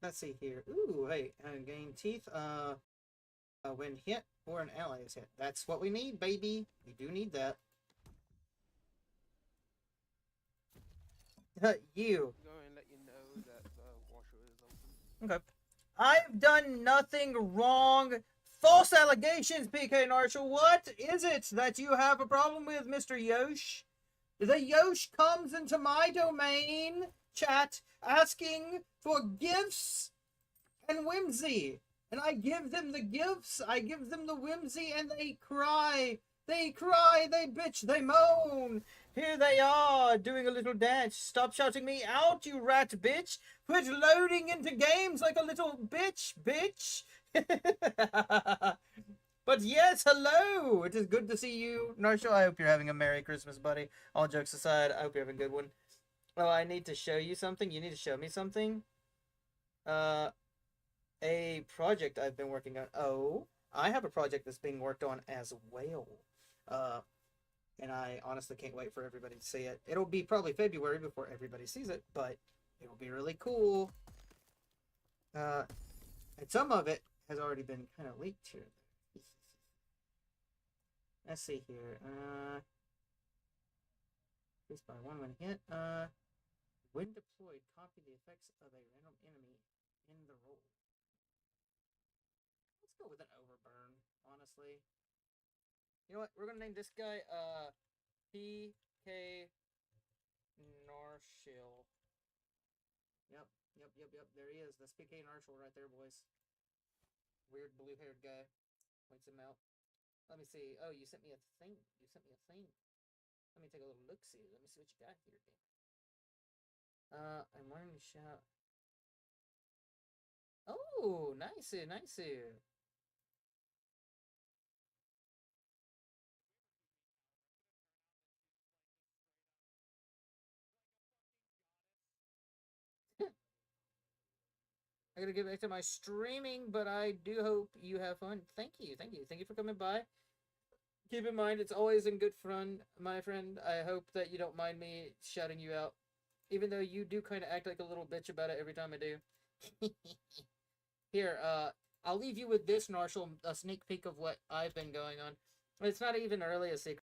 Let's see here. Ooh, wait. Gain teeth. When hit or an ally is hit. That's what we need, baby. We do need that. You. Go and let you know that the washer is open. Okay. I've done nothing wrong. False allegations, PK Marshall. What is it that you have a problem with, Mr. Yosh? The Yosh comes into my domain, chat, asking for gifts and whimsy. And I give them the gifts, I give them the whimsy, and they cry. They cry, they bitch, they moan. Here they are, doing a little dance. Stop shouting me out, you rat bitch. Quit loading into games like a little bitch, bitch. But yes, hello. It is good to see you. Narshal, I hope you're having a Merry Christmas, buddy. All jokes aside, I hope you're having a good one. Oh, I need to show you something. You need to show me something. A project I've been working on. Oh, I have a project that's being worked on as well. Uh, and I honestly can't wait for everybody to see it. It'll be probably February before everybody sees it, but it'll be really cool. And some of it has already been kind of leaked here. Let's see here. Increased by one when hit. When deployed, copy the effects of a random enemy in the roll. Let's go with an overburn, honestly. You know what? We're gonna name this guy PK Narshil. Yep. There he is. That's PK Narshil right there, boys. Weird blue-haired guy. Points him out. Let me see. Oh, you sent me a thing. Let me take a little look-see. Let me see what you got here, Dan. I'm learning to shout. Oh, nice. I gotta get back to my streaming, but I do hope you have fun. Thank you for coming by. Keep in mind, it's always in good fun, my friend. I hope that you don't mind me shouting you out, even though you do kind of act like a little bitch about it every time I do. Here, I'll leave you with this, Marshall, a sneak peek of what I've been going on. It's not even really a secret.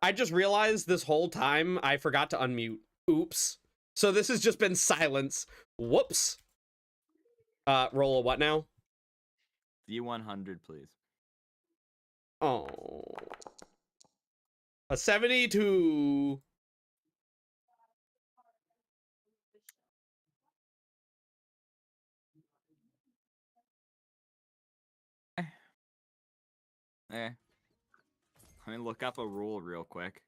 I just realized this whole time I forgot to unmute. Oops. So this has just been silence. Whoops. Roll a what now? D100, please. Oh. A 72. Let me look up a rule real quick.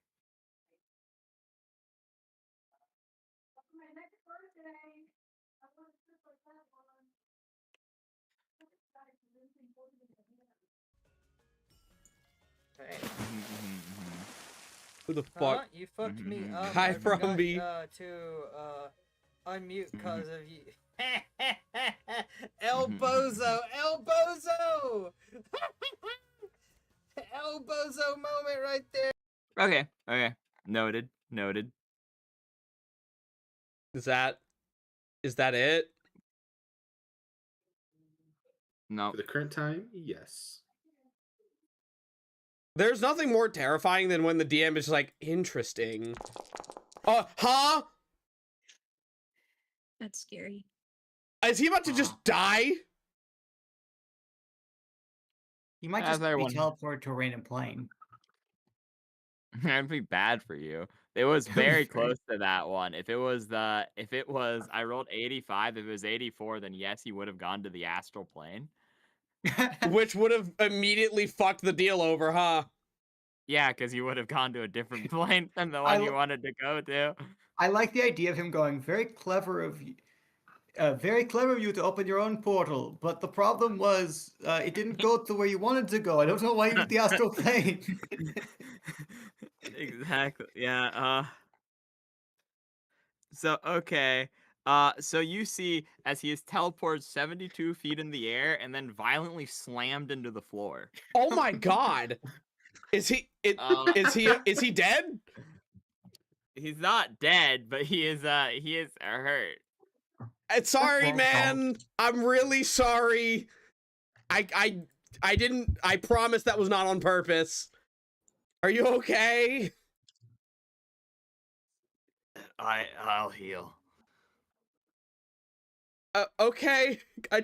Hey. Who the Huh? fuck? You fucked me up. Hi, I forgot Rumby. to unmute because of you. El Bozo! El Bozo! El Bozo moment right there. Okay. Noted. Is that it? No. For the current time, yes. There's nothing more terrifying than when the DM is like, interesting. Huh? That's scary. Is he about to just die? You might As just everyone- be teleported to a random plane. That'd be bad for you. It was very close to that one. If it was I rolled 85. If it was 84, then yes, he would have gone to the astral plane. Which would have immediately fucked the deal over, huh? Yeah, because you would have gone to a different plane than the I one you lo- wanted to go to. I like the idea of him going, very clever of you. Very clever of you to open your own portal, but the problem was it didn't go to where you wanted to go. I don't know why you did the astral plane. Exactly. Yeah. So okay. So you see as he is teleported 72 feet in the air and then violently slammed into the floor. Oh my god. Is he dead? He's not dead, but he is hurt. Sorry, man. I'm really sorry. I promise that was not on purpose. Are you okay? I'll heal. Okay. All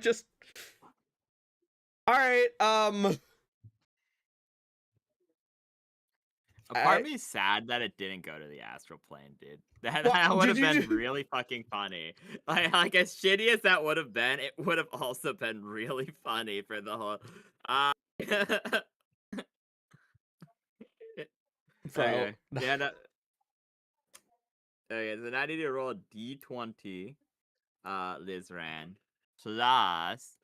right. A part of me is sad that it didn't go to the astral plane, dude. That Well, would have did you been really fucking funny. Like as shitty as that would have been, it would have also been really funny for the whole. Okay. Yeah. No, okay. So now I need to roll a d20. Lizran plus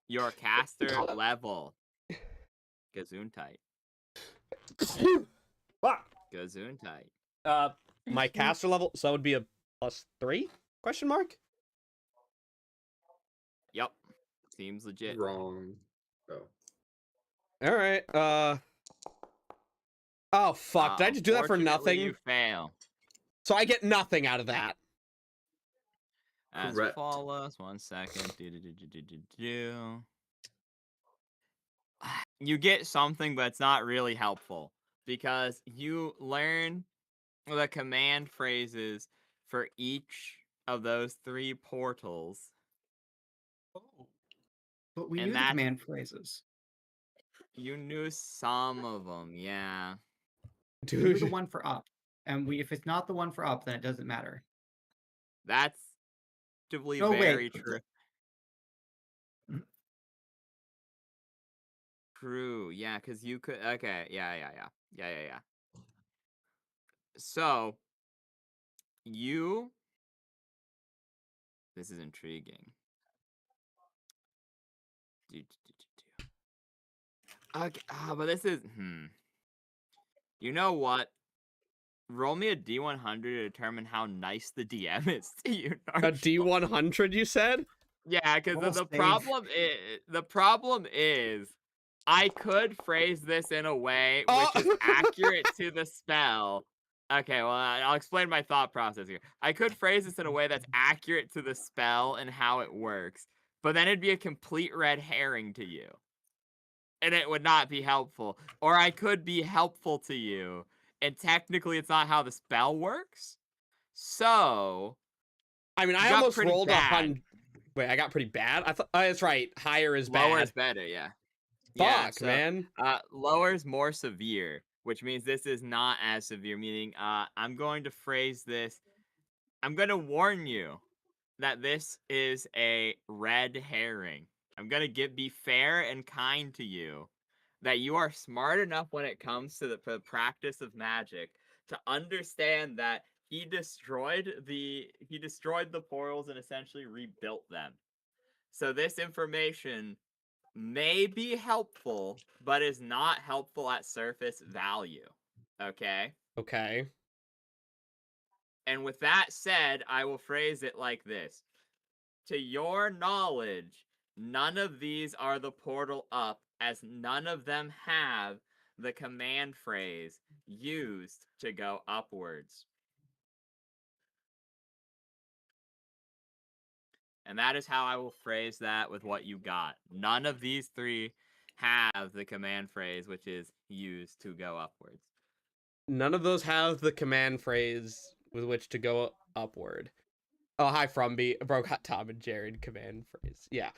your caster level. Gesundheit. Gesundheit. My caster level, so that would be a +3? Question mark? Yep. Seems legit. Wrong. Oh. All right. Oh fuck! Did I just do that for Unfortunately, nothing? You fail. So I get nothing out of that. As Correct. follows. 1 second. You get something, but it's not really helpful because you learn the command phrases for each of those 3 portals. But we And knew the that- command phrases. You knew some of them, yeah. We knew the Dude, one for up. And if it's not the one for up, then it doesn't matter. That's actively No, wait. very true. True, yeah, because you could. Okay, yeah. So, this is intriguing. Okay, but this is. You know what? Roll me a D100 to determine how nice the DM is to you. a Narshal. D100, you said? Yeah, because Roll the save. problem is, I could phrase this in a way Oh. which is accurate to the spell. Okay, well, I'll explain my thought process here. I could phrase this in a way that's accurate to the spell and how it works, but then it'd be a complete red herring to you. and it would not be helpful. Or I could be helpful to you, and technically it's not how the spell works. So, I mean, you I got almost pretty rolled bad. Wait, I got pretty bad. I thought that's right. Higher is Lower bad. is better, yeah. Fuck, So, man. lower is more severe, which means this is not as severe. Meaning, I'm going to phrase this. I'm going to warn you that this is a red herring. I'm gonna be fair and kind to you. That you are smart enough when it comes to the practice of magic to understand that he destroyed the portals and essentially rebuilt them. So this information may be helpful, but is not helpful at surface value. Okay? Okay. And with that said, I will phrase it like this. To your knowledge, none of these are the portal up, as none of them have the command phrase used to go upwards. And that is how I will phrase that with what you got. None of these three have the command phrase which is used to go upwards. None of those have the command phrase with which to go upward. Oh, hi, Frumby. Bro got Tom and Jared command phrase. Yeah.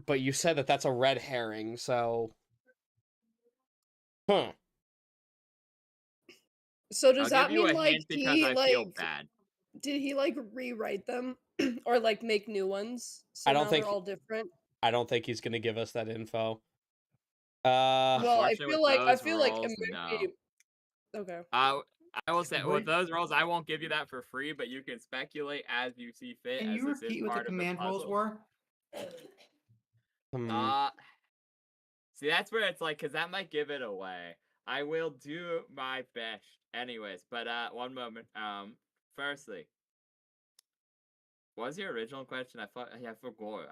But you said that that's a red herring, so. Huh. So does I'll that give you mean a like hint because he I feel like bad. did he like rewrite them or like make new ones? So I don't now think they're all different. I don't think he's gonna give us that info. Well, Unfortunately, with I those feel like it rolls, might no. be okay. I will say, Would- with those rolls, I won't give you that for free, but you can speculate as you see fit, Can as you this is repeat what the part of the command rolls puzzle. were? See, that's where it's like, because that might give it away. I will do my best. Anyways, but one moment. Firstly, what was your original question? I forgot.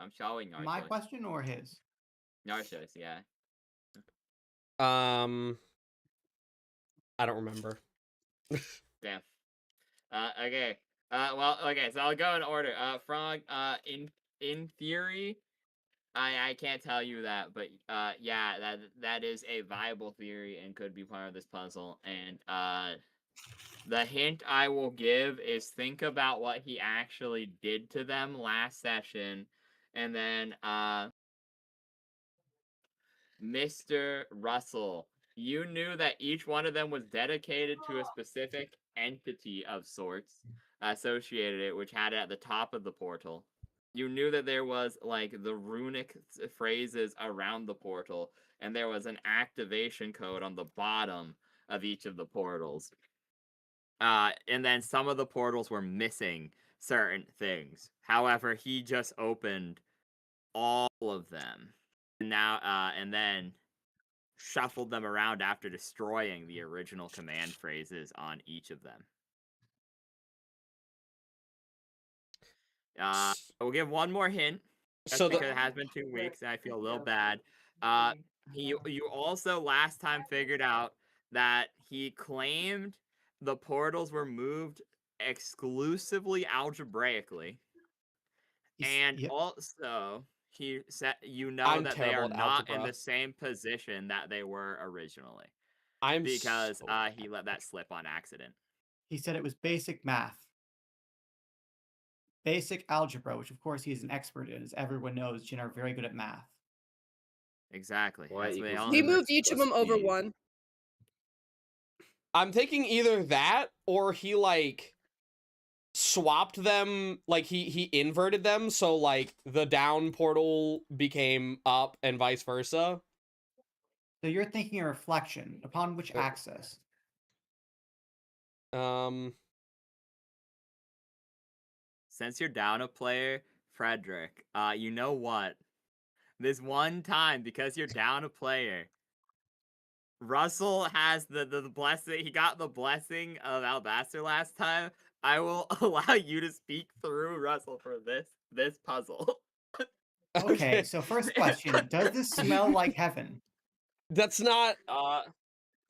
I'm showing our My choice. question or his? Our choice, yeah. I don't remember. Damn. Okay. Well, okay. So I'll go in order. Frog. In theory, I can't tell you that, but yeah, that is a viable theory and could be part of this puzzle. And the hint I will give is think about what he actually did to them last session, and then Mr. Russell, you knew that each one of them was dedicated to a specific entity of sorts associated it, which had it at the top of the portal. You knew that there was like the runic phrases around the portal, and there was an activation code on the bottom of each of the portals. And then some of the portals were missing certain things. However, he just opened all of them. And then shuffled them around after destroying the original command phrases on each of them. I will give one more hint, just because it has been 2 weeks and I feel a little bad. You also last time figured out that he claimed the portals were moved exclusively algebraically, and also he said I'm that they terrible are at not in algebra. the same position that they were originally. I'm Because so bad. he let that slip on accident. He said it was basic math. Basic algebra, which of course he's an expert in, as everyone knows, Jin are very good at math. Exactly. Y That's what they equals all He know. moved each of them over B. one. I'm thinking either that or he like swapped them, like he inverted them, so like the down portal became up and vice versa. So you're thinking a reflection upon which axis? Since you're down a player, Frederick, you know what? This one time, because you're down a player, Russell has the blessing. He got the blessing of Alabaster last time. I will allow you to speak through Russell for this puzzle. Okay, so first question, does this smell like heaven? That's not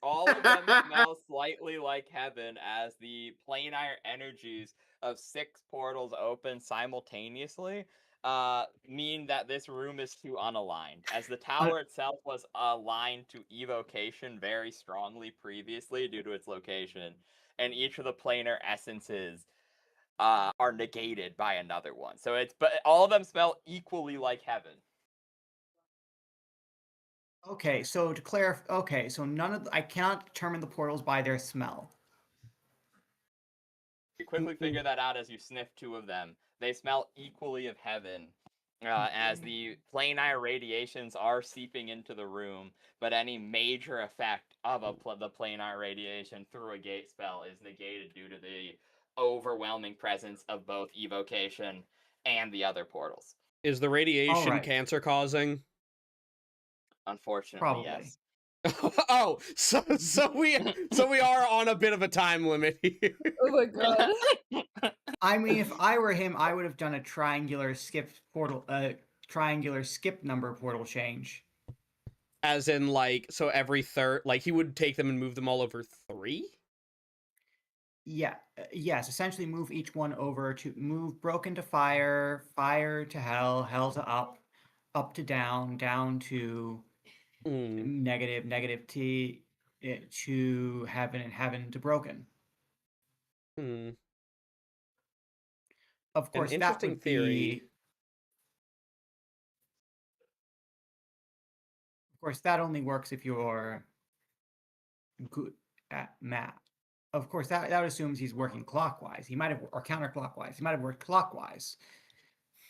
All of them smell slightly like heaven as the planar energies of 6 portals open simultaneously. mean that this room is too unaligned, as the tower itself was aligned to evocation very strongly previously due to its location, and each of the planar essences are negated by another one. So but all of them smell equally like heaven. Okay, so to clarify, okay, so I cannot determine the portals by their smell. You quickly figure that out as you sniff 2 of them. They smell equally of heaven, as the planar radiations are seeping into the room, but any major effect of the planar radiation through a gate spell is negated due to the overwhelming presence of both evocation and the other portals. Is the radiation Alright. cancer causing? Unfortunately, Probably. yes. Oh, so we are on a bit of a time limit here. Oh my god. I mean, if I were him, I would have done a triangular skip number portal change. As in, like, so every third, like, he would take them and move them all over 3? Yeah, yes, essentially move each one over to move broken to fire, fire to hell, hell to up to down, down to negative T to heaven, and heaven to broken. Of course, that interesting would theory. be. Of course, that only works if you're good at math. Of course, that assumes he's working clockwise. He might have, or counterclockwise. He might have worked clockwise.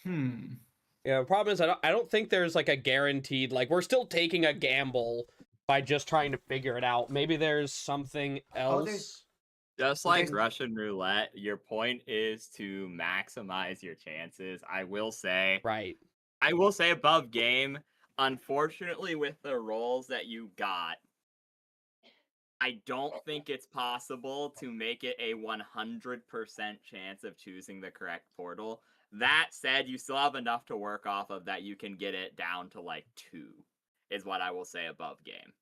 Yeah, the problem is I don't think there's like a guaranteed, like, we're still taking a gamble by just trying to figure it out. Maybe there's something else. Just like Russian roulette, your point is to maximize your chances. I will say above game, unfortunately with the rolls that you got, I don't think it's possible to make it a 100% chance of choosing the correct portal. That said, you still have enough to work off of that you can get it down to like 2, is what I will say above game.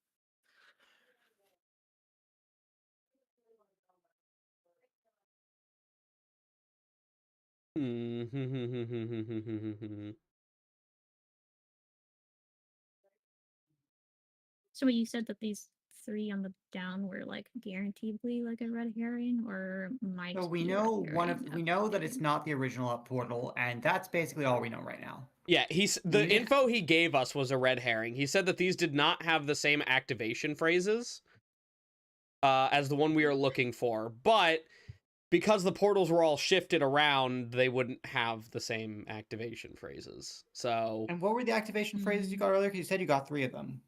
So you said that these 3 on the down were like guaranteedly like a red herring, or might So we be a know red herring? we know that it's not the original up portal, and that's basically all we know right now. Yeah, the info he gave us was a red herring. He said that these did not have the same activation phrases as the one we are looking for, but because the portals were all shifted around, they wouldn't have the same activation phrases. So. And what were the activation phrases you got earlier? Because you said you got 3 of them.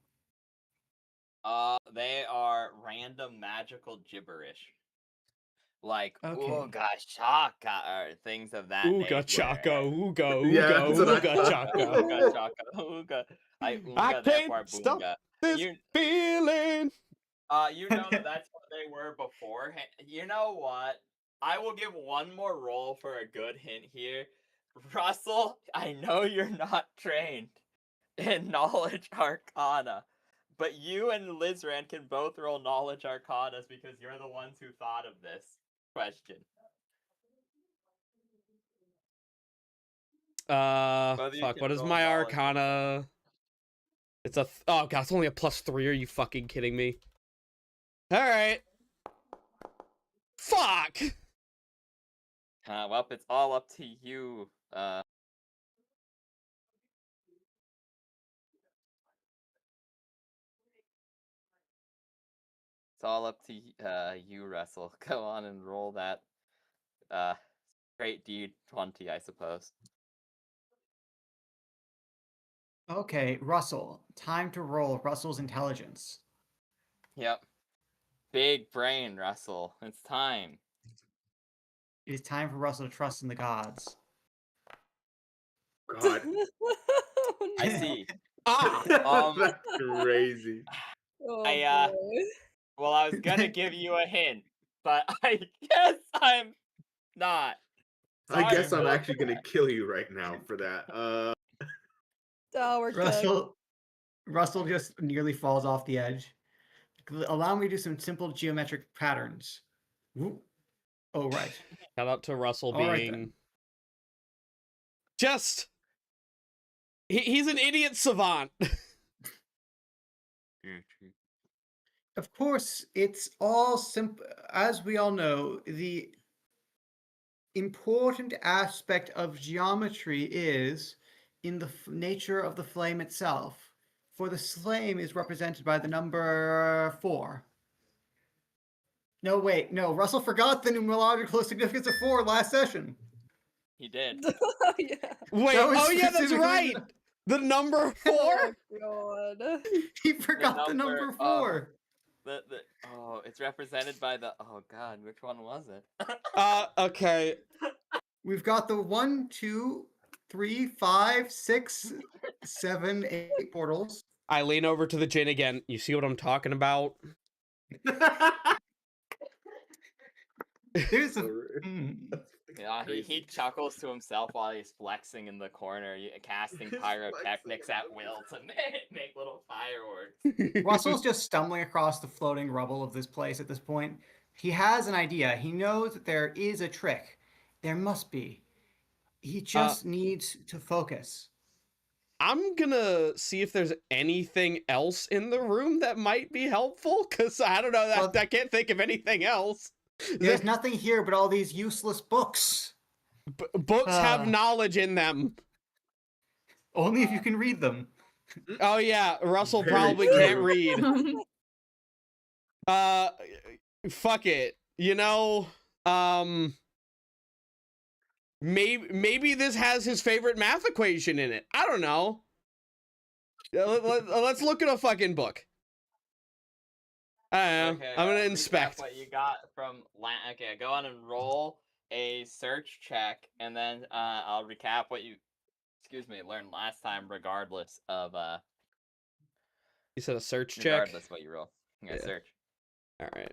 They are random magical gibberish. Like, Okay. ooga chaka, or things of that Ooga nature. chaka, ooga, Yeah, ooga, that's what I ooga thought. chaka. Ooga chaka, ooga. I Therefore can't stop boonga. this feeling. You know that's what they were before. You know what? I will give one more roll for a good hint here. Russell, I know you're not trained in Knowledge Arcana, but you and Lizran can both roll Knowledge Arcanas because you're the ones who thought of this question. Fuck, what is my Arcana? It's a, oh god, it's only a +3, are you fucking kidding me? Alright. Fuck! Well, it's all up to you, It's all up to you, Russell. Go on and roll that great D20, I suppose. Okay, Russell. Time to roll Russell's intelligence. Yep. Big brain, Russell. It's time. It is time for Russell to trust in the gods. God. Oh, I no. see. That's crazy. Oh, I boy. well, I was gonna give you a hint, but I guess I'm not. I Sorry, guess I'm Bill. actually gonna kill you right now for that. Oh, we're cooked. Russell just nearly falls off the edge. Allow me to do some simple geometric patterns. Whoop. Oh, right. Shout out to Russell All right, being then. just He's an idiot savant. Of course, it's all simple. As we all know, the important aspect of geometry is in the nature of the flame itself. For the flame is represented by the number 4. No, wait, no. Russell forgot the numerological significance of 4 last session. He did. Yeah. Wait, That was oh yeah, that's specifically right. The number 4? Oh god. He forgot the number, number 4. It's represented by the god, which one was it? Okay. We've got the 1, 2, 3, 5, 6, 7, 8 portals. I lean over to the gin again. You see what I'm talking about? There's a. Yeah, he chuckles to himself while he's flexing in the corner, casting pyrotechnics at will to make little fireworks. Russell's just stumbling across the floating rubble of this place at this point. He has an idea. He knows that there is a trick. There must be. He just needs to focus. I'm gonna see if there's anything else in the room that might be helpful, because I don't know, I can't think of anything else. There's nothing here but all these useless books. Books have knowledge in them. Only if you can read them. Oh yeah, Russell Very probably true. can't read. Fuck it. You know, maybe this has his favorite math equation in it. I don't know. Let's look at a fucking book. I don't know. Okay, I'm gonna recap inspect. what you got from okay, go on and roll a search check, and then I'll recap what you learned last time, regardless of You said a search check? regardless what you roll. You gotta search. Alright.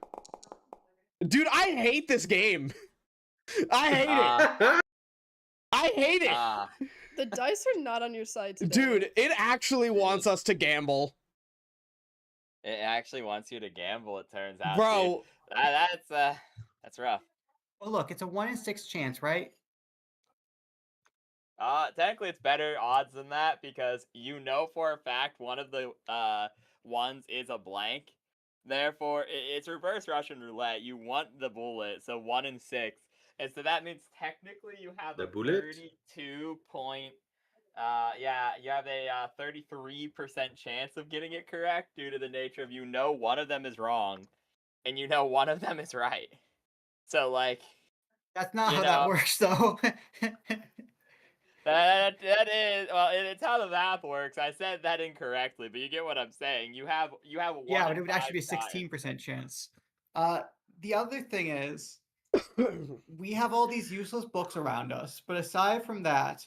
Dude, I hate this game. I hate it. I hate it. The dice are not on your side today. Dude, it actually wants us to gamble. It actually wants you to gamble, it turns out. Bro. Dude. That's rough. Well, look, it's a 1 in 6 chance, right? Technically it's better odds than that, because you know for a fact one of the ones is a blank. Therefore, it's reverse Russian roulette. You want the bullet, so 1 in 6. And so that means technically you have The a bullet? 32 point... you have a 33% chance of getting it correct due to the nature of one of them is wrong, and one of them is right. So, like... That's not how that works, though. That is, well, it's how the math works. I said that incorrectly, but you get what I'm saying. You have one. Yeah, but it would actually be a 16% chance. The other thing is, we have all these useless books around us, but aside from that,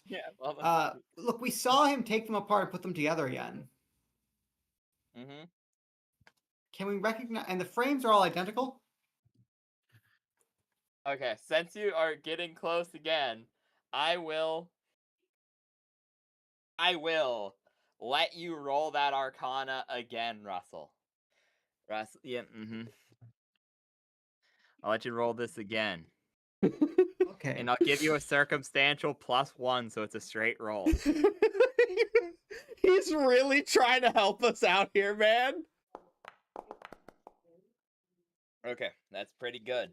look, we saw him take them apart and put them together again. Mm-hmm. Can we recognize? And the frames are all identical? Okay, since you are getting close again, I will let you roll that Arcana again, Russell. Yeah, I'll let you roll this again. Okay. And I'll give you a circumstantial +1, so it's a straight roll. He's really trying to help us out here, man. Okay, that's pretty good.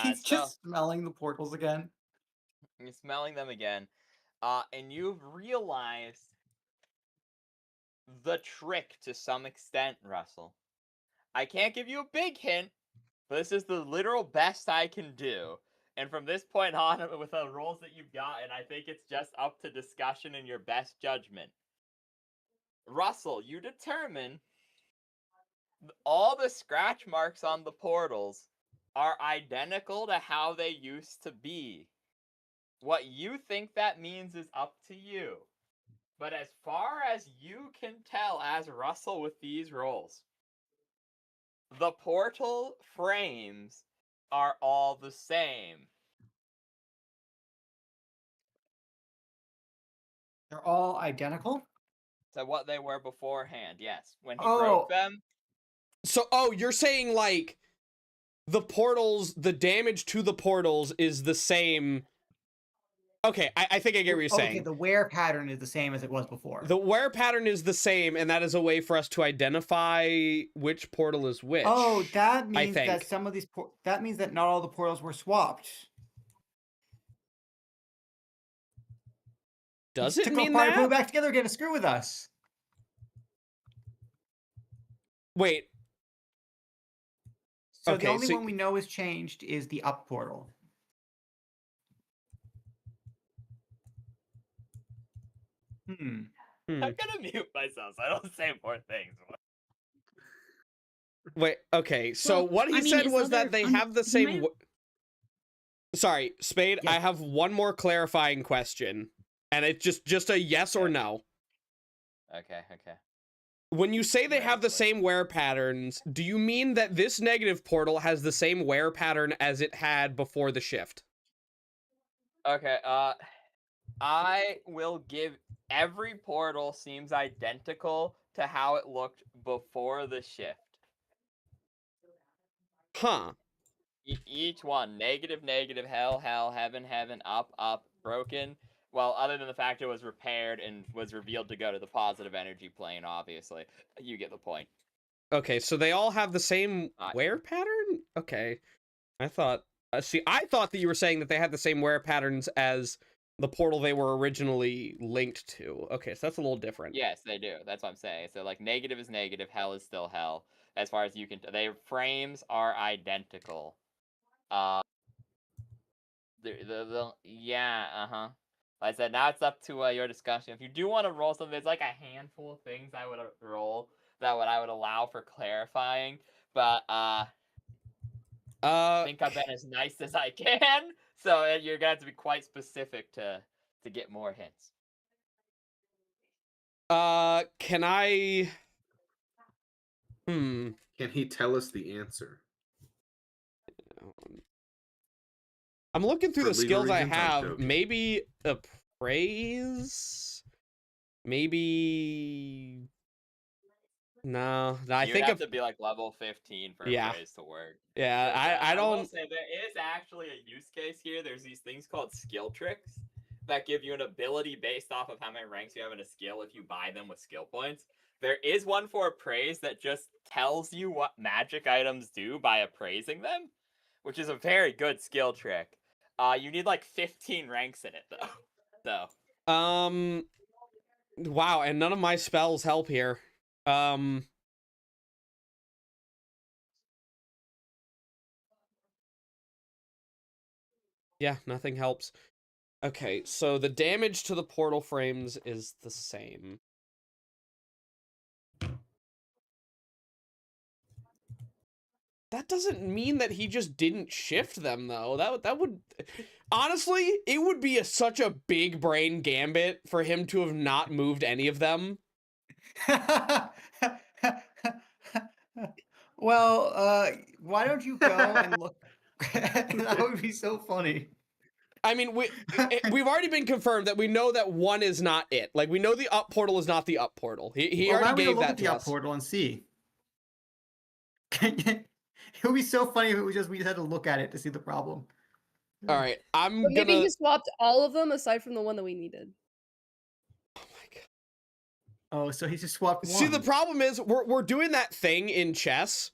He's just smelling the portals again. You're smelling them again. And you've realized the trick to some extent, Russell. I can't give you a big hint, but this is the literal best I can do. And from this point on, with the rolls that you've gotten, I think it's just up to discussion and your best judgment. Russell, you determine all the scratch marks on the portals are identical to how they used to be. What you think that means is up to you. But as far as you can tell as Russell with these rolls, the portal frames are all the same. They're all identical? So what they were beforehand, yes. When he broke them. So, you're saying, like, the portals, the damage to the portals is the same Okay, I think I get what you're saying. Okay, the wear pattern is the same as it was before. The wear pattern is the same, and that is a way for us to identify which portal is which. Oh, that means think. that some of these that means that not all the portals were swapped. Does He it took mean apart and put it that? back together again to screw with us. Wait. So Okay, the only so- one we know is changed is the up portal. I'm gonna mute myself so I don't say more things. Wait, okay. So Well, what he I mean, said is was that other- they um, have the he same. might have- Sorry, Spade. Yeah. I have one more clarifying question, and it's just a yes or no. Okay. When you say they Right, have the but- same wear patterns, do you mean that this negative portal has the same wear pattern as it had before the shift? Okay, I will give every portal seems identical to how it looked before the shift. Huh. Each one, negative, hell, heaven, up, broken. Well, other than the fact it was repaired and was revealed to go to the positive energy plane, obviously. You get the point. Okay, so they all have the same wear pattern? Okay. I thought I thought that you were saying that they had the same wear patterns as the portal they were originally linked to. Okay, so that's a little different. Yes, they do. That's what I'm saying. So, like, negative is negative, hell is still hell. As far as you can their frames are identical. Yeah. Like I said, now it's up to your discussion. If you do want to roll something, there's like a handful of things I would roll that I would allow for clarifying, but I think I've been as nice as I can, so you're gonna have to be quite specific to get more hints. Can I? Can he tell us the answer? I'm looking through For the legal skills I reasons, I'm have. joking. Maybe appraise. Maybe. No, I You'd think have if to be like level 15 for Yeah. appraise to work. yeah, I will don't. say there is actually a use case here. There's these things called skill tricks that give you an ability based off of how many ranks you have in a skill if you buy them with skill points. There is one for appraise that just tells you what magic items do by appraising them, which is a very good skill trick. You need like 15 ranks in it though. Wow, and none of my spells help here. Yeah, nothing helps. Okay, so the damage to the portal frames is the same. That doesn't mean that he just didn't shift them, though. That would... Honestly, it would be such a big brain gambit for him to have not moved any of them. Well, why don't you go and look? That would be so funny. I mean, we've already been confirmed that we know that one is not it. Like, we know the up portal is not the up portal. He Well, why already don't we go gave look that at the to up us. portal and see? It would be so funny if it was just we just had to look at it to see the problem. All right, I'm But maybe gonna... he swapped all of them aside from the one that we needed. Oh my god. Oh, so he just swapped one. See, the problem is we're doing that thing in chess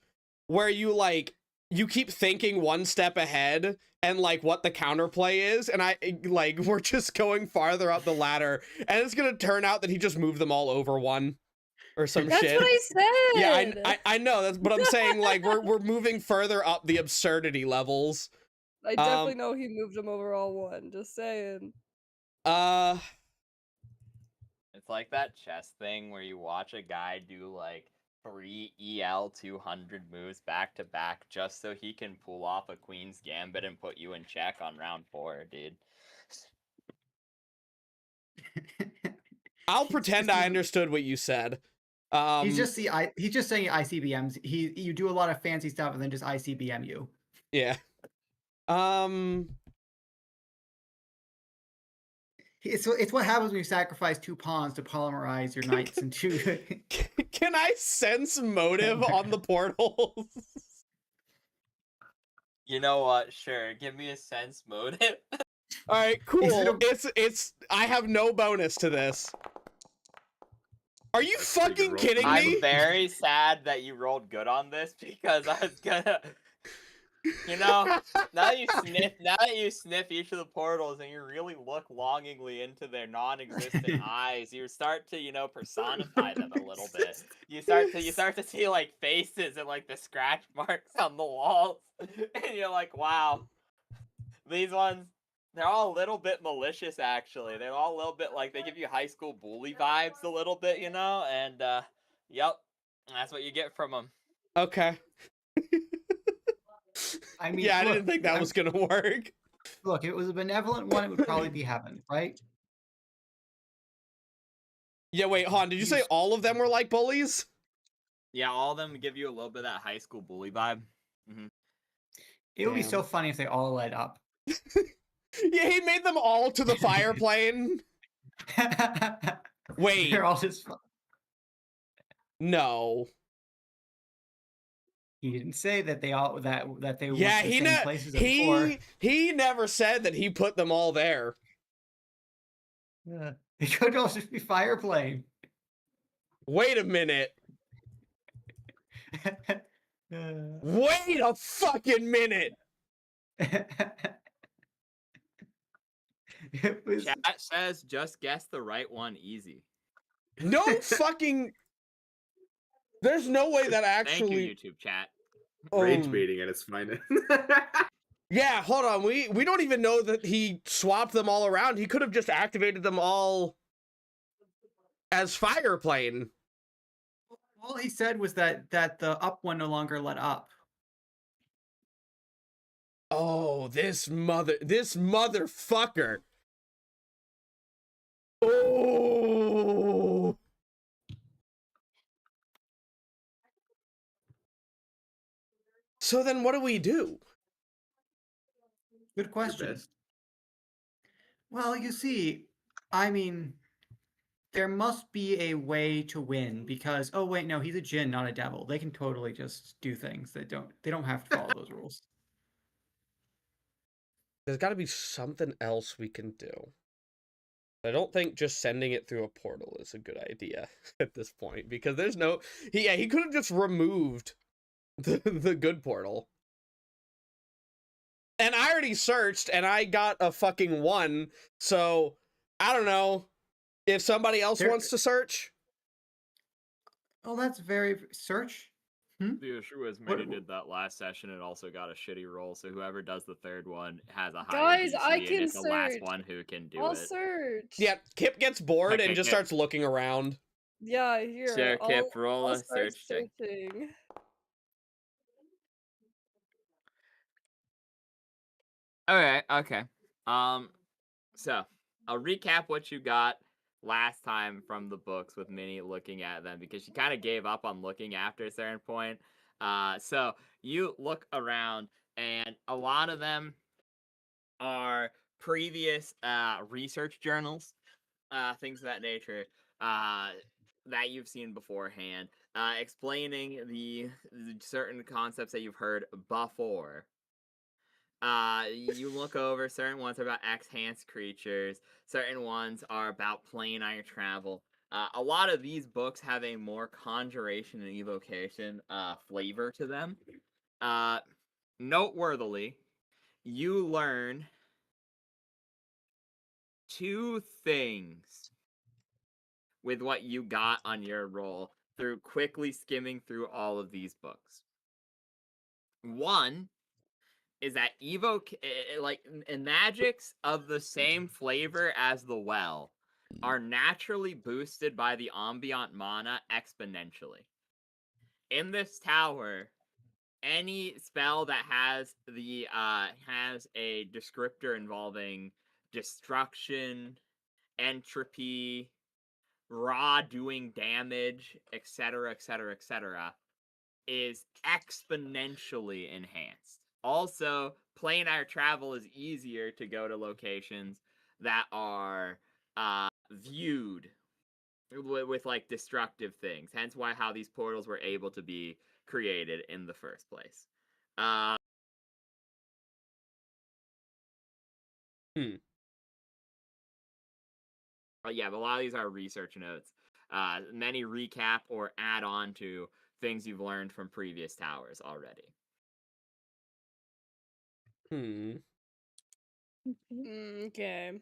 where you keep thinking one step ahead and like what the counterplay is, and we're just going farther up the ladder, and it's gonna turn out that he just moved them all over one or some That's shit. what I said. Yeah, I know that's, but I'm saying like we're moving further up the absurdity levels. I definitely know he moved them over all one. Just saying. It's like that chess thing where you watch a guy do like 3 EL 200 moves back to back just so he can pull off a Queen's Gambit and put you in check on round 4, dude. I'll pretend I understood what you said. He's just saying ICBMs. You do a lot of fancy stuff and then just ICBM you. Yeah. It's what happens when you sacrifice 2 pawns to polymerize your knights into. Can I sense motive on the portals? You know what? Sure, give me a sense motive. All right, cool. Is it a- It's. I have no bonus to this. Are you That's pretty good fucking roll. kidding I'm me? very sad that you rolled good on this because I was gonna, you know, now that you sniff each of the portals and you really look longingly into their non-existent eyes, you start to, you know, personify them a little bit. You start to see like faces and like the scratch marks on the walls, and you're like, wow, these ones. They're all a little bit malicious, actually. They're all a little bit like they give you high school bully vibes, a little bit, you know. And yep, that's what you get from them. Okay. I mean, Yeah, I look, didn't think that I'm- was gonna work. Look, if it was a benevolent one, it would probably be heaven, right? Yeah, wait, Han, did you say all of them were like bullies? Yeah, all of them give you a little bit of that high school bully vibe. It would be Damn. so funny if they all led up. Yeah, he made them all to the fire plane. Wait. They're all just. No. He didn't say that they all that they Yeah, went to the same places before. he never said that he put them all there. Yeah. It could also just be fire plane. Wait a minute. Wait a fucking minute. It was, Chat says just guess the right one easy. No fucking. There's no way that Thank actually. you, YouTube chat. Rage baiting at its finest. Yeah, hold on. We don't even know that he swapped them all around. He could have just activated them all as fire plane. all he said was that the up one no longer let up. Oh, this motherfucker. Oh. So then what do we do? Good question. best. Well, you see, I mean, there must be a way to win because oh wait, no, he's a djinn, not a devil. They can totally just do things that they don't have to follow those rules. There's got to be something else we can do. I don't think just sending it through a portal is a good idea at this point because there's no he could have just removed the good portal. And I already searched and I got a fucking 1. So I don't know if somebody else wants to search. Oh, that's very search. The issue is Manny did that last session and also got a shitty roll, so whoever does the third one has a higher Guys, DC, I and can it's the last search. one who can do I'll it. search. Yeah, Kip gets bored Okay, and just Kip. starts looking around. Yeah, here. Sure, Kip, I'll- roll I'll a start search check. searching. Alright, okay. So, I'll recap what you got last time from the books with Minnie looking at them, because she kind of gave up on looking after a certain point. So, you look around, and a lot of them are previous research journals, things of that nature, that you've seen beforehand, explaining the certain concepts that you've heard before. You look over, certain ones are about enhanced creatures, certain ones are about plane air travel. A lot of these books have a more conjuration and evocation flavor to them. Noteworthily, you learn 2 things with what you got on your roll through quickly skimming through all of these books. One is that magics of the same flavor as the well are naturally boosted by the ambient mana exponentially. In this tower, any spell that has a descriptor involving destruction, entropy, raw doing damage, etc., etc., etc., is exponentially enhanced. Also, plane air travel is easier to go to locations that are viewed with like destructive things. Hence why how these portals were able to be created in the first place. Yeah, but a lot of these are research notes. Many recap or add on to things you've learned from previous towers already. Hmm. Okay.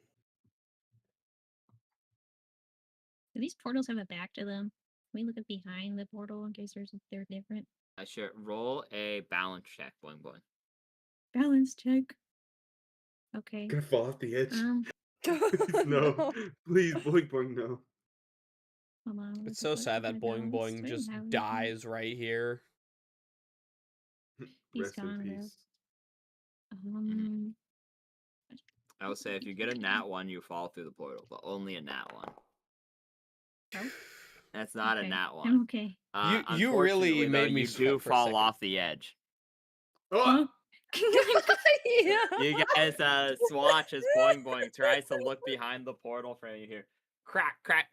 Do these portals have a back to them? Can we look at behind the portal in case they're different? Sure. Roll a balance check, Boing Boing. Balance check. Okay. Gonna fall off the edge. No. Please, boing boing, no. Hold on. It's so sad that Boing Boing just dies right here. He's Rest in gone, though. peace. I would say if you get a nat 1, you fall through the portal, but only a nat 1. Oh. That's not Okay. a nat 1. I'm okay. You really Unfortunately, made though, me you sweat do for a fall second. off the edge. Huh? Yeah. You guys swatch as Boing Boing tries to look behind the portal from you here. Crack, crack.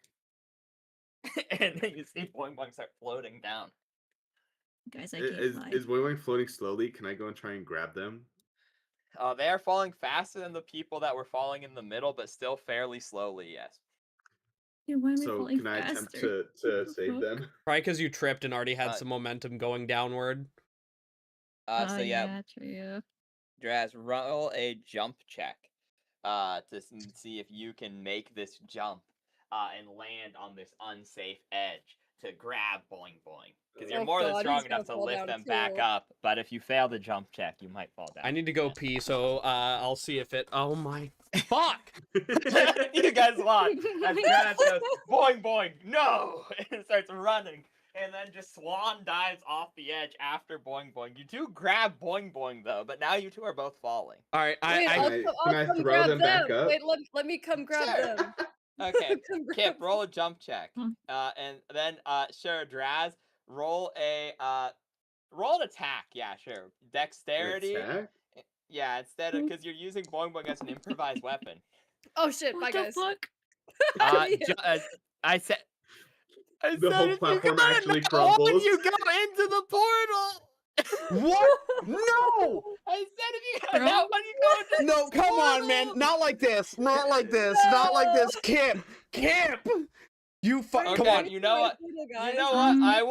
And then you see Boing Boing start floating down. Guys, I can't fly. Is boing boing floating slowly? Can I go and try and grab them? They are falling faster than the people that were falling in the middle, but still fairly slowly, yes. Yeah, why am I So falling can I attempt faster? to save them? Probably because you tripped and already had Uh, some momentum going downward. So yeah, true. Draz, roll a jump check to see if you can make this jump and land on this unsafe edge to grab Boing Boing. Because you're Oh more than God, strong he's gonna enough to fall lift down them back too. up, but if you fail the jump check, you might fall down. I need to go pee, so I'll see if it. Oh my fuck! You guys watch as Draz goes, Boing Boing, no! And starts running. And then just swan dives off the edge after Boing Boing. You do grab Boing Boing though, but now you two are both falling. All right, Wait, I I'll Can I come throw grab them back them. up? Wait, let me come grab Sure. them. Okay, Come grab Kip, roll a jump check. Hmm. And then sure, Draz, roll an attack. Yeah, sure. Dexterity. Attack? Yeah, instead of because you're using Boing Boing as an improvised weapon. Oh shit, What bye the guys. fuck? Yeah. I said The whole if you platform got a actually nat one, crumbles. you go into the portal. what? No! I said if you got that one, you go into No, the come portal. on, man! Not like this! Not like this! Not like this! Kip! You Wait, come Okay, on! you know what? guys. You know what? I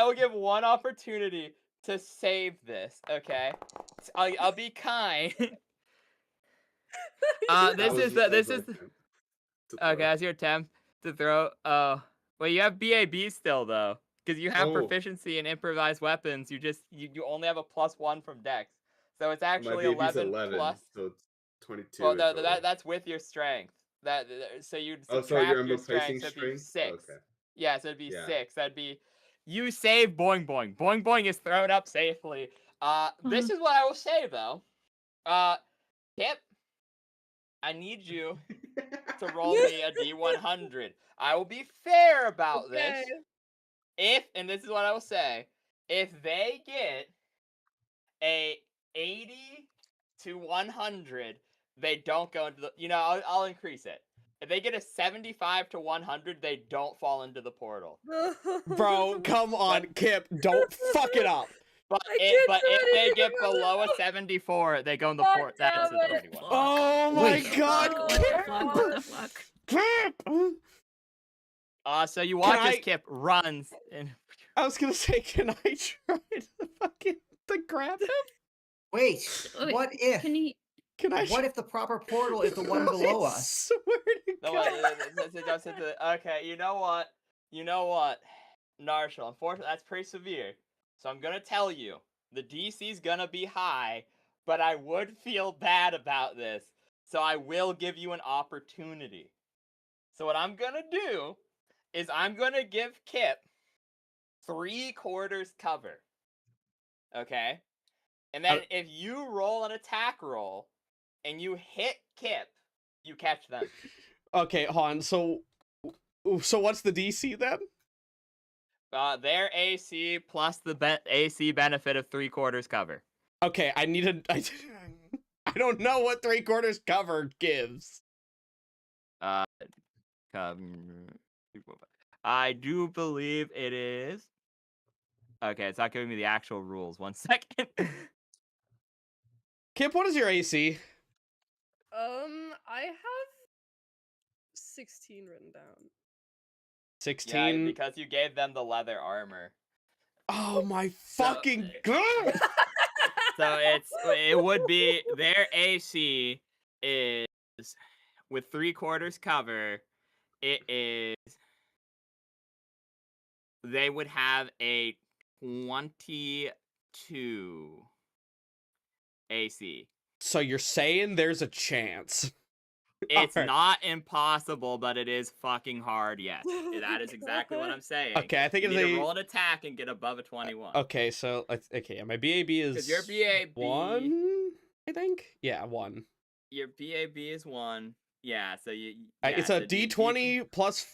will give one opportunity to save this. Okay, I'll be kind. This is okay. That's your attempt to throw. Oh, well, you have BAB still though, because you have Oh. proficiency in improvised weapons. You only have a +1 from Dex, so it's actually My baby's 11 plus. so it's 22. Well, in no, total. that's with your strength. So you'd Oh, subtract so I'm your replacing strength, so it'd be strength? 6. Okay. Yeah, so it'd be Yeah. 6. That'd be you save Boing Boing. Boing Boing is thrown up safely. This is what I will say though. Kip, I need you to roll me a D100. I will be fair about this. And this is what I will say, if they get a 80 to 100, they don't go into the. I'll increase it. If they get a 75 to 100, they don't fall into the portal. Bro, come on, Kip! Don't fuck it up! But I can't but do if they anything get about below a it. 74, they go in the God port. That's damn the it. 31. Oh my Wait. god, What the fuck? What the fuck? Kip! So you watch as I- Kip runs and I was gonna say, can I try to grab him? Wait, Wait, what if? Can he? Can I? What if the proper portal is the one below I us? swear to No, God. okay, you know what, Narshall, unfortunately, that's pretty severe. So I'm gonna tell you, the DC's gonna be high, but I would feel bad about this. So I will give you an opportunity. So what I'm gonna do is I'm gonna give Kip 3/4 cover. Okay? And then if you roll an attack roll and you hit Kip, you catch them. Okay, Han. So what's the DC then? Their AC plus the AC benefit of 3/4 cover. Okay, I need a. I don't know what 3/4 cover gives. I do believe it is. Okay, it's not giving me the actual rules. 1 second. Kip, what is your AC? I have 16 written down. 16. Yeah, because you gave them the leather armor. Oh my So- fucking god! So it would be their AC is with 3/4 cover. It is they would have a 22 AC. So you're saying there's a chance? It's Alright. not impossible, but it is fucking hard. Yes, Oh that my is exactly what God. I'm saying. Okay, I think you it's need to a. roll an attack and get above a 21. Okay, so okay, yeah, my BAB is 'Cause your BAB 1, I think. Yeah, 1. Your BAB is 1. Yeah, so you. It's yeah, a so D20 plus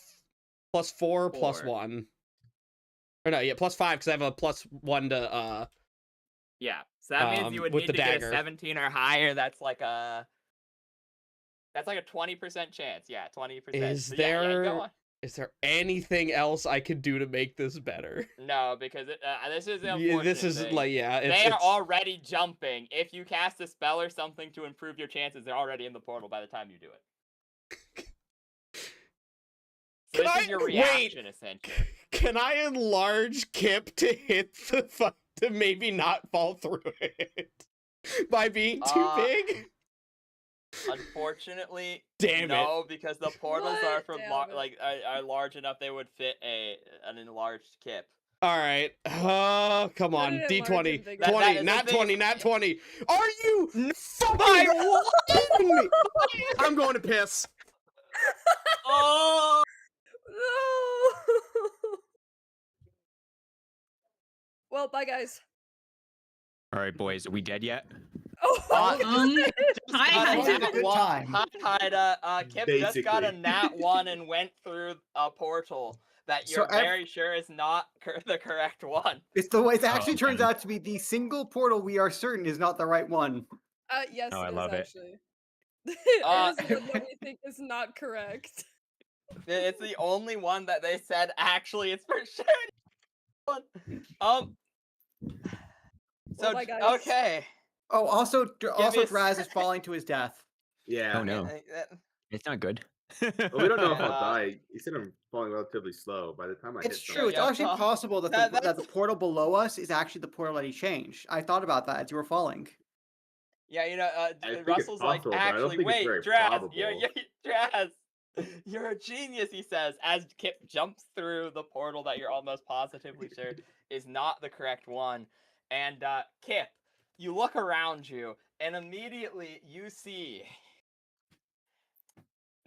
4 plus 4. 1. Or no, yeah, plus 5 because I have a plus 1 to Yeah, so that means you would with need the to dagger. get a 17 or higher. That's like a 20% chance. Yeah, 20%. Is So yeah, go there on. is there anything else I could do to make this better? No, because this is the Yeah, unfortunate this is thing. like They are it's already jumping. If you cast a spell or something to improve your chances, they're already in the portal by the time you do it. So Can this I is your wait? reaction, essentially. Can I enlarge Kip to hit to maybe not fall through it by being too big? Unfortunately, Damn no, because the portals are What? from Damn it. are large enough they would fit an enlarged Kip. All right. Oh, come Put on. it in large D20. and big. 20, the not thing 20, is- not 20. Are you fucking my kidding me? I'm going to piss. Oh! No. Well, bye guys. All right, boys, are we dead yet? Oh, Hi, Hi, It's a good time. Hi, Kip just got a Basically. nat 1 and went through a portal that So you're very sure is not the correct one. It actually turns man. out to be the single portal we are certain is not the right one. yes, Oh, I it is love it. actually. It Uh, is the one that we think is not correct. It's the only one that they said actually it's for sure. So bye, guys. okay. Oh, also, me a Draz is falling to his death. Yeah. Oh no, it's not good. Well, we don't know if I'll Uh, die. You said I'm falling relatively slow. By the time I It's hit true. It's yeah, actually Tom, possible that that- that the that's- portal below us is actually the portal that he changed. I thought about that as you were falling. Yeah, I think it's Russell's like, possible, but I don't actually, think it's wait, very Draz, probable. Draz, you're a genius, he says, as Kip jumps through the portal that you're almost positively sure is not the correct one. And, Kip, you look around you, and immediately you see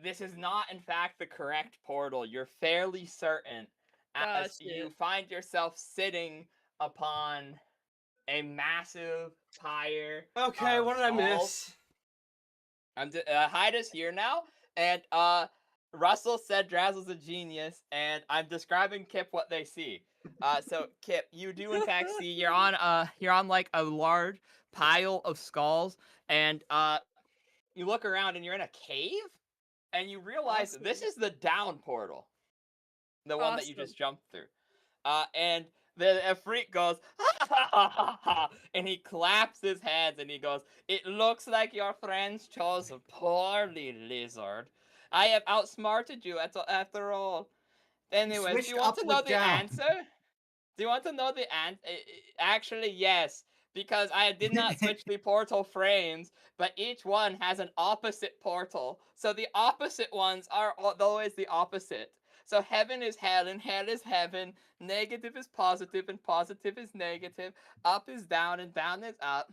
this is not, in fact, the correct portal. You're fairly certain as Gotcha. you find yourself sitting upon a massive pyre. Okay, what did I skulls. miss? Hyda's here now, and Russell said Drazzle's a genius, and I'm describing Kip what they see. So Kip, you do in fact see you're on like a large pile of skulls, and you look around and you're in a cave, and you realize Awesome. this is the down portal, the one that you Awesome. just jumped through, and the freak goes, ha, ha, ha, ha, ha, and he claps his hands and he goes, "It looks like your friends chose poorly, lizard. I have outsmarted you after all. Anyways, do Switched you want up to know with the down. answer? Do you want to know the answer? Actually, yes, because I did not switch the portal frames, but each one has an opposite portal. So the opposite ones are always the opposite. So heaven is hell, and hell is heaven. Negative is positive, and positive is negative. Up is down, and down is up."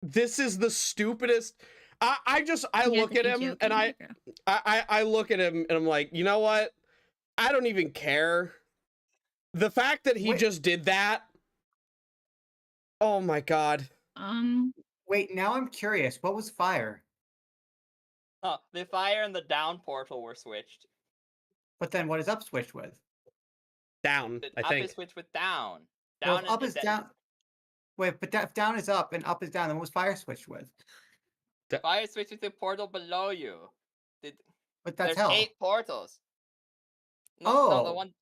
This is the stupidest. I You look have at to be him and joking, Nico. I look at him and I'm like, you know what? I don't even care. The fact that he Wait. just did that. Oh my god. Wait, now I'm curious. What was fire? The fire and the down portal were switched. But then what is up switched with? Down, The I up think. is switched with down. Well, Down if up is down. Wait, but if down is up and up is down, then what was fire switched with? Fire switched with the portal below you. But that's There's hell. 8 portals. No, the Oh. one.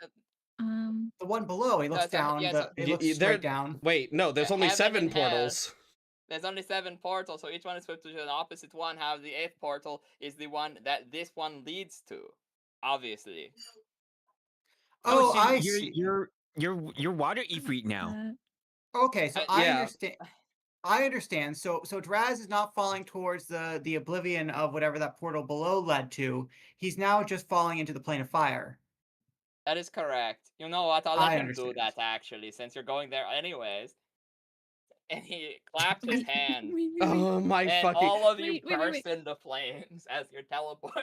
The one below, he looks so- down. yeah, so- He looks There- straight down. Wait, no, there's Yeah, only heaven 7 and hell. portals. There's only 7 portals, so each one is flipped to an opposite one. However, the 8th portal is the one that this one leads to. Obviously. Oh, so I you're, see. you're water Ifrit now. Okay, so I yeah. understand. I understand. So Draz is not falling towards the oblivion of whatever that portal below led to. He's now just falling into the plane of fire. That is correct. You know what? I'll let I him do understand. that actually, since you're going there anyways. And he claps his hand, Oh my and fucking all of you Wait. burst into flames as you're teleporting.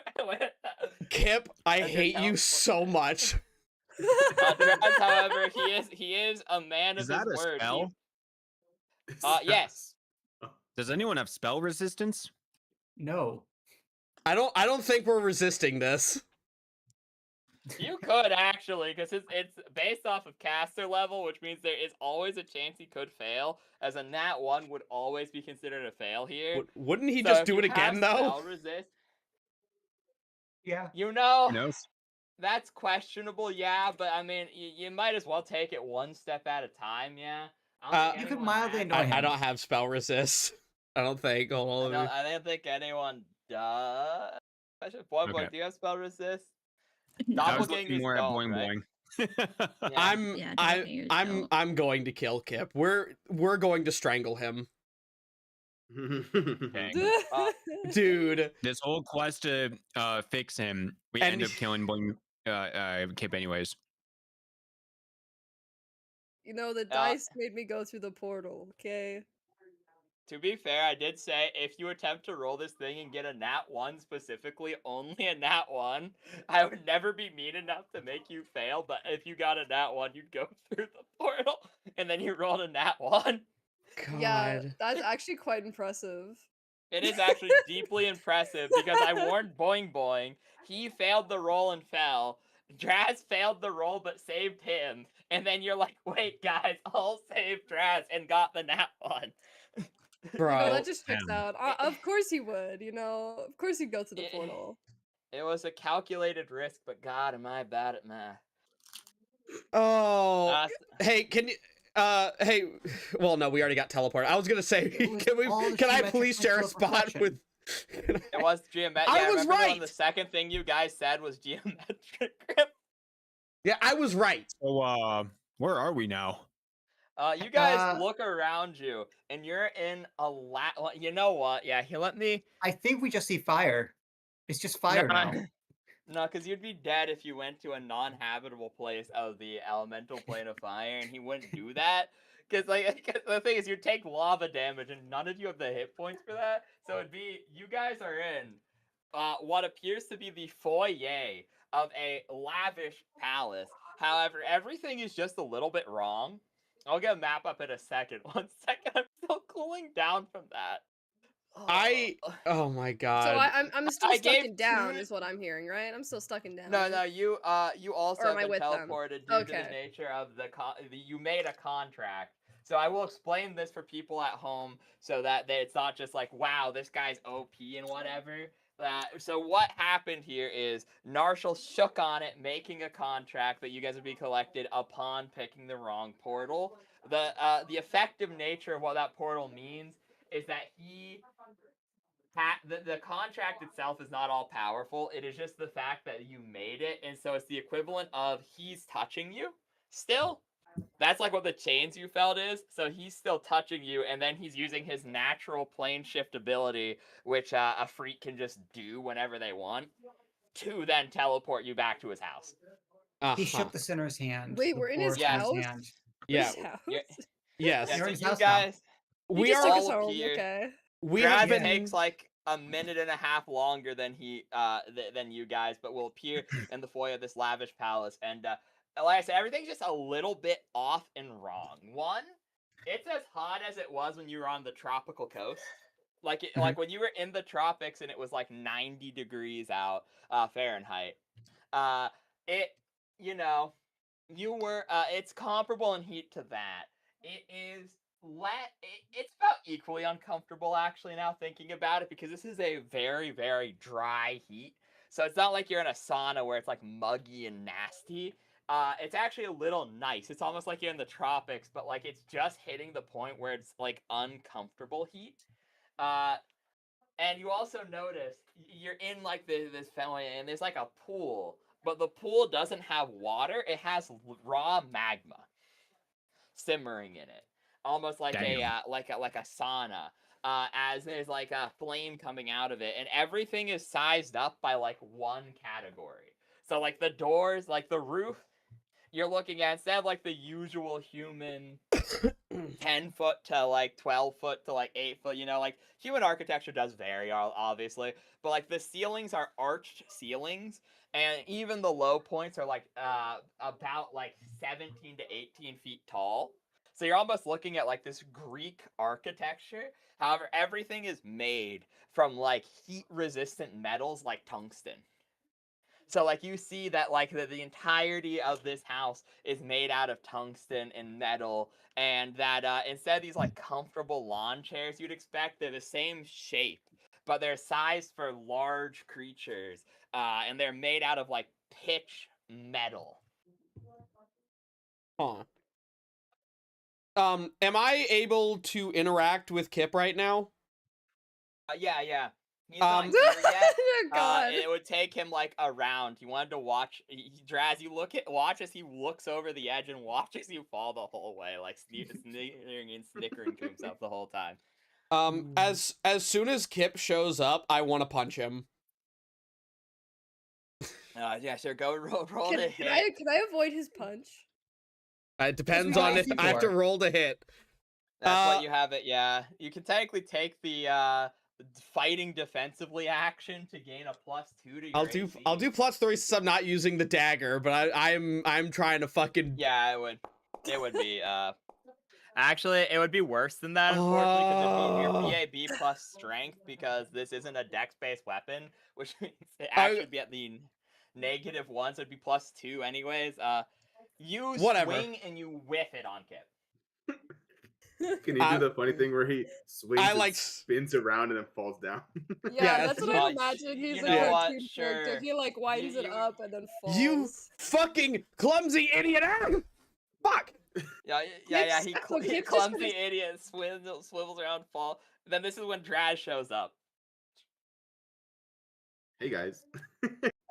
Kip, I As you're hate you so much. Draz, however, he is a man Is of his that a word. spell? Yes. Does anyone have spell resistance? No. I don't think we're resisting this. You could actually, because it's based off of caster level, which means there is always a chance he could fail, as a nat 1 would always be considered a fail here. Wouldn't he So just if do you it again have though? Spell resist, Yeah. you know, Who knows? that's questionable, yeah, but I mean, you might as well take it one step at a time, yeah. I don't think You could anyone mildly has annoy it. I him. don't have spell resist. I don't think. Hold on. I don't think anyone does. Boy, Okay. do you have spell resist? No. I was looking Doppelgangers more at don't, boing right? boing. Yeah. Yeah, doppelgangers don't. I'm going to kill Kip. We're going to strangle him. Okay. Dude. This whole quest to fix him, we And- end up killing boing Kip anyways. You know, the dice made me go through the portal, okay? To be fair, I did say if you attempt to roll this thing and get a nat 1 specifically, only a nat 1, I would never be mean enough to make you fail, but if you got a nat 1, you'd go through the portal, and then you rolled a nat 1. God. Yeah, that's actually quite impressive. It is actually deeply impressive because I warned Boing Boing. He failed the roll and fell. Draz failed the roll but saved him. And then you're like, wait, guys, I'll save Draz and got the nat 1. Bro. You know, that just checks Damn. out. Of course he would, you know. Of course he'd go to the portal. It was a calculated risk, but God, am I bad at math. Oh. Hey, can you hey, well no, we already got teleported. I was gonna say, can I please share a spot with It was geometric. I Yeah, was remember when right! the second thing you guys said was geometric grip? Yeah, I was right. So where are we now? You guys look around you, and you're in a you know what? Yeah, let me. I think we just see fire. It's just fire now. No, because you'd be dead if you went to a non-habitable place of the elemental plane of fire, and he wouldn't do that. Because the thing is, you take lava damage, and none of you have the hit points for that. So it'd be you guys are in what appears to be the foyer of a lavish palace. However, everything is just a little bit wrong. I'll get a map up in a second. 1 second, I'm still cooling down from that. Oh my god. So I'm still I stuck gave in down, two- is what I'm hearing, right? I'm still stuck in down. No, you also Or am have I been with them? teleported due to the nature of you made a contract. So I will explain this for people at home so that it's not just like, wow, this guy's OP and whatever. So what happened here is Narshall shook on it, making a contract that you guys would be collected upon picking the wrong portal. The effective nature of what that portal means is that the contract itself is not all powerful. It is just the fact that you made it, and so it's the equivalent of he's touching you still. That's like what the chains you felt is. So he's still touching you, and then he's using his natural plane shift ability, which a freak can just do whenever they want, to then teleport you back to his house. He shook the sinner's hand. Wait, the we're in his poor sinner's house? hand. Yeah. His house? Yes. Yeah, You're so in his you house now. guys, He We just are took us all home, appeared. okay. we Brad have been takes like a minute and a half longer than than you guys, but will appear in the foyer of this lavish palace. And like I said, everything's just a little bit off and wrong. One, it's as hot as it was when you were on the tropical coast. Like like when you were in the tropics and it was like 90 degrees out Fahrenheit. It you know you were it's comparable in heat to that. It is it's about equally uncomfortable actually now thinking about it, because this is a very, very dry heat. So it's not like you're in a sauna where it's like muggy and nasty. it's actually a little nice. It's almost like you're in the tropics, but like it's just hitting the point where it's like uncomfortable heat. And you also notice you're in like this family, and there's like a pool, but the pool doesn't have water. It has raw magma simmering in it, almost like Damn. like a sauna. As there's like a flame coming out of it, and everything is sized up by like one category. So like the doors, like the roof, you're looking at instead of like the usual human 10 foot to like 12 foot to like 8 foot, you know, like human architecture does vary obviously, but like the ceilings are arched ceilings, and even the low points are like about like 17 to 18 feet tall. So you're almost looking at like this Greek architecture. However, everything is made from like heat resistant metals like tungsten. So like you see that like the entirety of this house is made out of tungsten and metal, and that instead of these like comfortable lawn chairs you'd expect, they're the same shape, but they're sized for large creatures, and they're made out of like pitch metal. Huh. Am I able to interact with Kip right now? Yeah. He's not here yet. Oh, God. It would take him like a round. He wanted to watch. Draz, you watch as he looks over the edge and watches you fall the whole way, like sneering and snickering to himself the whole time. As soon as Kip shows up, I want to punch him. Yeah, sure. Go roll Can, to can hit. I can I avoid his punch? It depends we on got if I have to keyboard. roll to hit. That's what you have it. Yeah, you can technically take the fighting defensively action to gain a +2 to your AC. I'll do +3 since I'm not using the dagger, but I'm trying to fucking. Yeah, it would be actually it would be worse than that, unfortunately, because it'd be your BAB plus strength, because this isn't a dex-based weapon, which means it actually would be at the -1, so it'd be +2 anyways. You Whatever. swing and you whiff it on Kip. Can he do the funny thing where he swings I and like- spins around and then falls down? Yeah, that's what I Well, imagine. He's you a know what, cartoon character. sure. He like winds it You- up and then falls. You fucking clumsy idiot! Fuck! Yeah. He Kip's just clumsy gonna- idiot swivels around, fall. Then this is when Draz shows up. Hey guys.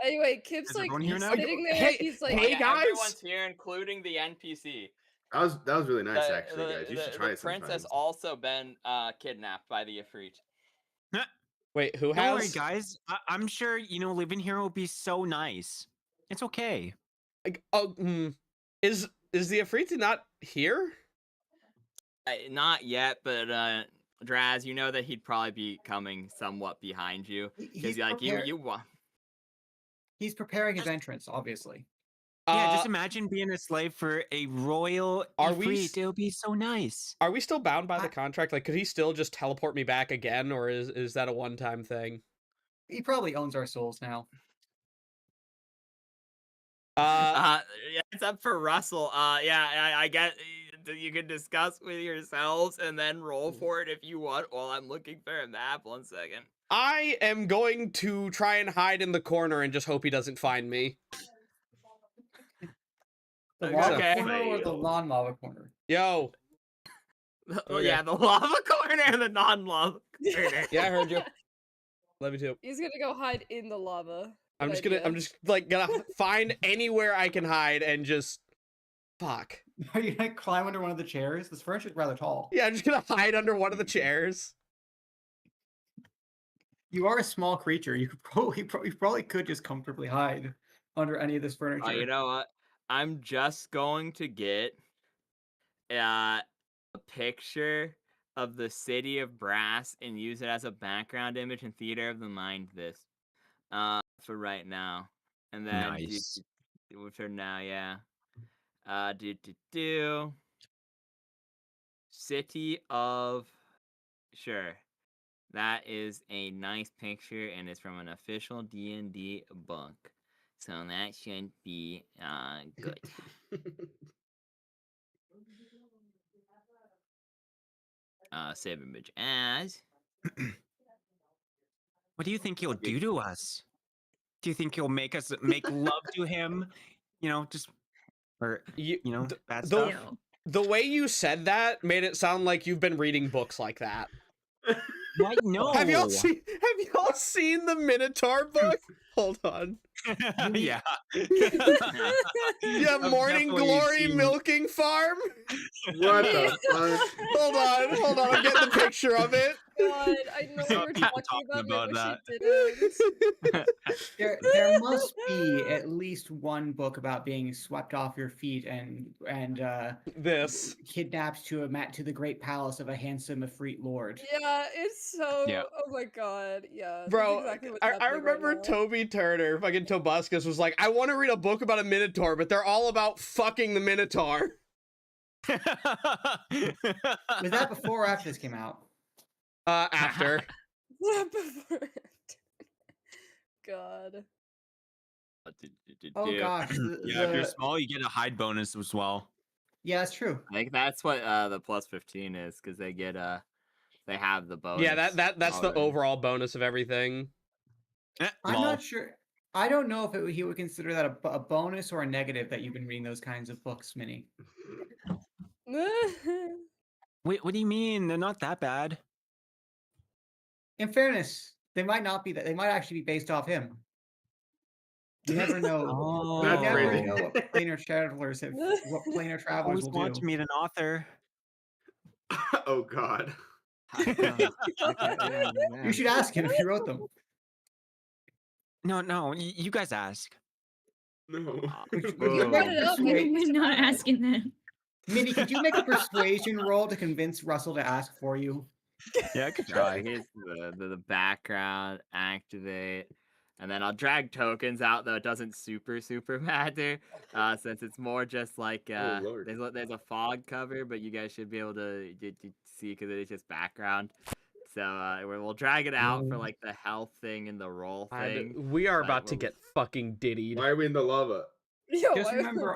Anyway, Kip's Is like everyone here now? sitting there. Hey- He's like, hey, Yeah, guys! everyone's here, including the NPC. That was really nice, The- actually, the- guys. You the- should try the it prince has sometimes. also been kidnapped by the Ifrit. Wait, who Don't worry, has? guys. I'm sure living here will be so nice. It's okay. Is the Afriti not here? Not yet, but Draz, you know that he'd probably be coming somewhat behind you, because like you. He's preparing his entrance, obviously. Yeah, just imagine being a slave for a royal Are we Ifrit. It'll be so nice. Are we still bound by the contract? Like, could he still just teleport me back again, or is that a one-time thing? He probably owns our souls now. Yeah, it's up for Russell. Yeah, I get you can discuss with yourselves and then roll for it if you want. While I'm looking for a map, 1 second. I am going to try and hide in the corner and just hope he doesn't find me. The lava Okay. corner or the non-lava corner? Yo. Oh yeah, the lava corner and the non-lava corner. Yeah, I heard you. Love you too. he's gonna go hide in the lava. I'm Good just idea. like gonna find anywhere I can hide and just fuck. Are you gonna climb under one of the chairs? This furniture's rather tall. Yeah, I'm just gonna hide under one of the chairs. You are a small creature. You probably could just comfortably hide under any of this furniture. You know what? I'm just going to get a picture of the city of Brass and use it as a background image in Theater of the Mind. For right now, and then Nice. for now, yeah. City of, sure. That is a nice picture, and it's from an official D&D book, so that should be good. Save image as. What do you think he'll do to us? Do you think he'll make us make love to him? Just or You, you know, th- bad the- stuff. Ew. the way you said that made it sound like you've been reading books like that. What? No. Have y'all seen the Minotaur book? Hold on. Yeah. Yeah, I've Morning definitely Glory seen- Milking Farm. What the fuck? Hold on. I'm getting the picture of it. God, I know Saw we were people talking about it, I talking wish about it didn't. There must be at least one book about being swept off your feet and This. kidnapped to the great palace of a handsome Efreet lord. Yeah, it's so. Yeah. Oh my god, yeah. that's Bro, exactly what's I happening right remember now. Toby Turner, fucking Tobuscus, was like, I want to read a book about a Minotaur, but they're all about fucking the Minotaur. Was that before or after this came out? After. Yeah, before it. God. Oh gosh. Yeah, if you're small, you get a hide bonus as well. Yeah, that's true. I think that's what the plus 15 is, because they get they have the bonus. Yeah, that's the already. overall bonus of everything. I'm Lol. not sure. I don't know if he would consider that a bonus or a negative that you've been reading those kinds of books, Minnie. Wait, what do you mean? They're not that bad. In fairness, they might not be that. They might actually be based off him. You never know. Oh, That's you never crazy. know what planar travelers Always will want do. to meet an author. Oh god. You should ask him if he wrote them. No, you guys ask. No. Would you Whoa. brought it up, persuade- We're not asking that. Minnie, could you make a persuasion roll to convince Russell to ask for you? Yeah, I could So try. here's the background, activate, and then I'll drag tokens out, though it doesn't super matter, since it's more just like Oh, Lord. there's a fog cover, but you guys should be able to see because it is just background. So we'll drag it out for like the health thing and the roll thing. We are but about to we'll- get fucking diddied. Why are we in the lava? Yo, Just I- remember,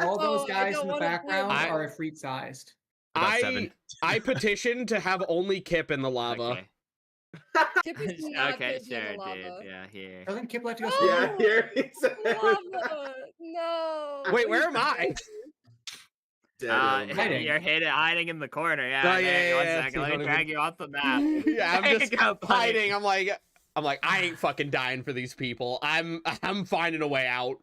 all those Oh, I guys don't in the wanna be a background I- are Efreet sized. About 7. I petitioned to have only Kip in the lava. Okay. Kippy's not Okay, fit in sure, the lava. dude. Yeah, here. Doesn't Kip like to go Oh! swimming? Yeah, here he said. Lava! No! Wait, where am I? Dead end. Hiding. You're hiding in the corner. Yeah. Oh, there, yeah, one yeah, second. yeah, Let me yeah. drag you off the map. Yeah, I'm There you just go, buddy. hiding. I'm like, I ain't fucking dying for these people. I'm finding a way out.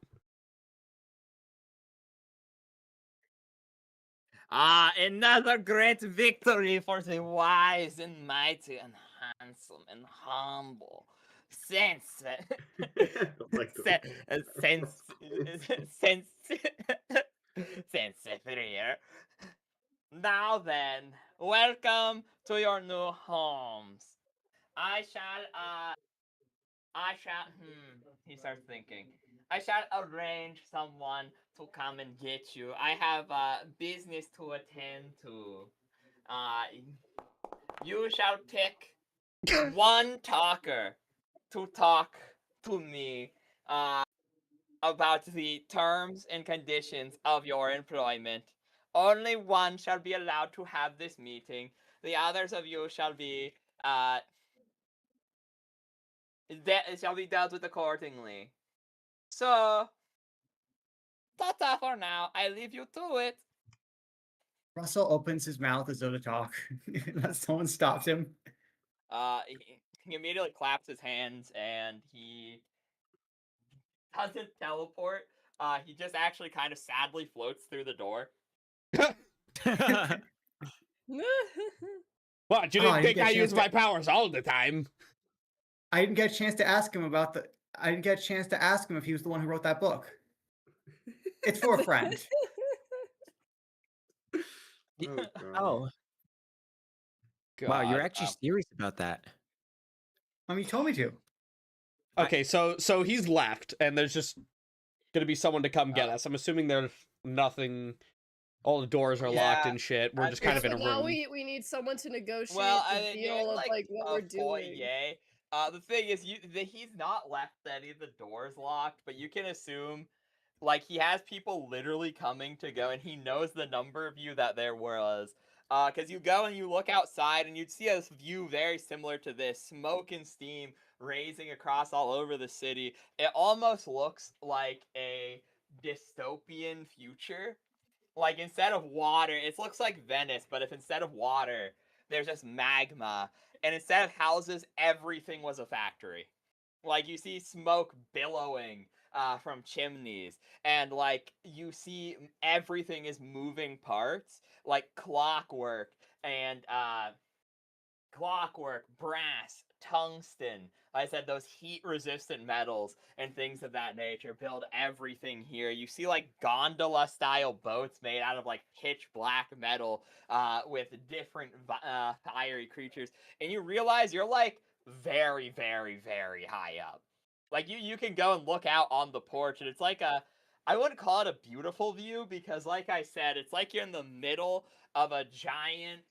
Another great victory for the wise and mighty and handsome and humble. Sense. Sense. Now then, welcome to your new homes. He starts thinking. I shall arrange someone to come and get you. I have business to attend to. You shall pick one talker to talk to me about the terms and conditions of your employment. Only one shall be allowed to have this meeting. The others of you shall be shall be dealt with accordingly. So, ta-ta for now. I leave you to it. Russell opens his mouth as though to talk. Someone stops him. He immediately claps his hands and he doesn't teleport. He just actually kind of sadly floats through the door. What, you Oh, didn't I think get I you use to- my powers all the time? I didn't get a chance to ask him if he was the one who wrote that book. It's for a friend. Oh, God. Oh, wow, you're God. actually serious about that. I mean, you told me to. Okay, so he's left, and there's just gonna be someone to come get us. I'm assuming there's nothing. All the doors are locked Yeah, and shit. We're just kind of in So a now room. we need someone to negotiate Well, the I mean, deal you're of like what a we're doing. foyer. The thing is, he's not left any of the doors locked, but you can assume, like, he has people literally coming to go, and he knows the number of you that there was. Because you go and you look outside, and you'd see a view very similar to this: smoke and steam raising across all over the city. It almost looks like a dystopian future. Like instead of water, it looks like Venice, but if instead of water, there's just magma, and instead of houses, everything was a factory. Like you see smoke billowing from chimneys, and like you see everything is moving parts, like clockwork, brass, tungsten. Like I said, those heat-resistant metals and things of that nature build everything here. You see like gondola-style boats made out of like pitch black metal with different fiery creatures, and you realize you're like very, very, very high up. Like you can go and look out on the porch, and it's like I wouldn't call it a beautiful view because, like I said, it's like you're in the middle of a giant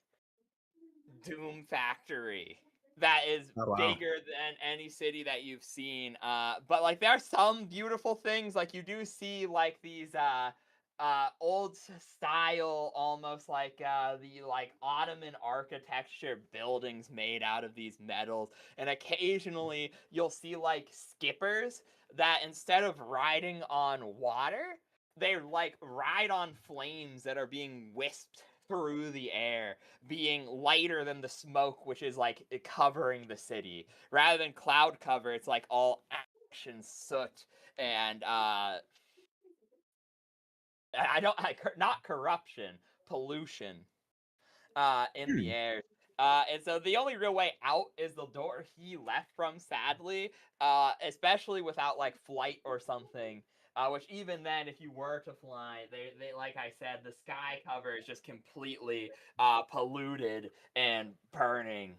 Doom factory that is Oh, wow. bigger than any city that you've seen. But like there are some beautiful things. Like you do see like these old style, almost like the like Ottoman architecture buildings made out of these metals. And occasionally you'll see like skippers that instead of riding on water, they like ride on flames that are being whisked through the air, being lighter than the smoke which is like covering the city. Rather than cloud cover, it's like all ash and soot and not corruption, pollution in the air. And so the only real way out is the door he left from, sadly, especially without like flight or something. Which even then, if you were to fly, they like I said, the sky cover is just completely polluted and burning.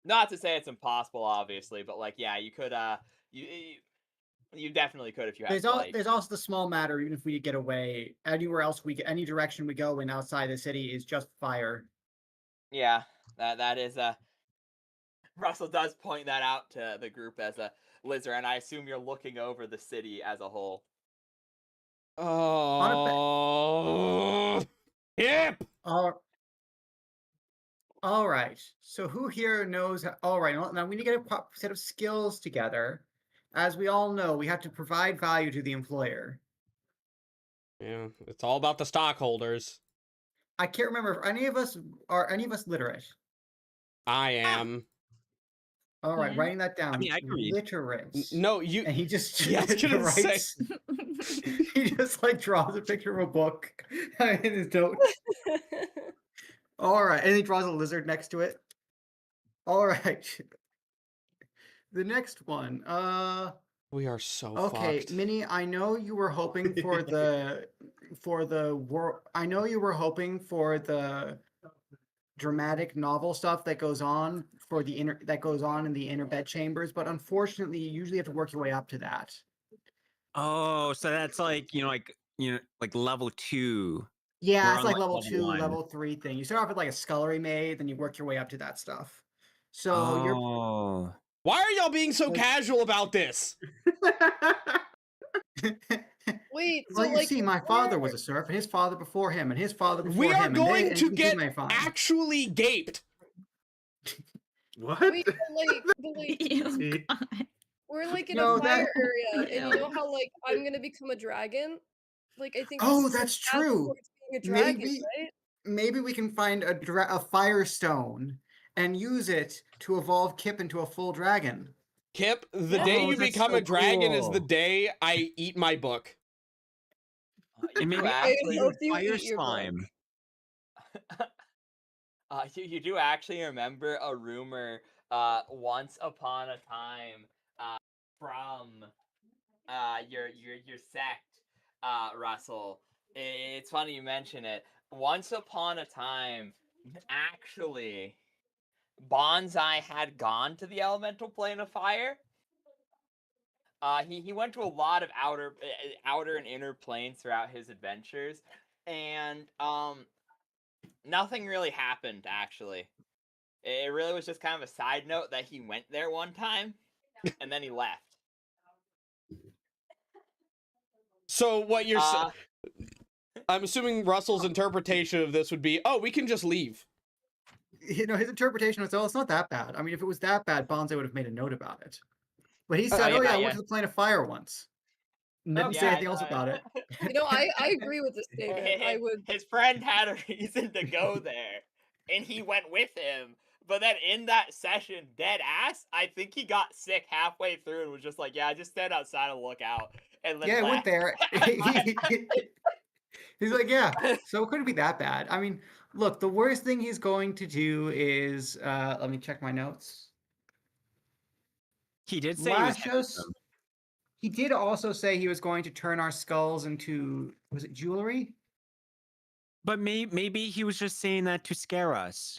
Not to say it's impossible, obviously, but like yeah, you could you definitely could if you had flight. There's also the small matter. Even if we get away anywhere else, any direction we go in outside the city is just fire. Yeah, that is Russell does point that out to the group as a lizard, and I assume you're looking over the city as a whole. Oh, yep. All right. So who here knows? All right. Now we need to get a set of skills together. As we all know, we have to provide value to the employer. Yeah, it's all about the stockholders. I can't remember if any of us literate. I am. All right, Yeah. writing that down. I mean, I can read. Literate. No, you. And he just Yeah, I was gonna say. writes. He just like draws a picture of a book in his notes. All right, and he draws a lizard next to it. All right. The next one. We are so Okay, fucked. Minnie, I know you were hoping for the I know you were hoping for the dramatic novel stuff that goes on in the inner bed chambers, but unfortunately, you usually have to work your way up to that. Oh, so that's like like level 2. Yeah, We're it's on, like like, level level 2, 1. level 3 thing. You start off with like a scullery maid, then you work your way up to that stuff. So Oh. Why are y'all being so casual about this? Wait, so well, you like see, my father was a serf, and his father before him, and his father before We him. are and going and to you get may find. actually gaped. What? wait, but Ew, God. we're like in No, a fire that- area, and you know how like I'm gonna become a dragon? Like I think Oh, this is that's a path true. towards being a dragon, Maybe- right? Maybe we can find a firestone and use it to evolve Kip into a full dragon. Kip, the Yeah. day Oh, you that's become so a dragon is the cool. day I eat my book. And maybe I actually hope you fire eat your book. slime. You do actually remember a rumor once upon a time from your sect, Russell. It's funny you mention it. Once upon a time, actually, Bonsai had gone to the elemental plane of fire. He went to a lot of outer and inner planes throughout his adventures, and nothing really happened actually. It really was just kind of a side note that he went there one time, and then he left. So what you're Uh, I'm assuming Russell's interpretation of this would be, oh, we can just leave. You know, his interpretation was, oh, it's not that bad. I mean, if it was that bad, Bonzo would have made a note about it. But he said, yeah, "Oh yeah, I yeah. went to the plane of fire once." And didn't say Yeah, anything else about it. You know, I agree with this statement. I would. His friend had a reason to go there, and he went with him. But then in that session, dead ass, I think he got sick halfway through and was just like, "Yeah, just stand outside and look out," and then Yeah, I went left. there. He's like, yeah, so it couldn't be that bad. I mean, look, the worst thing he's going to do is let me check my notes. He did say he was Lash us. He did also say he was going to turn our skulls into, was it jewelry? but maybe he was just saying that to scare us.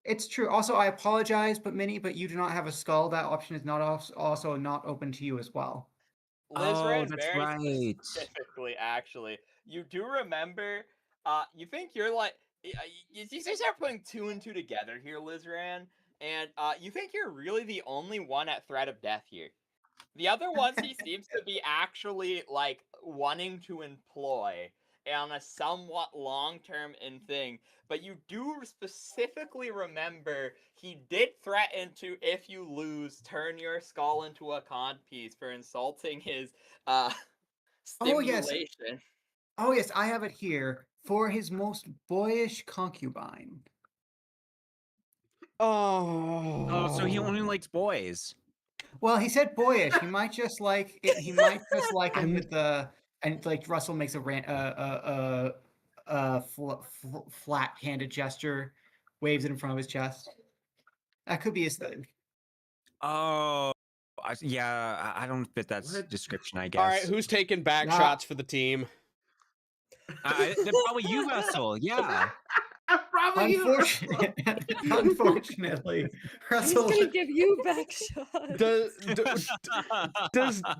It's true. Also, I apologize, but Minnie, but you do not have a skull. That option is not also not open to you as well. Oh, Lizran that's very right. specifically, actually. You do remember, you think you're like, you start putting two and two together here, Lizran, and you think you're really the only one at threat of death here. The other ones he seems to be actually, like, wanting to employ on a somewhat long-term thing, but you do specifically remember he did threaten to, if you lose, turn your skull into a cod piece for insulting his, Oh yes. stimulation. Oh yes, I have it here. For his most boyish concubine. Oh, so he only likes boys. Well, he said boyish. He might just like it. He might just like him I'm- with the and like Russell makes a flat-handed gesture, waves it in front of his chest. That could be his thing. Oh, yeah. I don't fit that What? description. I guess. All right, who's taking back Nah. shots for the team? Probably you, Russell. Yeah. Probably you. Unfortunately, He's Russell. gonna give you back shots.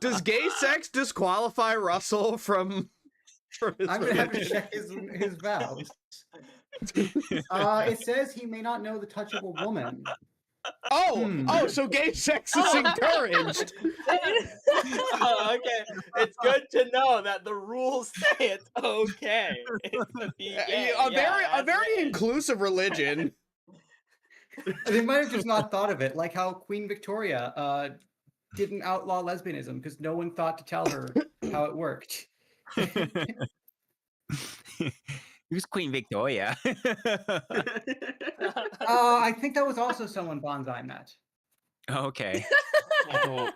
Does gay sex disqualify Russell from his I'm gonna have to religion? check his vows. It says he may not know the touch of a woman. Oh, so gay sex is encouraged. Oh, okay. It's good to know that the rules say it's okay. To be gay. A very that's it. inclusive religion. They might have just not thought of it, like how Queen Victoria didn't outlaw lesbianism because no one thought to tell her how it worked. Who's Queen Victoria? I think that was also someone Bonsai met. Okay. Oh,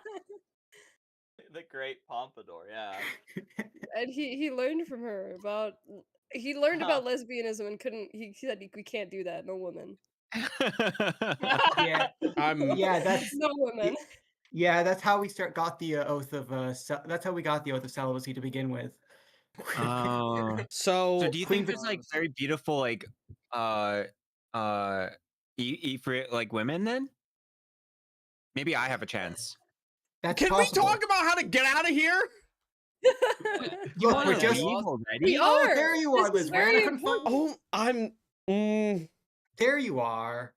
The Great Pompadour, yeah. And he learned from her about about lesbianism and couldn't. He said we can't do that. No women. Yeah, yeah, that's No women. yeah, that's how we got the oath of that's how we got the oath of celibacy to begin with. Oh. so So do you think there's like very beautiful like eat for like women then? Maybe I have a chance. That's can possible. we talk about how to get out of here? You Look, wanna we're just. leave already? We Oh, are. there you are, This Liz. is very I couldn't find- Oh, I'm. There you are.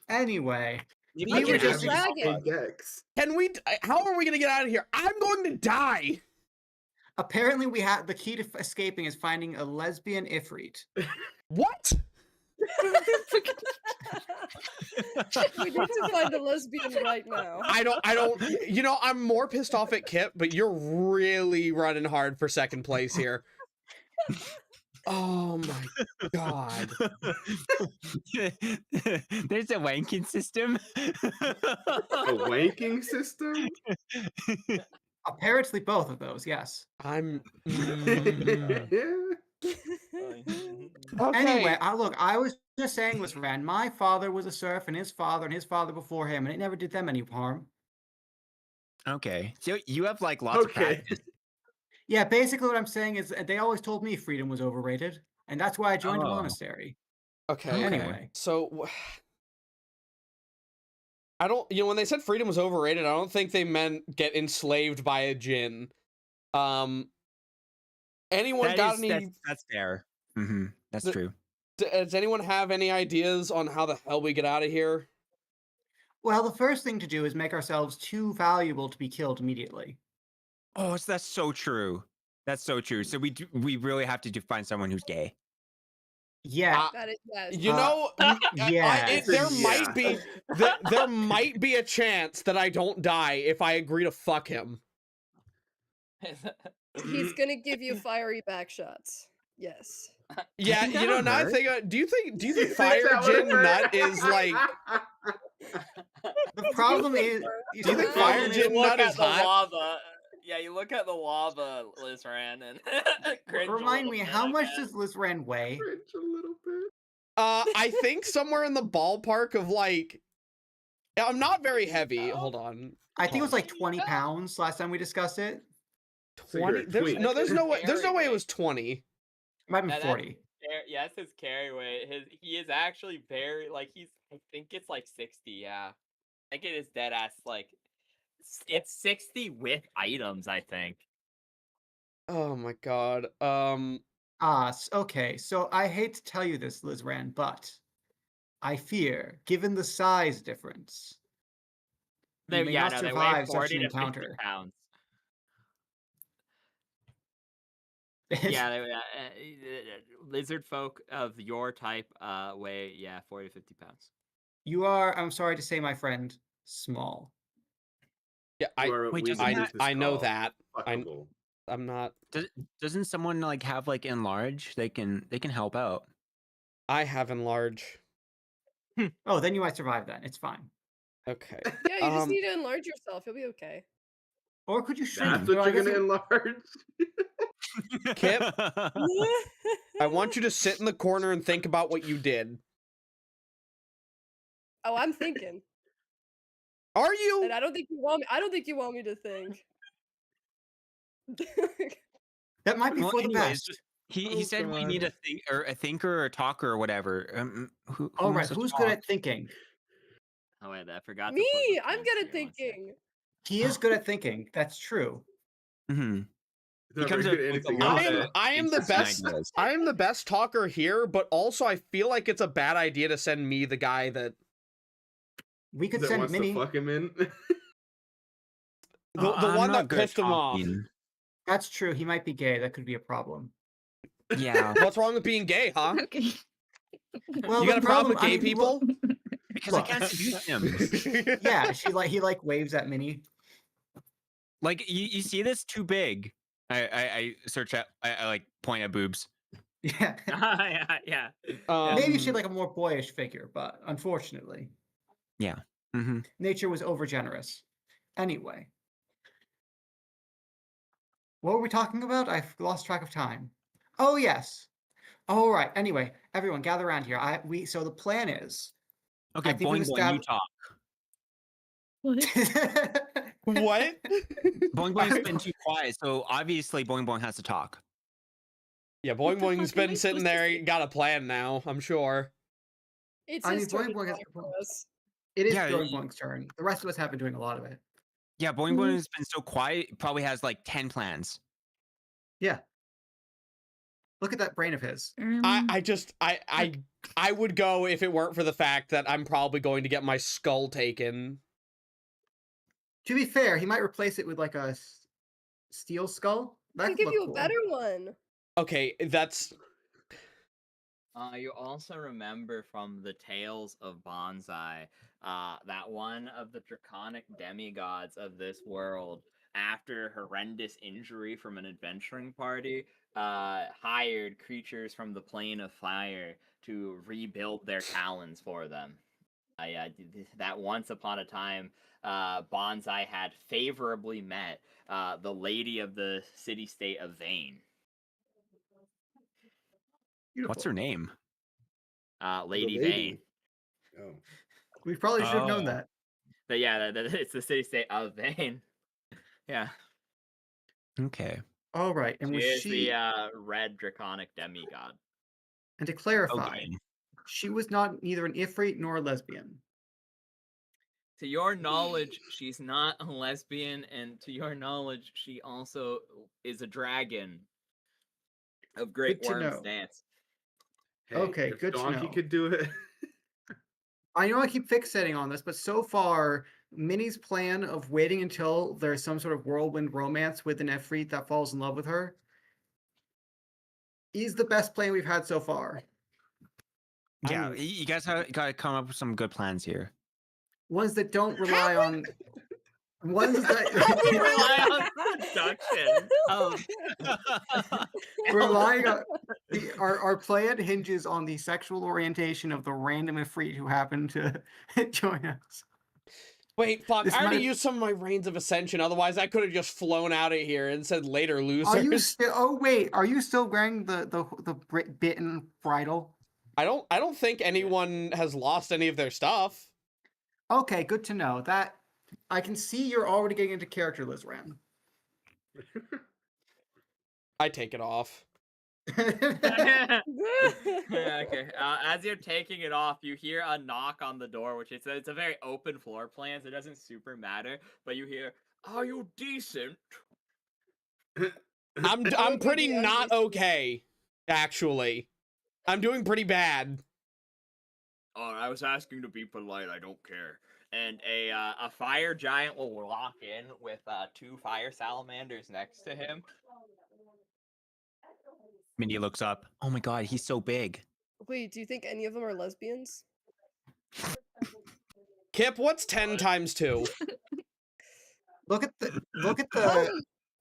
Anyway, Maybe I we were can just. drag it. Dex. Can we? How are we gonna get out of here? I'm going to die. Apparently, we have the key to escaping is finding a lesbian Ifrit. What? We need to find a lesbian right now. I don't. You know, I'm more pissed off at Kip, but you're really running hard for second place here. Oh my god. There's a wanking system. A wanking system? Apparently, both of those. Yes. I'm. Yeah. Okay. Anyway, look, I was just saying, Liz Rand, my father was a serf, and his father before him, and it never did them any harm. Okay. So you have like lots of Okay. practice. Yeah, basically what I'm saying is they always told me freedom was overrated, and that's why I joined a Oh. monastery. Okay. Okay. Anyway, So I don't. You know, when they said freedom was overrated, I don't think they meant get enslaved by a djinn. Anyone That got is- any? that's fair. Mm-hmm. That's The- true. Does anyone have any ideas on how the hell we get out of here? well, the first thing to do is make ourselves too valuable to be killed immediately. Oh, that's so true. That's so true. So we really have to find someone who's gay. Yeah. That is yes. You Uh, know, yes. there Yeah. might be there might be a chance that I don't die if I agree to fuck him. He's gonna give you fiery back shots. Yes. Yeah, think you that know, would now I hurt. think, do you think You Fire that would've Gin Nut hurt? is like, The problem is, do you think the Fire problem is- Gin Nut is hot? lava. Yeah, you look at the lava, Lizran, and cringe a Remind little me, bit, how I much guess. does Lizran weigh? Cringe a little bit. I think somewhere in the ballpark of like, I'm not very heavy. Hold on. I think it was like 20 20 pounds last time we discussed it. So you're 20. a There's twink. there's no way. There's no way it Carry was 20. It might have been That's 40. yeah, it's his carry weight. He is actually very like I think it's like 60. Yeah, I think it is dead ass like it's 60 with items. I think. Oh my god. Okay, so I hate to tell you this, Lizran, but I fear, given the size difference, you may not They weigh survive such 40 an to 50 encounter. pounds. Yeah, lizard folk of your type weigh 40 to 50 pounds. You are, I'm sorry to say, my friend, small. Yeah, You are what Wait, we doesn't businesses I know call that. fuckable. I'm not. Doesn't someone like have like enlarge? They can help out. I have enlarge. Oh, then you might survive then. It's fine. Okay. Yeah, you just need to enlarge yourself. You'll be okay. Or could you shrink? That's Well, what I you're guess gonna it- enlarge. Kip, I want you to sit in the corner and think about what you did. Oh, I'm thinking. Are you? And I don't think you want me. I don't think you want me to think. That might be Well, for the anyways, best. He Oh, said we God. need a thinker or a talker or whatever. Who All right, wants to who's talk? good at thinking? Oh wait, I forgot. To Me, put the I'm points good here, at one sec. thinking. He is good at thinking. That's true. Mm-hmm. He's not Becomes very a- good at with a anything lot else. of I am the interesting best. ideas. I am the best talker here, but also I feel like it's a bad idea to send me the guy that We could That send wants Minnie. to fuck him in. the I'm one not that good at pissed him off. talking. That's true. He might be gay. That could be a problem. Yeah, What's wrong with being gay, huh? Okay. Well, You got the a problem with I gay mean, people? because I can't seduce him. Yeah, he like waves at Minnie. Like you see this too big. I search at I like point at boobs. Yeah. yeah. Maybe she'd Um, like a more boyish figure, but unfortunately, Mm-hmm. nature was overgenerous. Anyway. What were we talking about? I've lost track of time. Oh yes. All right. Anyway, everyone gather around here. So the plan is Okay, think we've Boing Boing, you estab- talk. What? what? Boing Boing's been too quiet, so obviously Boing Boing has to talk. Yeah, What Boing the Boing's fuck am I been sitting supposed to there, say? got a plan now, I'm sure. It's I his mean, turn. Boing to Boing has talk the for us. It is Yeah, Boing Boing's turn. The rest of us have been doing a lot of it. Yeah, Boing Boing has been so quiet. He probably has like 10 plans. Yeah. Look at that brain of his. I would go if it weren't for the fact that I'm probably going to get my skull taken. To be fair, he might replace it with like a steel skull. I That can could give look you a cool. better one. Okay, that's You also remember from the Tales of Bonsai, that one of the draconic demigods of this world, after horrendous injury from an adventuring party, hired creatures from the plane of fire to rebuild their talons for them. That once upon a time, Bonsai had favorably met the lady of the city-state of Vane. What's her name? Lady lady. Vane. Oh. We probably should have known Oh. that. But yeah, it's the city-state of Vane. Yeah. Okay. All right, and She was is she? the red draconic demigod. And to clarify, Okay. she was not neither an Ifrit nor a lesbian. To your knowledge, she's not a lesbian, and to your knowledge, she also is a dragon of Great Good to Worm's know. dance. Hey, Okay, if good to Donkey know. could do it. I know I keep fixating on this, but so far, Minnie's plan of waiting until there's some sort of whirlwind romance with an Ifrit that falls in love with her is the best plan we've had so far. Yeah, I'm- you guys gotta come up with some good plans here. Ones that don't rely on ones Rely that on production. relying on our plan hinges on the sexual orientation of the random Ifrit who happen to join us. Wait, fuck! This I already might- used some of my Reigns of Ascension. Otherwise, I could have just flown out of here and said later, losers. Are you still? Oh wait, are you still wearing the bitten bridle? I don't think anyone has lost any of their stuff. Okay, good to know. That I can see you're already getting into character, Lizran. I take it off. Yeah, okay. As you're taking it off, you hear a knock on the door, which it's a very open floor plan, so it doesn't super matter. But you hear, "Are you decent?" I'm pretty not okay, actually. I'm doing pretty bad. Oh, I was asking to be polite. I don't care. And a fire giant will walk in with 2 fire salamanders next to him. Mindy looks up. Oh my god, he's so big. Wait, do you think any of them are lesbians? Kip, what's 10 times 2? Look at the look at the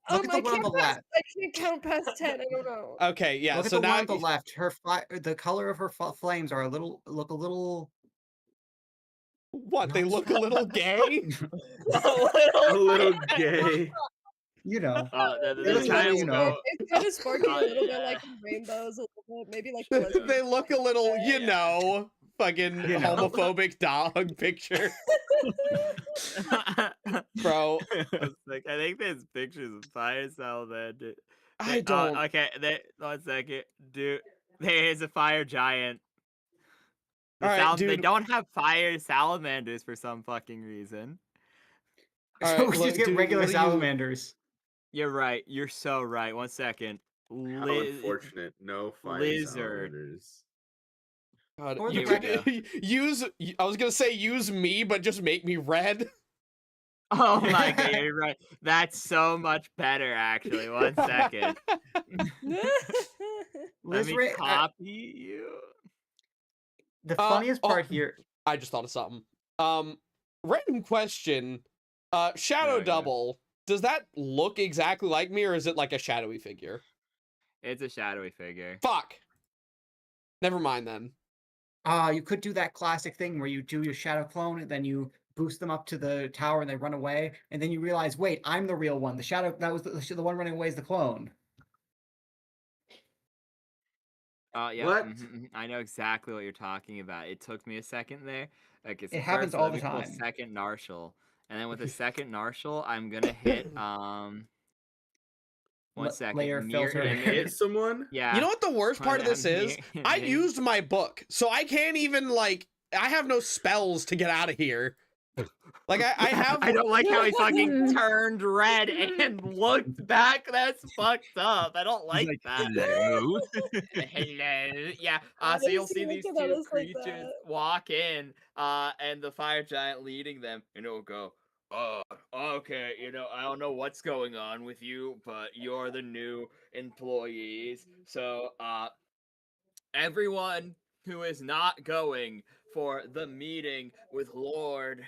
I one on can't the left. I can't count past 10. I don't know. Okay, yeah. Look at So the one now on the left. The color of her flames are look a little. what? They look a little gay. A little gay. You know. The They look giant you will know. go, It's kind of sparking a little bit yeah. like rainbows, a little bit, maybe like the lesbian. They look a little, you know, fucking You know. homophobic dog picture, bro. I think there's pictures of fire salamander. I don't. Okay, 1 second. Dude, there's a fire giant. Alright, They dude. don't have fire salamanders for some fucking reason. All So right, we look, just get dude, regular what do you- salamanders. You're right. You're so right. 1 second. How unfortunate. No fire Lizard. salamanders. God, For you the could use. I was gonna say use me, but just make me red. Oh my god, you're right. That's so much better, actually. 1 second. Let me Lizra- copy you. The funniest part oh. here. I just thought of something. Random question. Shadow Oh, yeah. double. Does that look exactly like me, or is it like a shadowy figure? It's a shadowy figure. Fuck. Never mind then. You could do that classic thing where you do your shadow clone and then you boost them up to the tower and they run away, and then you realize, wait, I'm the real one. The shadow that was the one running away is the clone. Yeah. What? I know exactly what you're talking about. It took me a second there. Like It happens all the let me pull time. Second Narshal, and then with a second Narshal, I'm gonna hit 1 second. Layer mirror filter. image. Hit someone? Yeah. You know what the worst part of this is? I used my book, so I can't even like. I have no spells to get out of here. Like I have. I don't like how he fucking turned red and looked back. That's fucked up. I don't like that. Hello. Hello. Yeah. I So you'll didn't see even these think about two us like creatures that. walk in, and the fire giant leading them, and it'll go, okay, I don't know what's going on with you, but you're the new employees. So, everyone who is not going for the meeting with Lord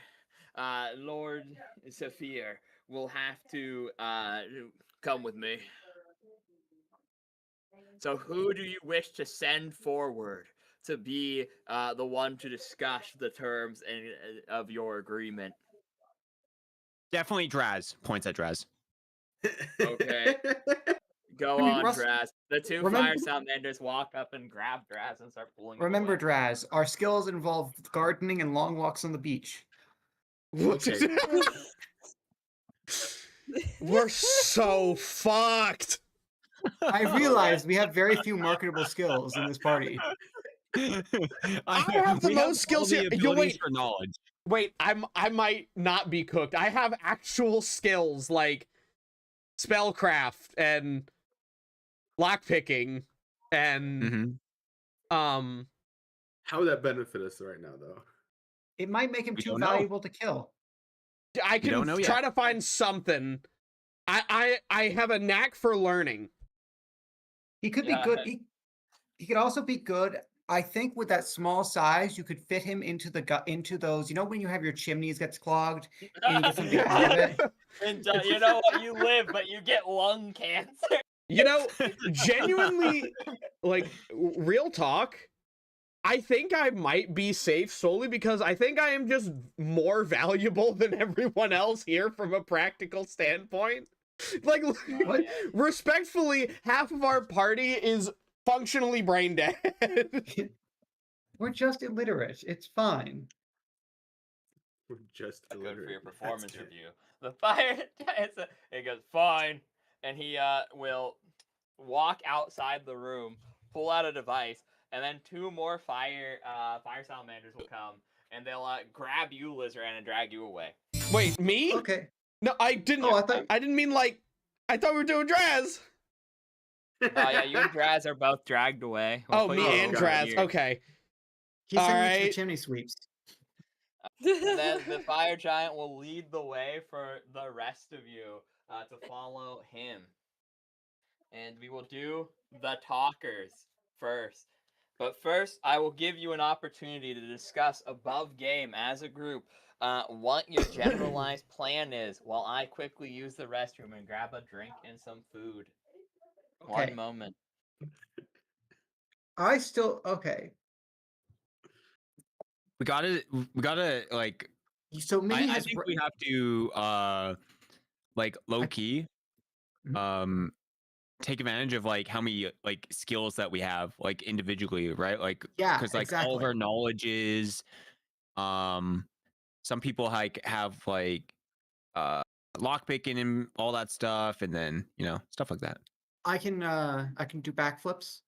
Saphir will have to come with me. So who do you wish to send forward to be the one to discuss the terms of your agreement? Definitely Draz. Points at Draz. Okay. Go I mean, on, Russ- Draz. The two remember- fire salamanders walk up and grab Draz and start pulling him Remember, away. Draz, our skills involve gardening and long walks on the beach. Okay. We're so fucked. I realize we have very few marketable skills in this party. I have the we most skills all here. the Yo, abilities wait. for knowledge. Wait, I might not be cooked. I have actual skills like spellcraft and lockpicking and How would that benefit us right now, though? It might make him We too don't know. valuable to kill. I We don't can know try yet. to find something. I have a knack for learning. He could Yeah. be good. He could also be good I think with that small size, you could fit him into into those. You know when you have your chimneys gets clogged and you get something out of it. And you know what? You live, but you get lung cancer. You know, genuinely, like, real talk, I think I might be safe solely because I think I am just more valuable than everyone else here from a practical standpoint. Like, What? respectfully, half of our party is functionally brain dead. We're just illiterate. It's fine. We're just Good for your illiterate. That's performance good. review. The fire giant, he goes, fine. And he will walk outside the room, pull out a device, and then two more fire salamanders will come, and they'll grab you, Lizard, and drag you away. Wait, me? Okay. No, I didn't. Oh, I thought. I didn't mean like. I thought we were doing Draz. Yeah, you and Draz are both dragged away. We'll Oh, put me you and over Draz. here. Okay. He's All sending you to the right. chimney sweeps. And then the fire giant will lead the way for the rest of you to follow him. And we will do the talkers first. But first, I will give you an opportunity to discuss above game as a group what your generalized plan is while I quickly use the restroom and grab a drink and some food. Okay. 1 moment. I still okay. We gotta like. So Minnie I has. think we have to like low key, Mhm. take advantage of like how many like skills that we have like individually, right? Like Yeah, because like all of exactly. our knowledges, some people like have like lock picking and all that stuff, and then stuff like that. I can do backflips.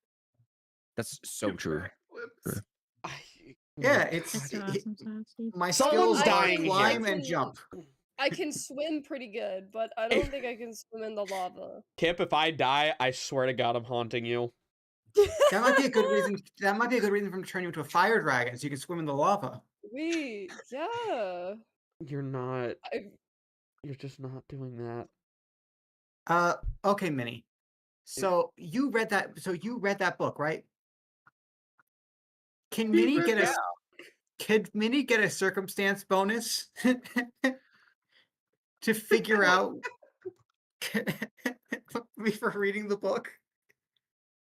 That's so true. Backflips. Yeah, it's That's awesome sauce, Steve. my Someone's skills are dying here. climb and jump. I can swim pretty good, but I don't think I can swim in the lava. Kip, if I die, I swear to God, I'm haunting you. That might be a good reason. That might be a good reason for him to turn you into a fire dragon, so you can swim in the lava. Yeah. You're not. I, You're just not doing that. Okay, Minnie. So you read that. So you read that book, right? Can Minnie get a? Can Minnie get a circumstance bonus to figure out for reading the book?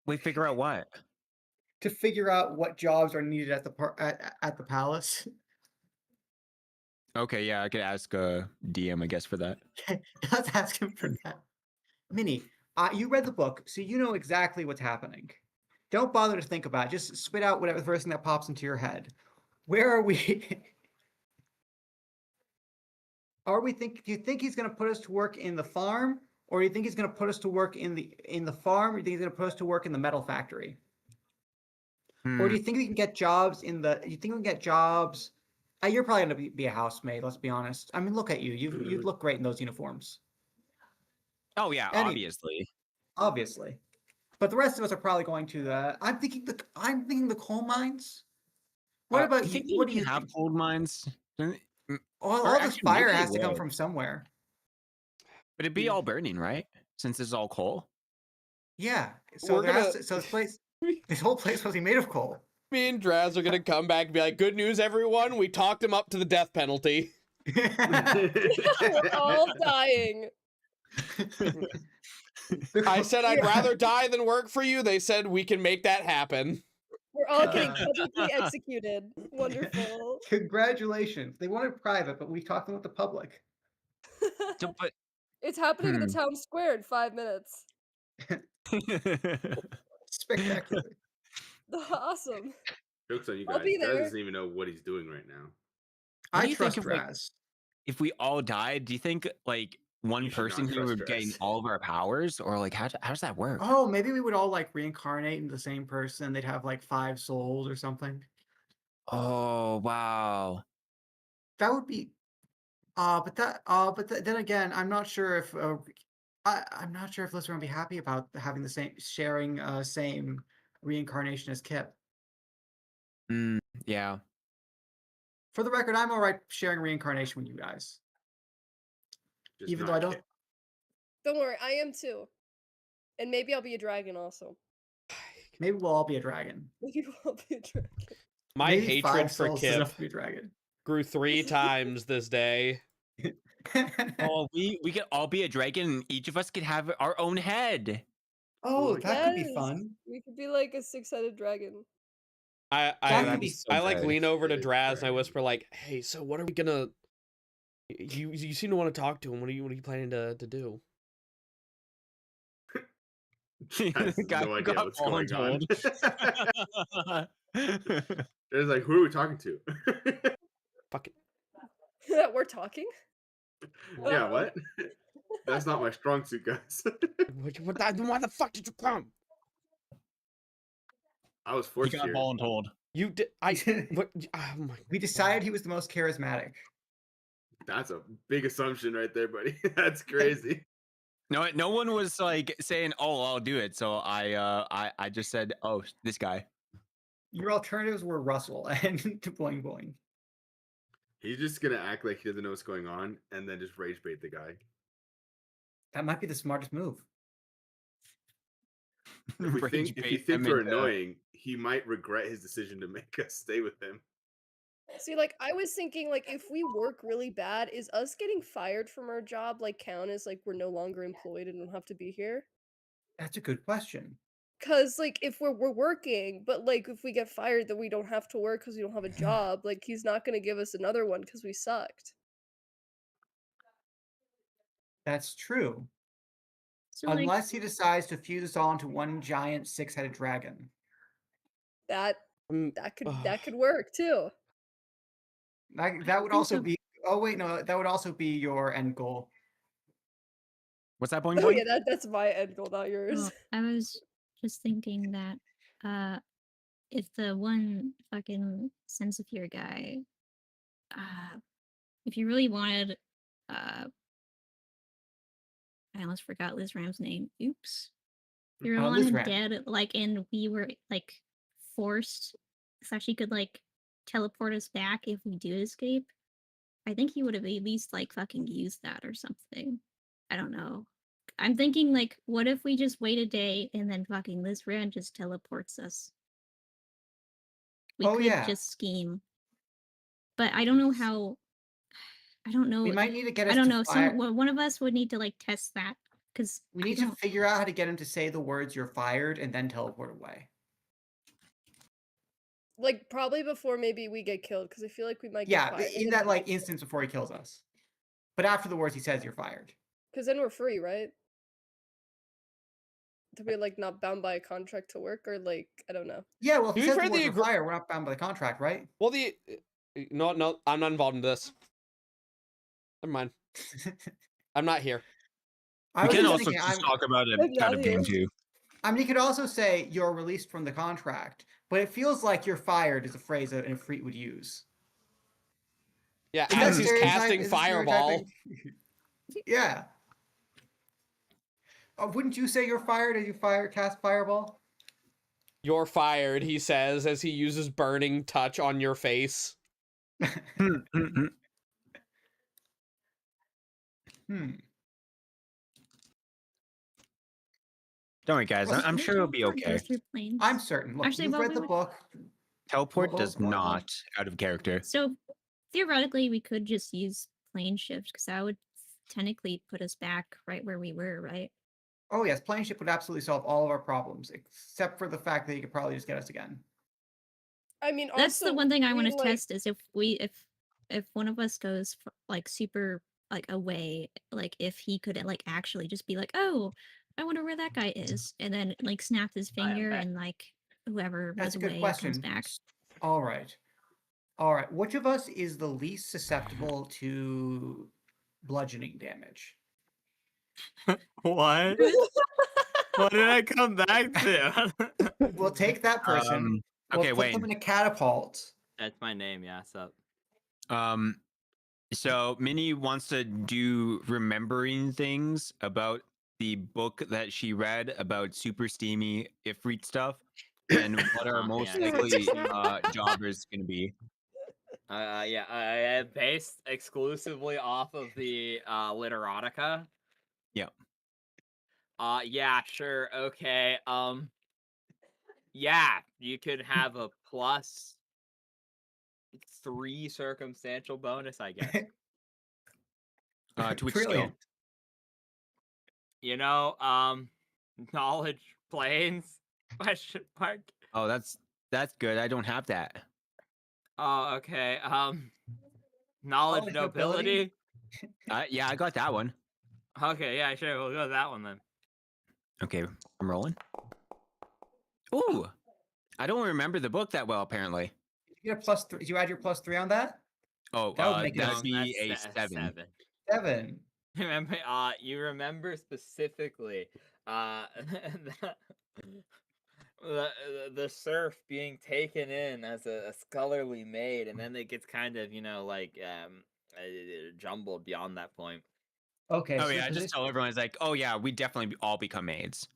We figure out what? To figure out what jobs are needed at the palace. Okay, yeah, I could ask DM, I guess, for that. Let's ask him for that. Minnie, you read the book, so you know exactly what's happening. Don't bother to think about it. Just spit out whatever the first thing that pops into your head. Where are we? Do you think he's going to put us to work in the farm, or do you think he's going to put us to work in the farm, or do you think he's going to put us to work in the metal factory? Or do you think we can get jobs in the? You think we can get jobs? You're probably going to be a housemaid. Let's be honest. I mean, look at you. You look great in those uniforms. Oh yeah, obviously. Obviously, but the rest of us are probably going to the. I'm thinking the coal mines. What about you? What do you have think? gold mines? All this fire has to come from somewhere. But it'd be all burning, right? Since it's all coal. Yeah. So this whole place must be made of coal. Me and Draz are gonna come back and be like, "Good news, everyone! We talked him up to the death penalty." we're all dying. I said I'd rather die than work for you. They said we can make that happen. We're all getting publicly executed. Wonderful. Congratulations. They wanted private, but we talked them with the public. It's happening in the town square in 5 minutes. Spectacular. Awesome. Joke's on you I'll guys. be Draz there. doesn't even know what he's doing right now. I trust Draz. If we all died, do you think like one person here would gain all of our powers, or like how does that work? Oh, maybe we would all like reincarnate into the same person. They'd have like 5 souls or something. Oh wow. That would be. Then again, I'm not sure if I'm not sure if Liz would be happy about having the same reincarnation as Kip. Yeah. For the record, I'm all right sharing reincarnation with you guys. Even though I don't. Don't worry, I am too. And maybe I'll be a dragon also. Maybe we'll all be a dragon. Maybe we'll be a dragon. My Maybe hatred 5 for souls is Kip enough to be a dragon. grew 3 times this day. Oh, we could all be a dragon, and each of us could have our own head. Oh, that could be Yes, fun. We could be like a 6-headed dragon. That could be I like good. lean over to Big Draz and I dragon. whisper like, "Hey, so what are we gonna? You seem to want to talk to him. What are you planning to do?" Has The guy no who idea got what's going on. voluntold. There's like, who are we talking to? Fuck it. That we're talking? Yeah, Uh-oh. what? That's not my strong suit, guys. Why the fuck did you come? I was He forced got here. voluntold. You did. What? Oh my We decided he was the most charismatic. That's a big assumption right there, buddy. That's crazy. No one was like saying, "Oh, I'll do it." So I just said, "Oh, this guy." Your alternatives were Russell and Boing Boing. He's just gonna act like he doesn't know what's going on and then just rage bait the guy. That might be the smartest move. If we Rage think if you bait think them we're into- annoying, he might regret his decision to make us stay with him. See, like, I was thinking, like, if we work really bad, is us getting fired from our job, like, count as, like, we're no longer employed and don't have to be here? That's a good question. Because, like, if we're working, but, like, if we get fired, then we don't have to work because we don't have a job. Like, he's not going to give us another one because we sucked. That's true. So like, Unless he decides to fuse us all into one giant 6-headed dragon. That Um, that could work too. That would think also so. be. Oh wait, no, that would also be your end goal. What's that, Boing Oh Boing? yeah, that's my end goal, not yours. well, I was just thinking that if the one fucking sense of fear guy, if you really wanted, I almost forgot Liz Ram's name. Oops. If you really Liz wanted Ram. dead, like, and we were like forced, so she could like teleport us back if we do escape. I think he would have at least like fucking used that or something. I don't know. I'm thinking like, what if we just wait a day and then fucking Liz Ram just teleports us? We Oh, could yeah. just scheme. But I don't know how. I don't know. We might need to get us I don't to know. fire. One of us would need to like test that because We need to figure out how to get him to say the words "you're fired" and then teleport away. Like probably before maybe we get killed because I feel like we might Yeah, get fired. in that like instance before he kills us. But after the words he says, "you're fired." Because then we're free, right? To be like not bound by a contract to work or like I don't know. Yeah, well, if To he be says fair, the the words "we're fired," we're not bound by the contract, right? Well, no, I'm not involved in this. Never mind. I'm not here. I We was can just also thinking, just talk about it I'm out not of game here. too. I mean, he could also say you're released from the contract, but it feels like "you're fired" is a phrase that an Ifrit would use. Yeah, Is as that he's stereotype- casting is it Fireball. stereotyping? Yeah. Wouldn't you say you're fired as you cast Fireball? You're fired, he says as he uses Burning Touch on your face. Hmm. Don't worry, guys. I'm sure it'll be Teleport okay. goes through planes. I'm certain. Look, Actually, you've while read we the were- book. Teleport Well, does go ahead. not out of character. So theoretically, we could just use plane shift because that would technically put us back right where we were, right? Oh yes, plane ship would absolutely solve all of our problems, except for the fact that he could probably just get us again. I mean, That's the also, one thing I want to like, test is if one of us goes like super like away, like if he could like actually just be like, oh, I wonder where that guy is, and then like snap his I am finger back. and like whoever That's was a good away question. comes back. All right. All right. Which of us is the least susceptible to bludgeoning damage? What? What did I come back to? We'll take that person. Okay, we'll put them Wayne. in a catapult. That's my name. Yeah, sup. So Minnie wants to do remembering things about the book that she read about super steamy Ifrit stuff and what our most Yeah. likely jobbers gonna be. Yeah, based exclusively off of the Literotica. Yeah. Yeah, sure, okay. yeah, you could have a +3 circumstantial bonus, I guess. To which Brilliant. skill? You know, knowledge planes? Question mark. Oh, that's good. I don't have that. Oh, okay. Knowledge Knowledge nobility? nobility. Yeah, I got that one. Okay, yeah, sure. We'll go with that one then. Okay, I'm rolling. Ooh, I don't remember the book that well. Apparently. You get a +3. Did you add your +3 on that? Oh, That would make it that'd be a that's 7. 7. Remember, you remember specifically, the surf being taken in as a scholarly maid, and then it gets kind of, like, jumbled beyond that point. Okay. Oh so yeah, this- just tell everyone it's like, oh yeah, we definitely all become maids.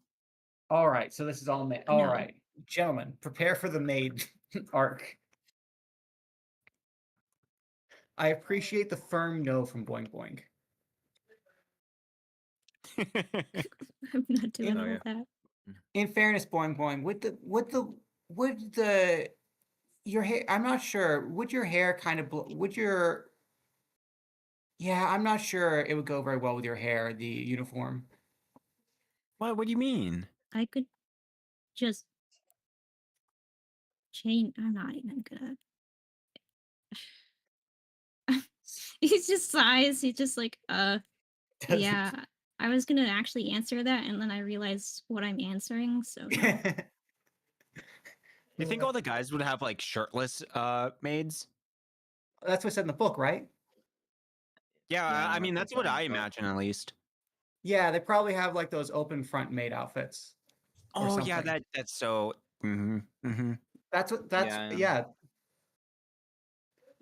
All right. So this is all maid. All No. right, gentlemen, prepare for the maid arc. I appreciate the firm no from Boing Boing. I'm not doing Oh, all yeah. of that. In fairness, Boing Boing, would your hair? I'm not sure. Would your hair kind of would your? Yeah, I'm not sure it would go very well with your hair. The uniform. What do you mean? I could just change. I'm not even gonna. He's just sighs. He's just like, Does- yeah. I was gonna actually answer that, and then I realized what I'm answering. So no. You think all the guys would have like shirtless maids? That's what's in the book, right? Yeah, Yeah, I mean that's that's what what I I thought. imagine at least. Yeah, they probably have like those open front maid outfits. or Oh yeah, something. that's so. That's what. That's Yeah. yeah.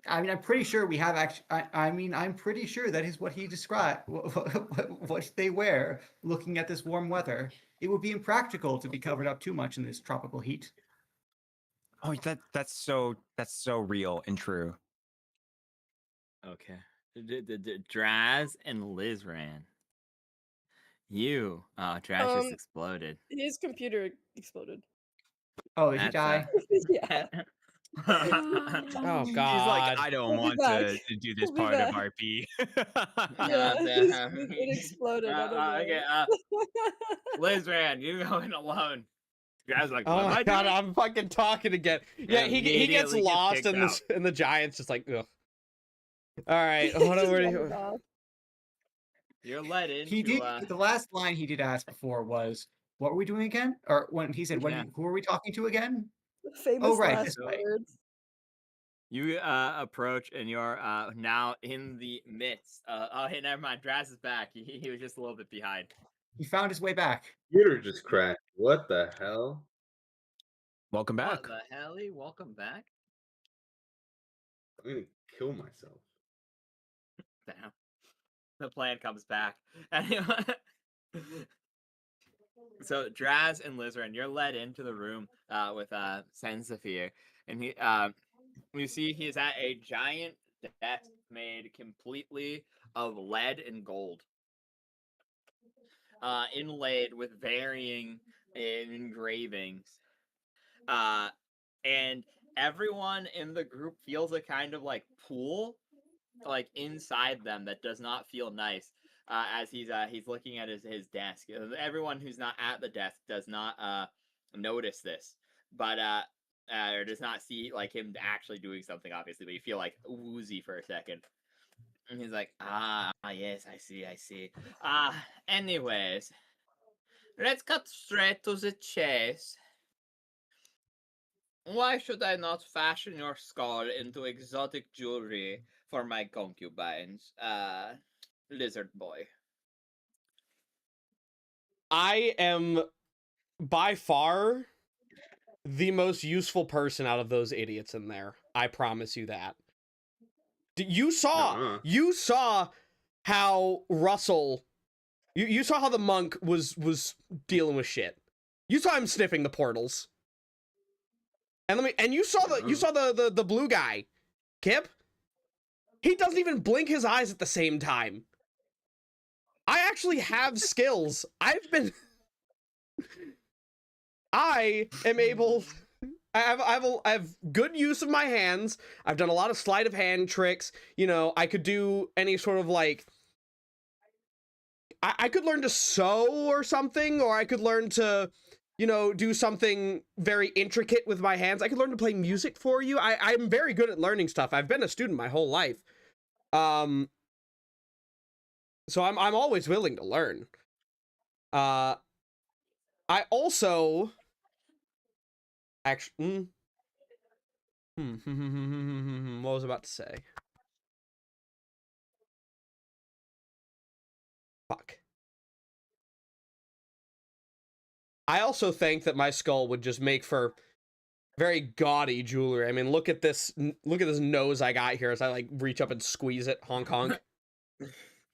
I mean, I'm pretty sure we have actually. I mean, I'm pretty sure that is what he described. What they wear, looking at this warm weather. It would be impractical to be covered up too much in this tropical heat. Oh, that's so real and true. Okay. Draz and Lizran. Draz just exploded. His computer exploded. Oh, did he That's, die? Yeah. Oh She's God. like, I don't We'll be want to back. do this We'll be part of back. RP. Yeah, damn. it exploded. I don't know. Okay, Lizran, you going alone. Draz like, Oh what am my I God, doing? I'm fucking talking again. Yeah, he gets Immediately gets lost, kicked and out. the Giants just like, ugh. All right, what Just are we? wandered off. You're led into. He did. The last line he did ask before was, "What were we doing again?" Or when he said, Yeah. who are we talking to again?" Famous right, last this way. words. You approach, and you're now in the midst. Oh, hey, never mind. Draz is back. He was just a little bit behind. He found his way back. Computer just crashed. What the hell? Welcome back. What the helly? Welcome back. I'm gonna kill myself. Damn. The plan comes back. Anyway. So Draz and Lizran, you're led into the room with Sensafir, and you see he is at a giant desk made completely of lead and gold, inlaid with varying engravings, and everyone in the group feels a kind of like pool, like inside them that does not feel nice. As he's looking at his desk. Everyone who's not at the desk does not notice this, but or does not see like him actually doing something, obviously. But you feel like woozy for a second, and he's like, yes, I see. Anyways, let's cut straight to the chase. Why should I not fashion your skull into exotic jewelry for my concubines, lizard boy? I am by far the most useful person out of those idiots in there. I promise you that. You saw how Russell. You saw how the monk was dealing with shit. You saw him sniffing the portals. And you saw the blue guy, Kip. He doesn't even blink his eyes at the same time. I actually have skills. I've been I am able. I have good use of my hands. I've done a lot of sleight of hand tricks. You know, I could do any sort of like. I could learn to sew or something, or I could learn to, you know, do something very intricate with my hands. I could learn to play music for you. I'm very good at learning stuff. I've been a student my whole life. So I'm always willing to learn. I also actually what was I about to say? Fuck. I also think that my skull would just make for very gaudy jewelry. I mean, look at this nose I got here as I like reach up and squeeze it, honk honk.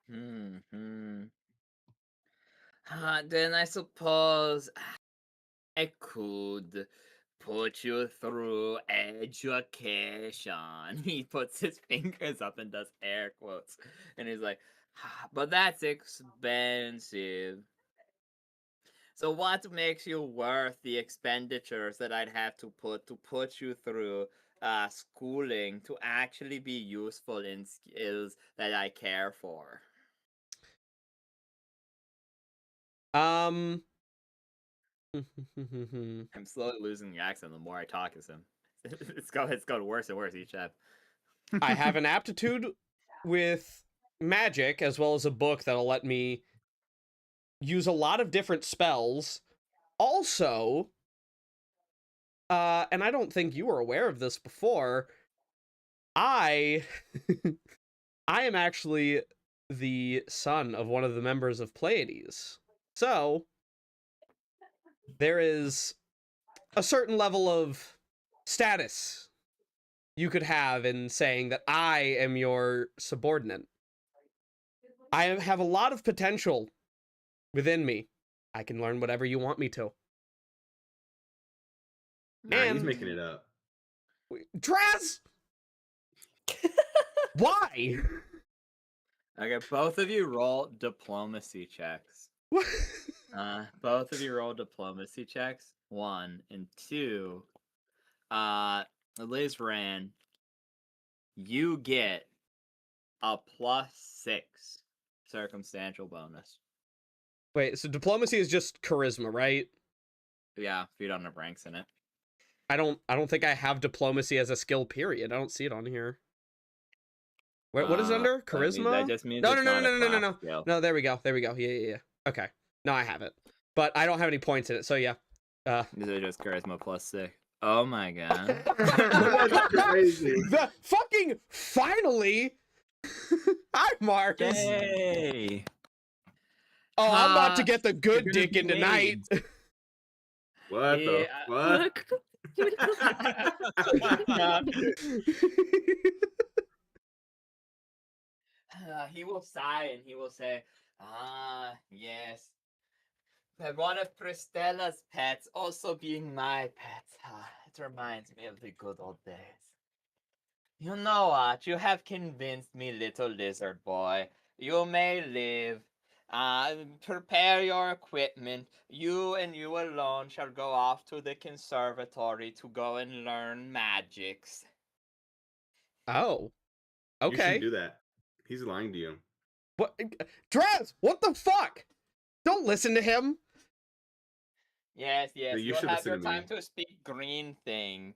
Then I suppose I could put you through education. He puts his fingers up and does air quotes. And he's like, but that's expensive. So what makes you worth the expenditures that I'd have to put you through schooling to actually be useful in skills that I care for? I'm slowly losing the accent the more I talk as him. It's going worse and worse each ep. I have an aptitude with magic as well as a book that'll let me use a lot of different spells. Also, and I don't think you were aware of this before, I am actually the son of one of the members of Pleiades. So, there is a certain level of status you could have in saying that I am your subordinate. I have a lot of potential within me. I can learn whatever you want me to. Nah, he's making it up. Draz! Why? Okay, both of you roll diplomacy checks. What? Both of you roll diplomacy checks. 1 and 2. Liz ran. You get a +6 circumstantial bonus. Wait, so diplomacy is just charisma, right? Yeah, if you don't have ranks in it. I don't think I have diplomacy as a skill, period. I don't see it on here. Wait, what is it under? Charisma? That just means No, it's not a class no. skill. No, there we go. Yeah. Okay. No, I have it. But I don't have any points in it, so yeah. These are just charisma +6. Oh my god. That's crazy. The fucking finally! Hi, Marcus! Yay! Oh, I'm about to get the good gonna dick be in tonight. What the fuck? He will sigh and he will say, yes. But one of Pristella's pets also being my pet. It reminds me of the good old days. You know what? You have convinced me, little lizard boy. You may live. Prepare your equipment. You and you alone shall go off to the conservatory to go and learn magics. Oh. You Okay. shouldn't do that. He's lying to you. What? Draz, what the fuck? Don't listen to him. Yes, you you'll should have listen your to me. time to speak green thing.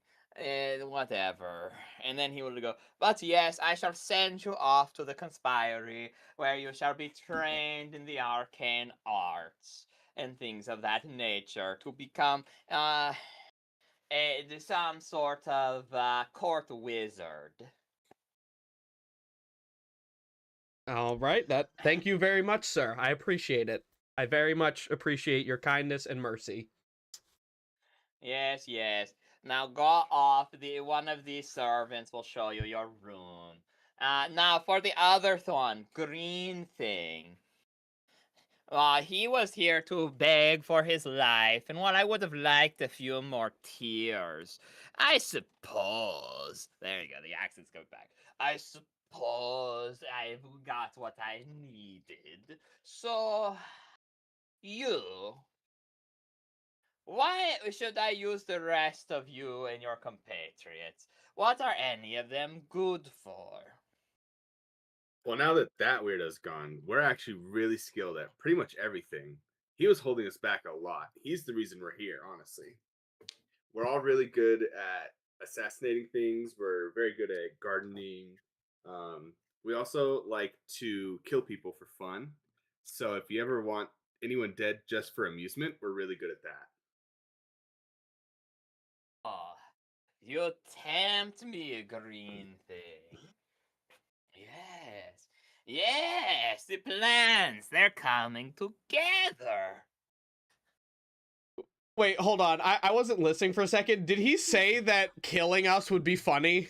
Whatever. And then he will go, but yes, I shall send you off to the conspiry, where you shall be trained in the arcane arts and things of that nature to become some sort of court wizard. All right. Thank you very much, sir. I appreciate it. I very much appreciate your kindness and mercy. Yes. Now go off. One of these servants will show you your room. Now for the other one, green thing. He was here to beg for his life, and I would have liked a few more tears. I suppose. There you go. The accent's go back. I suppose I've got what I needed. So, you Why should I use the rest of you and your compatriots? What are any of them good for? Well, now that that weirdo's gone, we're actually really skilled at pretty much everything. He was holding us back a lot. He's the reason we're here, honestly. We're all really good at assassinating things. We're very good at gardening. We also like to kill people for fun. So if you ever want anyone dead just for amusement, we're really good at that. Oh, you tempt me, green thing. Yes. Yes, the plans, they're coming together. Wait, hold on. I wasn't listening for a second. Did he say that killing us would be funny?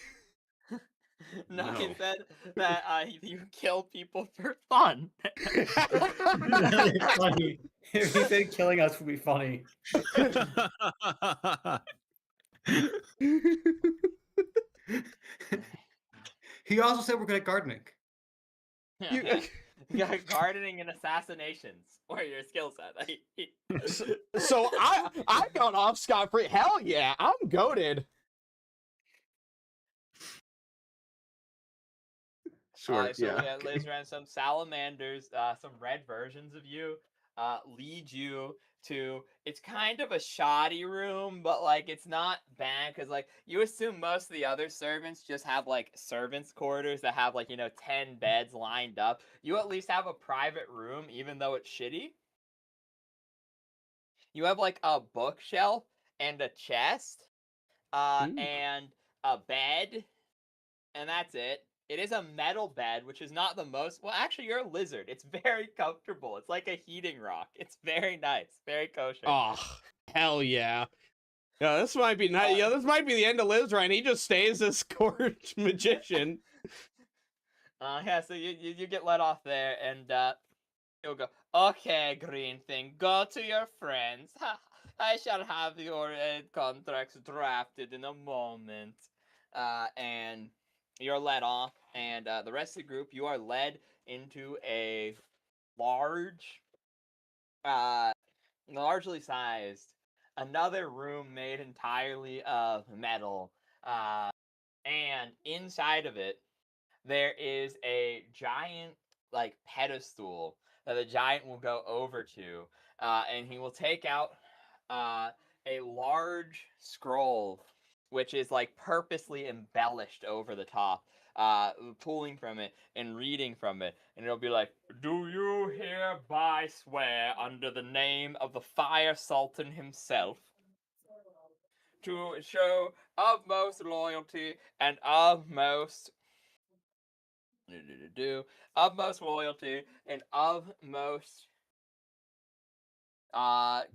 No, he No. said that you kill people for fun. Really funny. If he said killing us would be funny. He also said we're good at gardening. You- Yeah, gardening and assassinations, or your skill set. So I got off scot-free. Hell yeah, I'm goated. Sure. So yeah. later on, some salamanders, some red versions of you, lead you to. It's kind of a shoddy room, but like it's not bad because like you assume most of the other servants just have like servants' quarters that have like 10 beds lined up. You at least have a private room, even though it's shitty. You have like a bookshelf and a chest, and a bed, and that's it. It is a metal bed, which is not the most. Well, actually, you're a lizard. It's very comfortable. It's like a heating rock. It's very nice, very kosher. Oh, hell yeah. Yeah, this might be nice. Yeah, this might be the end of Lizrain. He just stays a scourge magician. Yeah. So you get let off there, and you'll go. Okay, green thing, go to your friends. I shall have your contracts drafted in a moment. And you're led off, and the rest of the group, you are led into a large, largely sized, another room made entirely of metal. And inside of it, there is a giant, like, pedestal that the giant will go over to, and he will take out a large scroll, which is like purposely embellished over the top, pulling from it and reading from it, and it'll be like, "Do you hereby swear under the name of the Fire Sultan himself to show utmost loyalty and utmost loyalty and utmost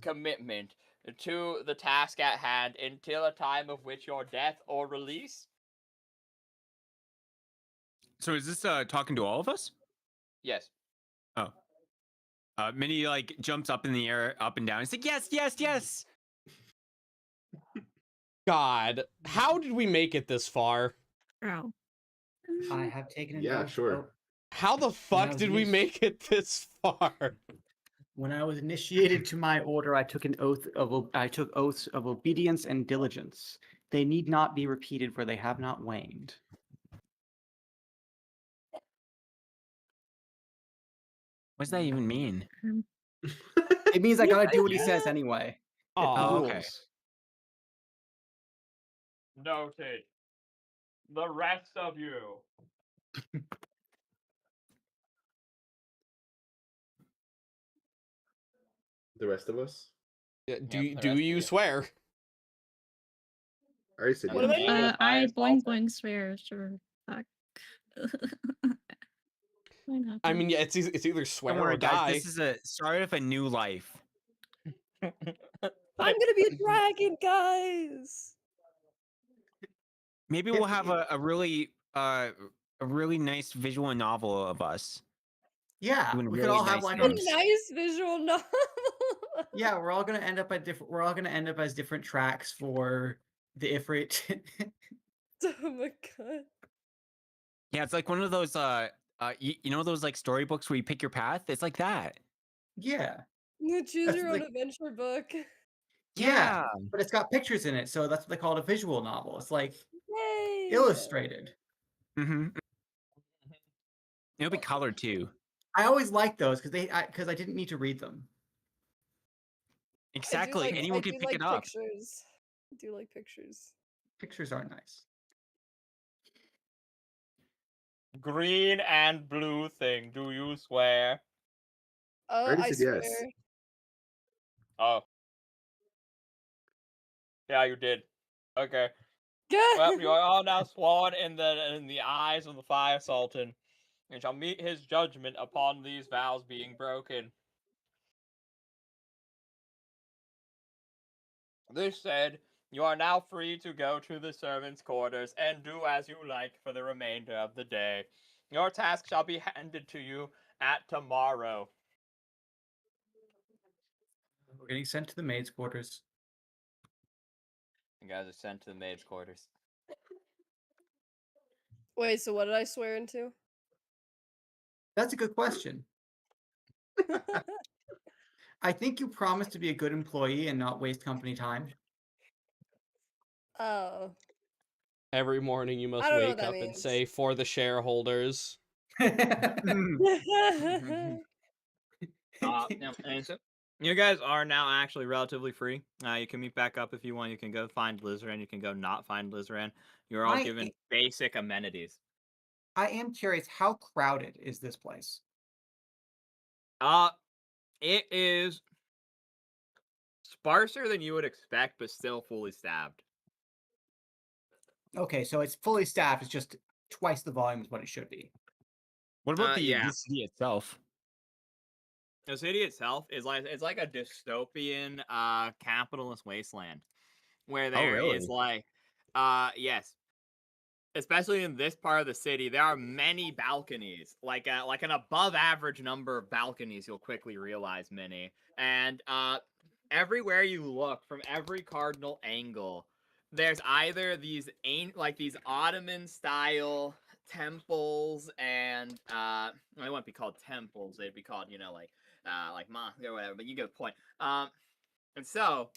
commitment to the task at hand until a time of which your death or release?" So is this talking to all of us? Yes. Oh. Minnie like jumps up in the air, up and down. It's like, yes, yes, yes. God, how did we make it this far? Oh. I have taken an Yeah, oath. sure. How the fuck was did we mis- make it this far? When I was initiated to my order, I took oaths of obedience and diligence. They need not be repeated, for they have not waned. What does that even mean? It means I gotta do what he says anyway. It's the Aw. okay. rules. Noted. The rest of you. The rest of us? Do Yep, the rest do of you you. swear? I already said What yes. about you? I Fire boing Sultan. boing swear, sure. Fuck. Why not? I mean, yeah, it's either swear Don't worry, or guys. die. This is a start of a new life. I'm gonna be a dragon, guys. Maybe we'll have a really nice visual novel of us. Yeah, Doing we could really all have nice like A things. nice visual novel. yeah, we're all gonna end up at different. We're all gonna end up as different tracks for the Ifrit. Oh my god. Yeah, it's like one of those you know those like storybooks where you pick your path? It's like that. yeah, You choose That's your own like- adventure book. Yeah, but it's got pictures in it, so that's what they call it, a visual novel. It's like Yay! illustrated. Mm-hmm. It'll be colored too. I always liked those because I didn't need to read them. Exactly. Anyone can pick it up. Pictures. I do like pictures. Pictures are nice. Green and blue thing. Do you swear? Already I said swear. yes. Oh. Yeah, you did. Okay. Well, you are all now sworn in the eyes of the Fire Sultan, and shall meet his judgment upon these vows being broken. This said, you are now free to go to the servants' quarters and do as you like for the remainder of the day. Your task shall be handed to you at tomorrow. We're getting sent to the maids' quarters. You guys are sent to the maids' quarters. Wait, so what did I swear into? That's a good question. I think you promised to be a good employee and not waste company time. Oh. Every morning you must I don't know wake what that up and means. say, "For the shareholders." And so you guys are now actually relatively free. You can meet back up if you want. You can go find Lizaran. You can go not find Lizaran. You're all given basic amenities. I am curious, how crowded is this place? It is sparser than you would expect, but still fully staffed. Okay, so it's fully staffed. It's just twice the volume is what it should be. What about yeah. the city itself? The city itself is like a dystopian capitalist wasteland where there is really? yes. Especially in this part of the city, there are many balconies, like an above average number of balconies. You'll quickly realize many, and everywhere you look, from every cardinal angle, there's either these these Ottoman style temples, and they wouldn't be called temples; they'd be called like mosques or whatever. But you get the point. And so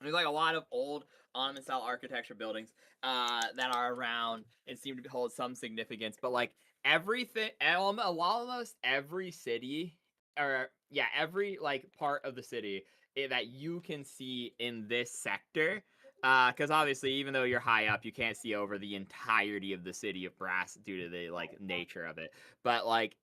there's like a lot of old Ottoman style architecture buildings that are around and seem to hold some significance. But like everything, almost every city, or yeah, every like part of the city that you can see in this sector. Because obviously, even though you're high up, you can't see over the entirety of the city of Brass due to the like nature of it. But like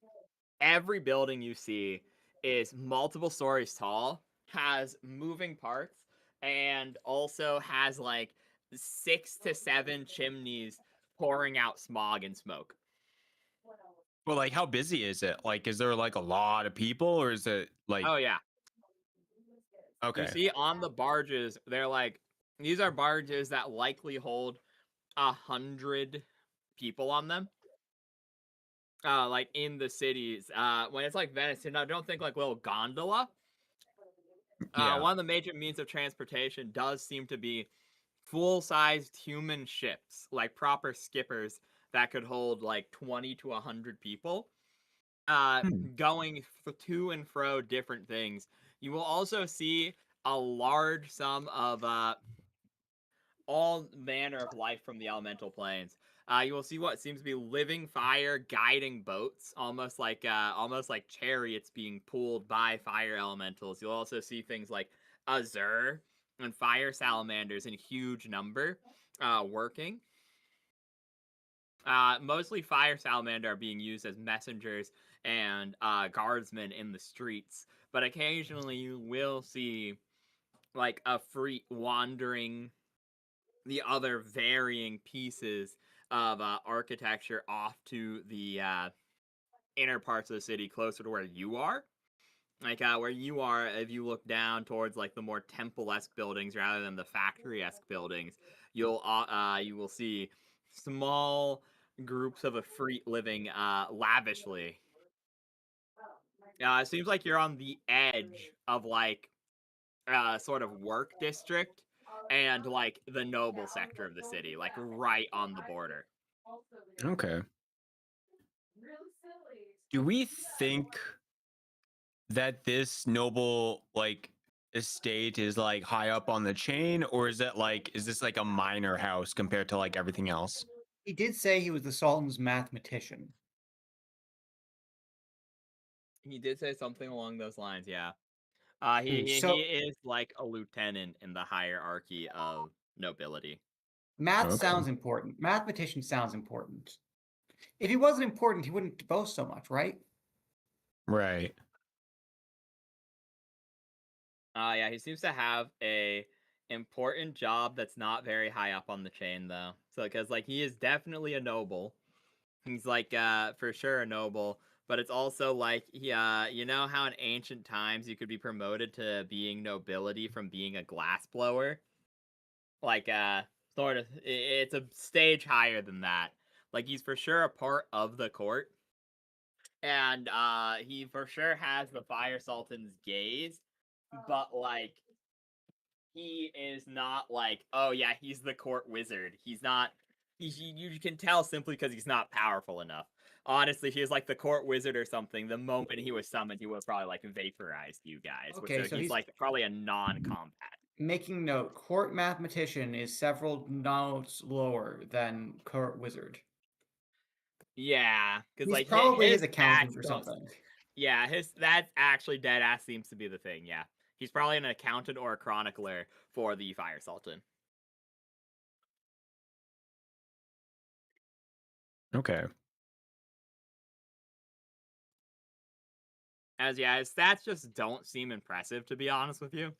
every building you see is multiple stories tall, has moving parts, and also has like 6 to 7 chimneys pouring out smog and smoke. Well, like, how busy is it? Like, is there like a lot of people, or is it like? Oh yeah. Okay. You see on the barges, they're like, these are barges that likely hold 100 people on them. Like in the cities, when it's like Venice, don't think like little gondola. Yeah. One of the major means of transportation does seem to be full-sized human ships, like proper skippers that could hold like 20 to 100 people, going to and fro different things. You will also see a large sum of all manner of life from the elemental planes. You will see what seems to be living fire guiding boats, almost like chariots being pulled by fire elementals. You'll also see things like azure and fire salamanders in huge number working. Mostly fire salamander are being used as messengers and guardsmen in the streets, but occasionally you will see like a freak wandering the other varying pieces of architecture off to the inner parts of the city closer to where you are. Like where you are, if you look down towards like the more temple-esque buildings rather than the factory-esque buildings, you will see small groups of Efreet living lavishly. It seems like you're on the edge of like sort of work district and like the noble sector of the city, like right on the border. Okay. Do we think that this noble like estate is like high up on the chain, or is this like a minor house compared to like everything else? He did say he was the Sultan's mathematician. He did say something along those lines, yeah. He So is like a lieutenant in the hierarchy of nobility. math Okay. sounds important. Mathematician sounds important. If he wasn't important, he wouldn't boast so much, right? Right. Yeah, he seems to have a important job that's not very high up on the chain though. So because like he is definitely a noble. He's like for sure a noble, but it's also like you know how in ancient times you could be promoted to being nobility from being a glass blower? Like sort of it's a stage higher than that. Like he's for sure a part of the court. And he for sure has the Fire Sultan's gaze, but like he is not like, oh yeah, he's the court wizard. He's not. You can tell simply because he's not powerful enough. Honestly, if he was like the court wizard or something, the moment he was summoned, he would have probably like vaporized you guys. Okay, So so he's he's like probably a non-combat. making note. Court mathematician is several notes lower than court wizard. Yeah, because He's like probably his his accountant stats or don't. something. Yeah, that's actually dead ass seems to be the thing. Yeah, he's probably an accountant or a chronicler for the Fire Sultan. Okay. As yeah, his stats just don't seem impressive to be honest with you.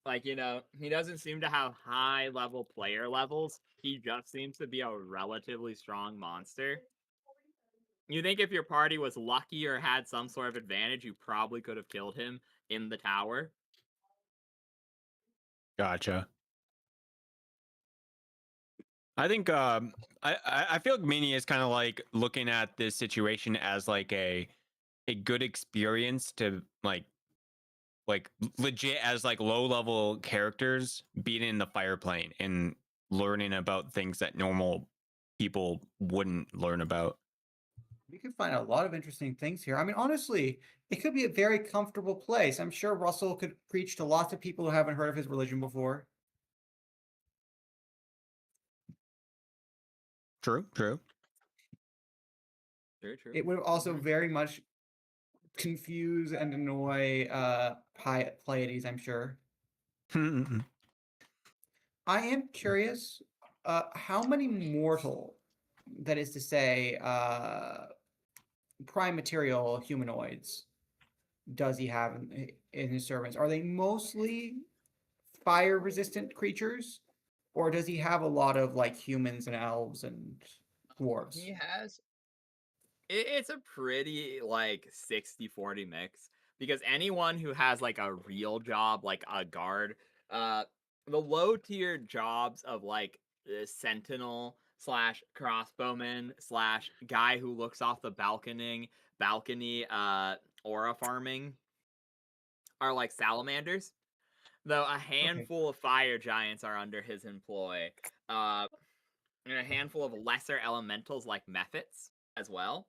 Like, you know, he doesn't seem to have high level player levels. He just seems to be a relatively strong monster. You think if your party was lucky or had some sort of advantage, you probably could have killed him in the tower. Gotcha. I think I feel like Mini is kind of like looking at this situation as like a good experience to like legit as like low level characters being in the fire plane and learning about things that normal people wouldn't learn about. We can find a lot of interesting things here. I mean, honestly, it could be a very comfortable place. I'm sure Russell could preach to lots of people who haven't heard of his religion before. True. True. It would also very much confuse and annoy Pleiades, I'm sure. I am curious, how many mortal, that is to say, prime material humanoids does he have in his servants? Are they mostly fire resistant creatures? Or does he have a lot of like humans and elves and dwarves? He has it's a pretty like 60-40 mix because anyone who has like a real job like a guard, the low tier jobs of like sentinel slash crossbowman slash guy who looks off the balcony aura farming are like salamanders, though a handful of fire giants are under his employ, and a handful of lesser elementals like mephits as well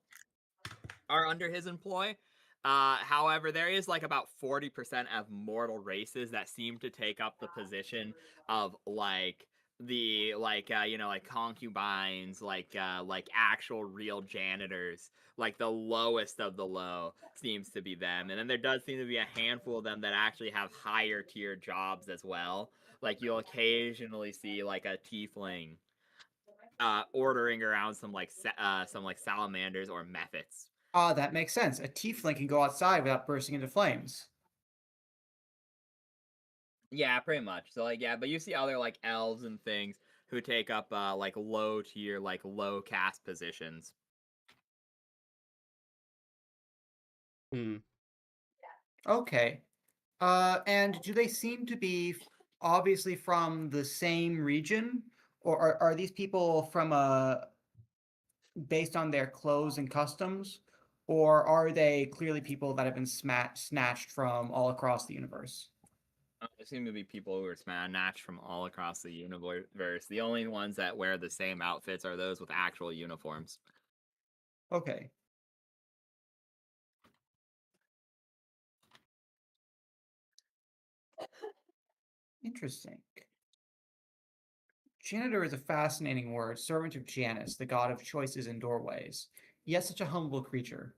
are under his employ. However, there is like about 40% of mortal races that seem to take up the position of like the you know, like concubines, like actual real janitors, like the lowest of the low seems to be them. And then there does seem to be a handful of them that actually have higher tier jobs as well. Like you'll occasionally see like a tiefling ordering around some like salamanders or mephits. Ah, that makes sense. A tiefling can go outside without bursting into flames. Yeah, pretty much. So like yeah, but you see other like elves and things who take up like low tier, like low caste positions. Hmm. Okay. And do they seem to be obviously from the same region? Or are these people from based on their clothes and customs? Or are they clearly people that have been snatched from all across the universe? There seem to be people who are snatched from all across the universe. The only ones that wear the same outfits are those with actual uniforms. Okay. Interesting. Janitor is a fascinating word, servant of Janus, the god of choices and doorways. Yet such a humble creature.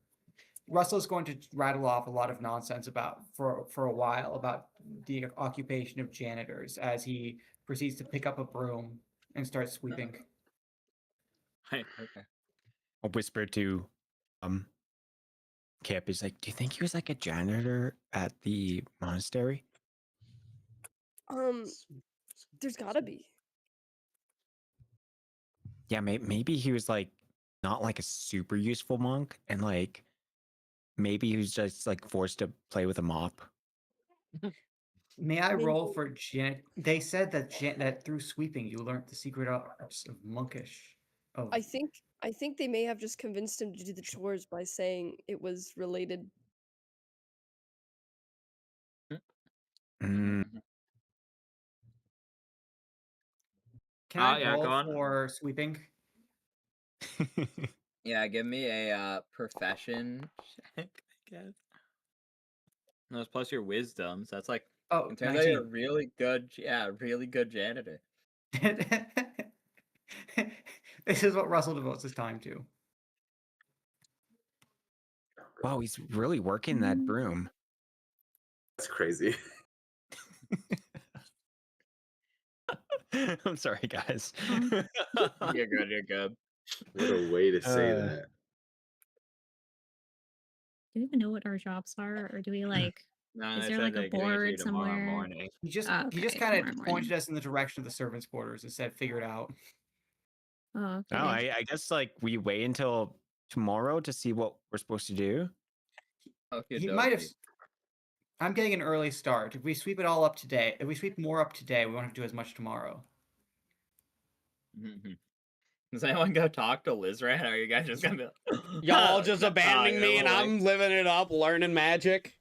Russell's going to rattle off a lot of nonsense about for a while about the occupation of janitors as he proceeds to pick up a broom and start sweeping. Okay. I'll whisper to Kip. He's like, "Do you think he was like a janitor at the monastery?" There's gotta be. Yeah, maybe he was like not like a super useful monk, and like maybe he was just like forced to play with a mop. May I Maybe. roll for They said that that through sweeping you learned the secret arts of monkish. Of I think they may have just convinced him to do the chores by saying it was related. Mm. Can I yeah, roll go on. for sweeping? Yeah, give me a profession check, I guess. No, it's plus your wisdom, so that's like Oh, it turns out you're a 19. really good, really good janitor. This is what Russell devotes his time to. Wow, he's really working that broom. That's crazy. I'm sorry, guys. You're good. You're good. What a way to say that. Do we even know what our jobs are, or do we like? No, Is they there said like a they're giving it to you board tomorrow somewhere? morning. He just Oh, he just okay, kind tomorrow of morning. pointed us in the direction of the servants' quarters and said, "Figure it out." Oh, No, okay. I guess like we wait until tomorrow to see what we're supposed to do. Okay, He might have. I'm getting an early start. If we sweep it all up today, if we sweep more up today, we won't have to do as much tomorrow. Does anyone go talk to Lizran? Or are you guys just gonna be like, Y'all just abandoning yeah, me and we'll wait. I'm living it up, learning magic.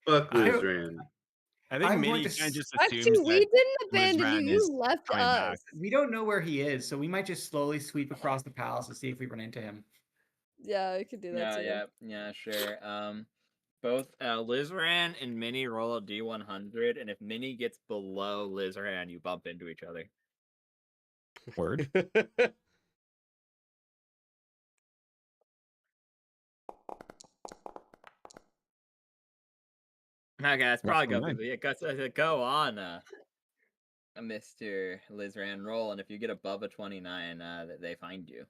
Fuck I- Lizran. I think I'm Minnie going to kind of just Actually, assumes we that didn't abandon you. Lizran You is left coming back. us. We don't know where he is, so we might just slowly sweep across the palace and see if we run into him. Yeah, I could do that too. Yeah, sure. Both Lizran and Minnie roll a D100, and if Minnie gets below Lizran, you bump into each other. Word. Okay, that's That's probably fine. good. Yeah, go on, Mr. Lizran, roll, and if you get above a 29, they find you.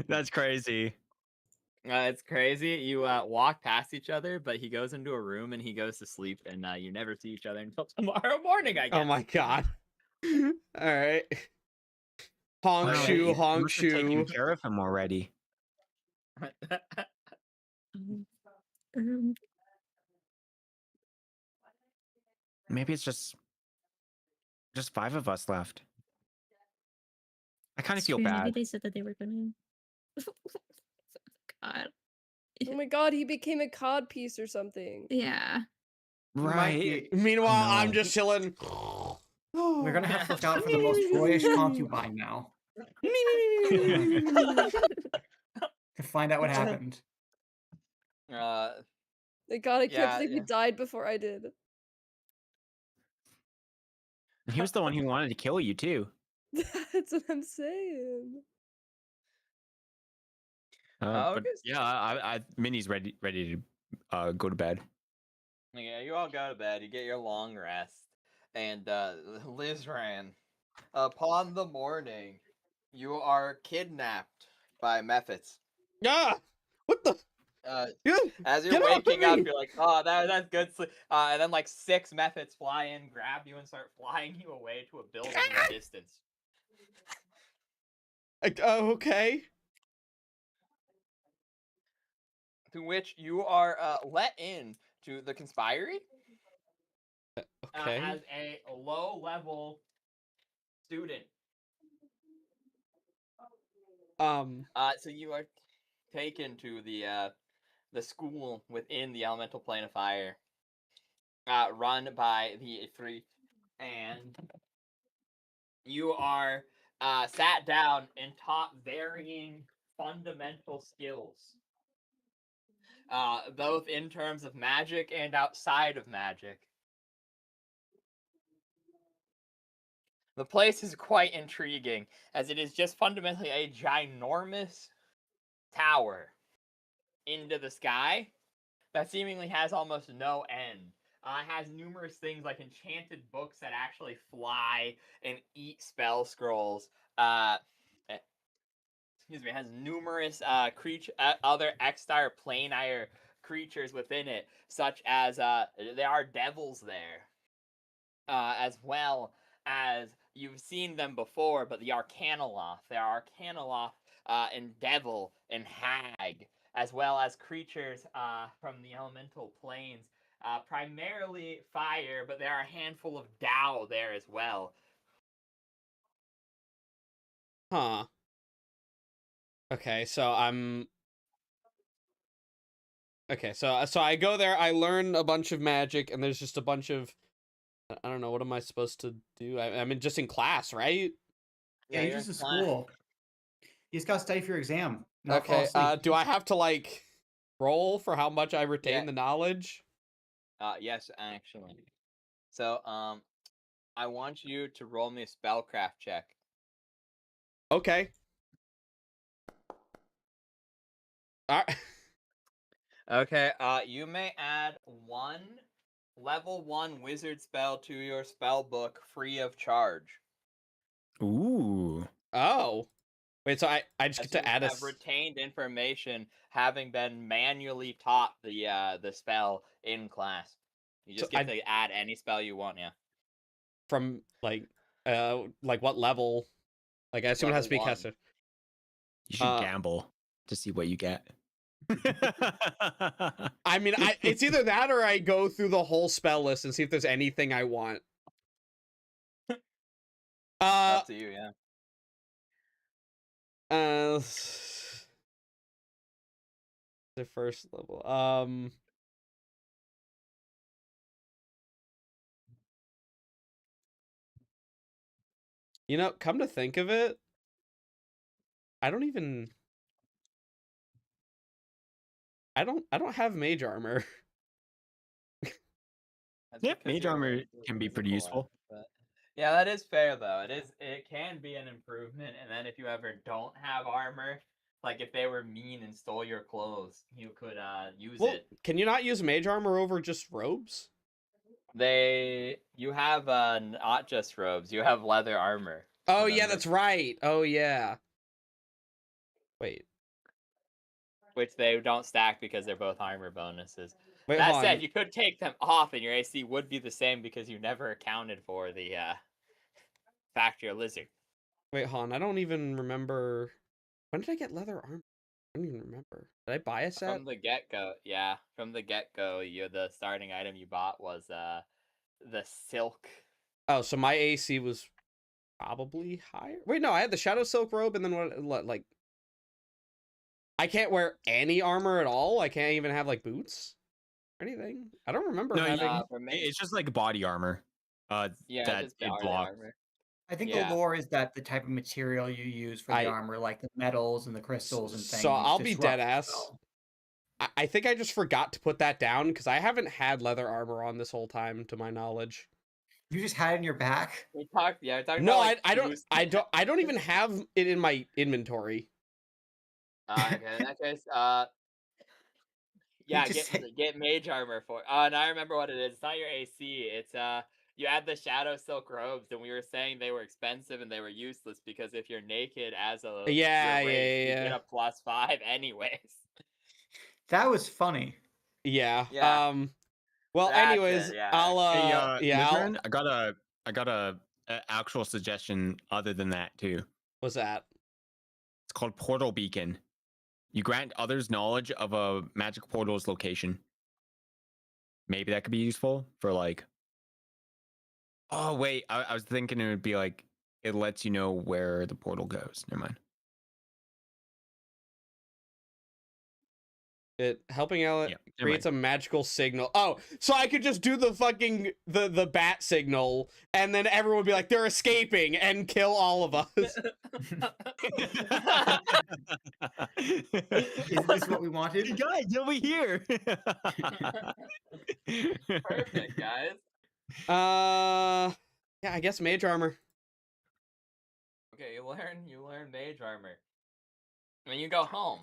That's crazy. It's crazy. You walk past each other, but he goes into a room and he goes to sleep, and you never see each other until tomorrow morning, I guess. Oh my god. All right. Honk Wow, shoe, you honk must have taken shoe. care of him already. Um, Maybe it's just 5 of us left. I kind of it's feel true, maybe bad. they said that they were gonna. God. Oh my god, he became a cod piece or something. Yeah. He might Right. be- Meanwhile, Oh, no. I'm just chilling. We're gonna have to look out for the most boyish concubine now to find out what happened. Thank god I kept Yeah, thinking yeah. he died before I did. And he was the one who wanted to kill you too. That's what I'm saying. Oh, But okay. yeah, Minnie's ready to go to bed. Yeah, you all go to bed. You get your long rest, and Lizran, upon the morning, you are kidnapped by Mephits. Yeah. What the? As you're Get off of waking up, me! you're like, "Oh, that's good sleep." And then like 6 Mephits fly in, grab you, and start flying you away to a building in the distance. Okay. To which you are let in to the conspiry Okay. as a low-level student. So you are taken to the school within the elemental plane of fire, run by the 3, and you are sat down and taught varying fundamental skills both in terms of magic and outside of magic. The place is quite intriguing, as it is just fundamentally a ginormous tower into the sky that seemingly has almost no end. It has numerous things like enchanted books that actually fly and eat spell scrolls. Excuse me, it has numerous other X-Star Planire creatures within it, such as there are devils there, as well as you've seen them before, but the Arcanoloth. There are Arcanoloth and Devil and Hag, as well as creatures from the elemental planes. Primarily fire, but there are a handful of Dao there as well. Huh. Okay, so I'm okay. So I go there. I learn a bunch of magic, and there's just a bunch of I don't know. What am I supposed to do? I mean, just in class, right? Yeah, you're you're just in class. school. You just gotta study for your exam. Not fall Okay. asleep. Do I have to like roll for how much I retain Yeah. the knowledge? Yes, actually. So, I want you to roll me a spellcraft check. Okay. All right. Okay, you may add one level 1 wizard spell to your spell book free of charge. Ooh. Oh. Wait. So I just get As you to add have retained information having been manually taught the spell in class. You just So get to add any spell you want, yeah. from like what level? Like I assume it has to be Level 1. casted. You should gamble to see what you get. I mean, it's either that or I go through the whole spell list and see if there's anything I want. Up to you, yeah. The first level. You know, come to think of it, I don't have mage armor. That's Yeah, because mage you're armor a can be pretty physical useful. one, but- Yeah, that is fair though. It can be an improvement, and then if you ever don't have armor, like if they were mean and stole your clothes, you could use Well, it. can you not use mage armor over just robes? You have not just robes, you have leather armor. Oh yeah, remember? that's right. Oh yeah. Wait. Which they don't stack because they're both armor bonuses. Wait, That hold said, on. you could take them off and your AC would be the same because you never accounted for the fact you're a lizard. Wait, hold on. I don't even remember. When did I get leather armor? I don't even remember. Did I buy a set? From the get-go, yeah. From the get-go, the starting item you bought was the silk. Oh, so my AC was probably higher. Wait, no, I had the shadow silk robe, and then what like I can't wear any armor at all. I can't even have like boots or anything. I don't remember No, having. For me, it's just like body armor. yeah, That just it body blocks. armor. I think Yeah. the lore is that the type of material you use for the armor, like the metals and the crystals and things. So I'll be disrupt dead the ass. spell. I think I just forgot to put that down because I haven't had leather armor on this whole time, to my knowledge. You just had it in your back. We talked No, about, like, I don't even have it in my inventory. Okay, in that case, yeah, get mage armor for. And I remember what it is. It's not your AC. It's you add the shadow silk robes, and we were saying they were expensive and they were useless because if you're naked as a Yeah, your race, you yeah. get a +5 anyways. That was funny. Yeah. Yeah. Well, That's anyways, it, yeah. I'll Hey, Nightreign, I got a actual suggestion other than that too. What's that? It's called Portal Beacon. You grant others knowledge of a magic portal's location. Maybe that could be useful for like. Oh wait, I was thinking it would be like it lets you know where the portal goes. Never mind. It helping out Yeah, never creates a magical signal. Oh, so I could just do the fucking the bat signal, and then everyone would be like, they're escaping, and kill all of us. Is this what we wanted? Hey guys, over here. Perfect, guys. Yeah, I guess mage armor. Okay, you learn mage armor. When you go home,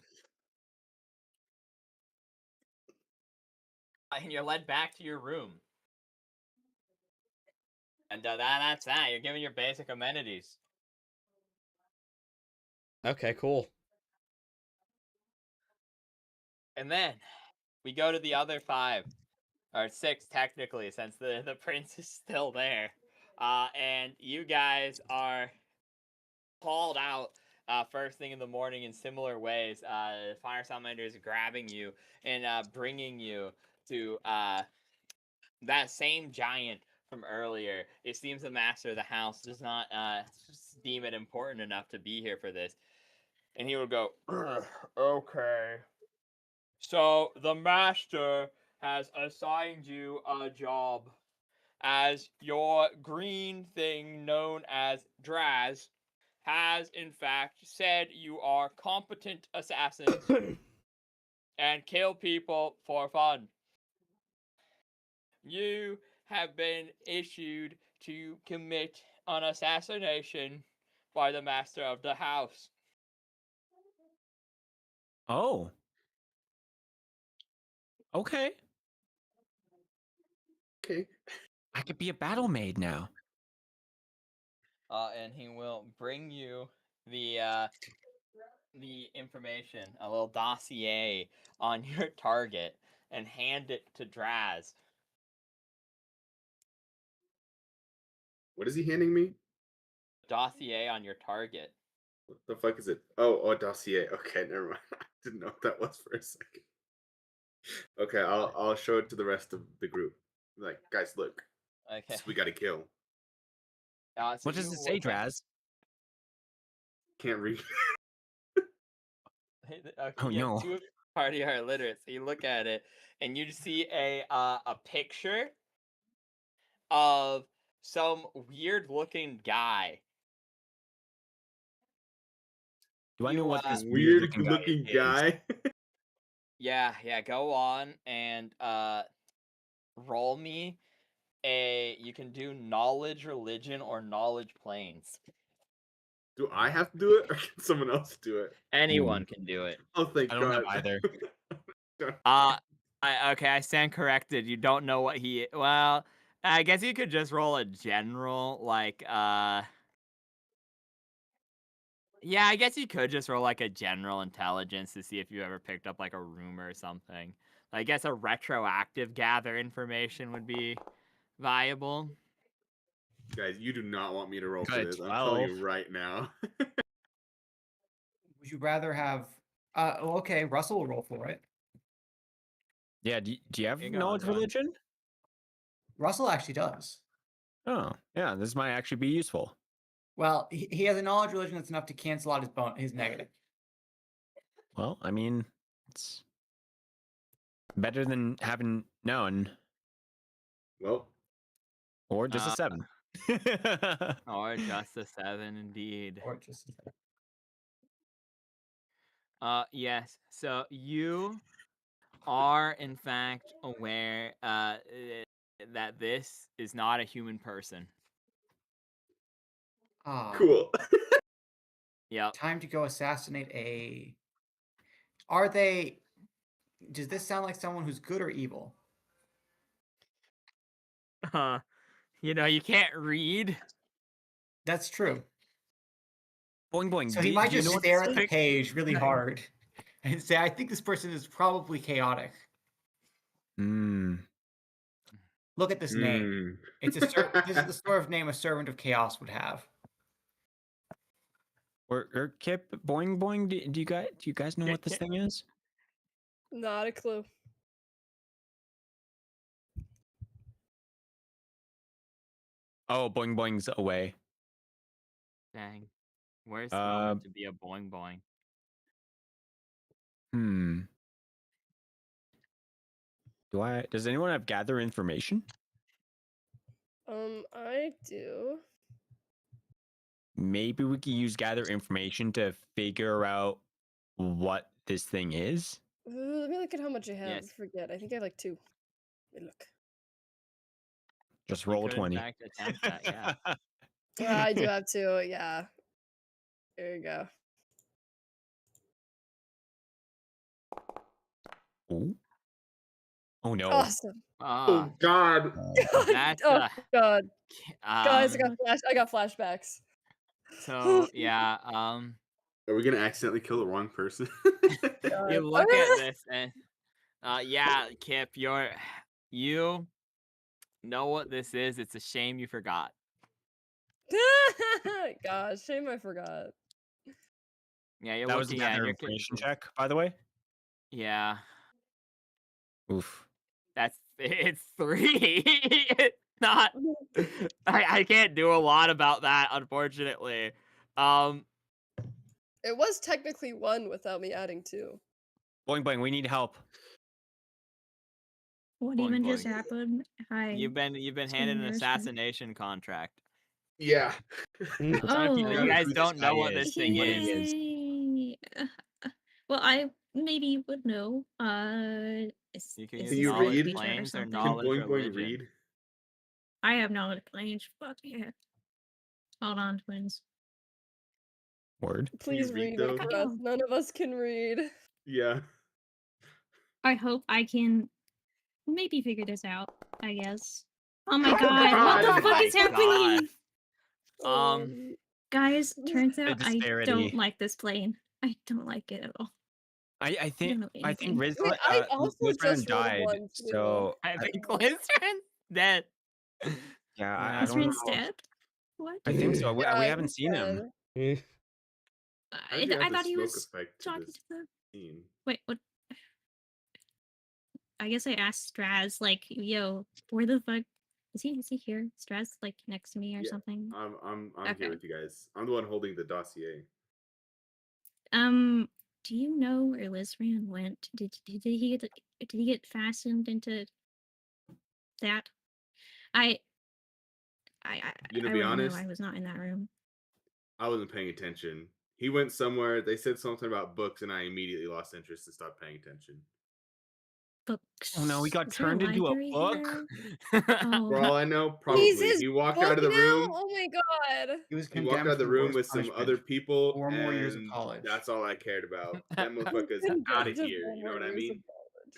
and you're led back to your room. And that's that. You're given your basic amenities. Okay, cool. And then we go to the other 5. Or 6 technically, since the prince is still there. And you guys are called out first thing in the morning in similar ways. Fire Salamanders grabbing you and bringing you to that same giant from earlier. It seems the master of the house does not deem it important enough to be here for this. And he would go, okay. So the master has assigned you a job as your green thing known as Draz has in fact said you are competent assassins and kill people for fun. You have been issued to commit an assassination by the master of the house. Oh. Okay. Okay. I could be a battle maid now. And he will bring you the information, a little dossier on your target, and hand it to Draz. What is he handing me? Dossier on your target. What the fuck is it? Oh, a dossier. Okay, never mind. I didn't know what that was for a second. Okay, I'll show it to the rest of the group. Like, guys, look. Okay. This we gotta kill. So What does you it say, look at- Draz? Can't read. Okay, Oh, yeah, no. 2 of your party are illiterate. So you look at it, and you see a picture of some weird-looking guy. Do I know You, what this Weird weird-looking looking is? guy. Yeah, go on and roll me you can do knowledge religion or knowledge planes. Do I have to do it, or can someone else do it? Anyone can do it. Oh, thank I don't God. have either. I stand corrected. You don't know what he. Well, I guess you could just roll a general, like, yeah, I guess you could just roll like a general intelligence to see if you ever picked up like a rumor or something. I guess a retroactive gather information would be viable. Guys, you do not want me to roll for Got a this. I'm telling 12. you right now. Would you rather have? Okay, Russell will roll for it. Yeah, do you have You go, knowledge go on. religion? Russell actually does. Oh, yeah, this might actually be useful. Well, he has a knowledge religion that's enough to cancel out his negative. Well, I mean, it's better than having none Well, or just a 7. Or just a 7, indeed. Or just Yes. So you are in fact aware that this is not a human person. cool. Yep. Time to go assassinate a. Are they? Does this sound like someone who's good or evil? You know, you can't read. That's true. Boing boing. So he do might you just know what stare this at the is? page really hard and say, "I think this person is probably chaotic." Hmm. Look at this name. It's a this is the sort of name a servant of chaos would have. Or Kip boing boing. Do you guys know what this thing is? Not a clue. Oh, boing boing's away. Dang. Where's the moment to be a boing boing? Hmm. Does anyone have gather information? I do. Maybe we can use gather information to figure out what this thing is. Let me look at how much I have. Yes. I forget. I think I have like 2. Let me look. Just You roll could, in 20. fact, attempt that, yeah. I do have 2. Yeah. There you go. Ooh. Oh no. Awesome. Oh God. That's Oh God. Guys, um, I got flashbacks. so yeah, Are we gonna accidentally kill the wrong person? you look at this and yeah, Kip, you know what this is. It's a shame you forgot. Gosh, shame I forgot. Yeah, you're That was a looking at gather your information check, by the way. Yeah, Oof. it's 3. It's not. I can't do a lot about that, unfortunately. It was technically 1 without me adding 2. Boing boing, we need help. What Boing, even just boing. happened? Hi. You've been It's handed been an yours, assassination contract. Yeah. Oh. You guys Who this don't know guy what this is, thing what is. he is. Yay. Well, I maybe would know. Is, You can is use Can this you like a read? creature or planes or something? Can knowledge Boing or Boing religion. read? I have knowledge range. Fuck yeah. Hold on, twins. Word. Please read, read though? it for us. None of us can read. Yeah. I hope I can maybe figure this out, I guess. Oh my Oh god, what the God. fuck is Oh my happening? God. Guys, turns The out I disparity. don't like this plane. I don't like it at all. I I think don't know I think anything. Wait, I also Lizard just rolled died. 1 too. So I think Glycerin dead. yeah, I Is don't Rin know. dead? What? I think so. We Yeah, haven't he's seen him. dead. How did you I add the thought he smoke was effect to talking this to the. scene? Wait, what? I guess I asked Straz, like, yo, where the fuck is he? Is he here? Straz, like, next to me or Yeah, something? I'm Okay. here with you guys. I'm the one holding the dossier. Do you know where Lizran went? Did he get fastened into that? I You know, I be wouldn't know. honest, I was not in that room. I wasn't paying attention. He went somewhere. They said something about books, and I immediately lost interest and stopped paying attention. Books. Oh no, we got Is there a turned into a library book. here? Oh, For all I know, He's probably his he walked book out of the now? room. Oh my god. He was He walked condemned out of to the the room worst with some punishment, other people, 4 more years of and college. that's all I cared about. That motherfucker's Condemned out of to here. 4 You know more what I years of mean? college.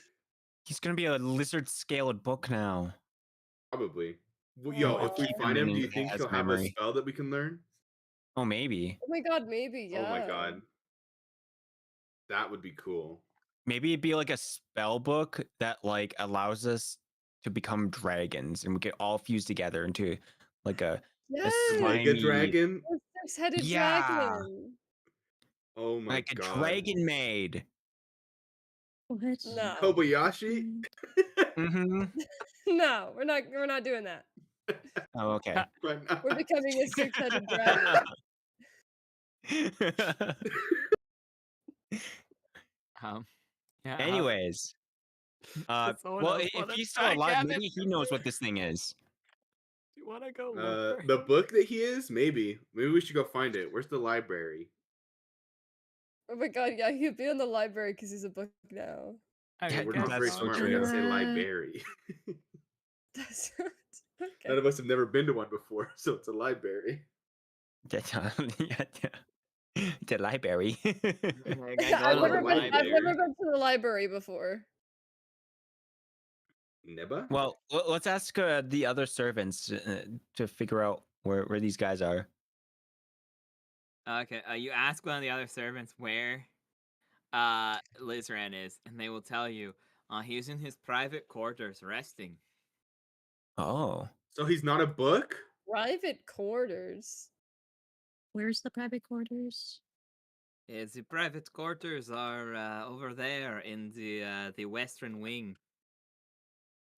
He's gonna be a lizard scaled book now. Probably. Well, We'll yo, if we keep him find him, in do you think as he'll have a memory. spell that we can learn? Oh, maybe. Oh my god, maybe, yeah. Oh my god. That would be cool. Maybe it'd be like a spell book that like allows us to become dragons, and we could all fuse together into like a Yes! Like a slimy, dragon? A 6-headed Yeah. dragon. Oh my like a god. dragon maid. what? No. Kobayashi? Mm-hmm. No, we're not doing that. Oh, okay. Why not? We're becoming a 6-headed dragon. Yeah. Anyways, someone well, else if wanna he's still try alive, Gavin maybe he knows what this thing is. Do you want to go look for The him? book that he is? Maybe. Maybe we should go find it. Where's the library? Oh my god, yeah, he'd be in the library because he's a book now. I Yeah, mean, We're guys, not very that's so smart. We gotta say true. library. That's None okay. of us have never been to one before, so it's a library. Yeah, the library. Okay, guys, I've go to never the been I've never library. been to the library before. Neba? Well, let's ask the other servants to figure out where these guys are. Okay, you ask one of the other servants where Lizran is, and they will tell you he's in his private quarters resting. Oh, So he's not a book? Private quarters. Where's the private quarters? The private quarters are over there in the western wing.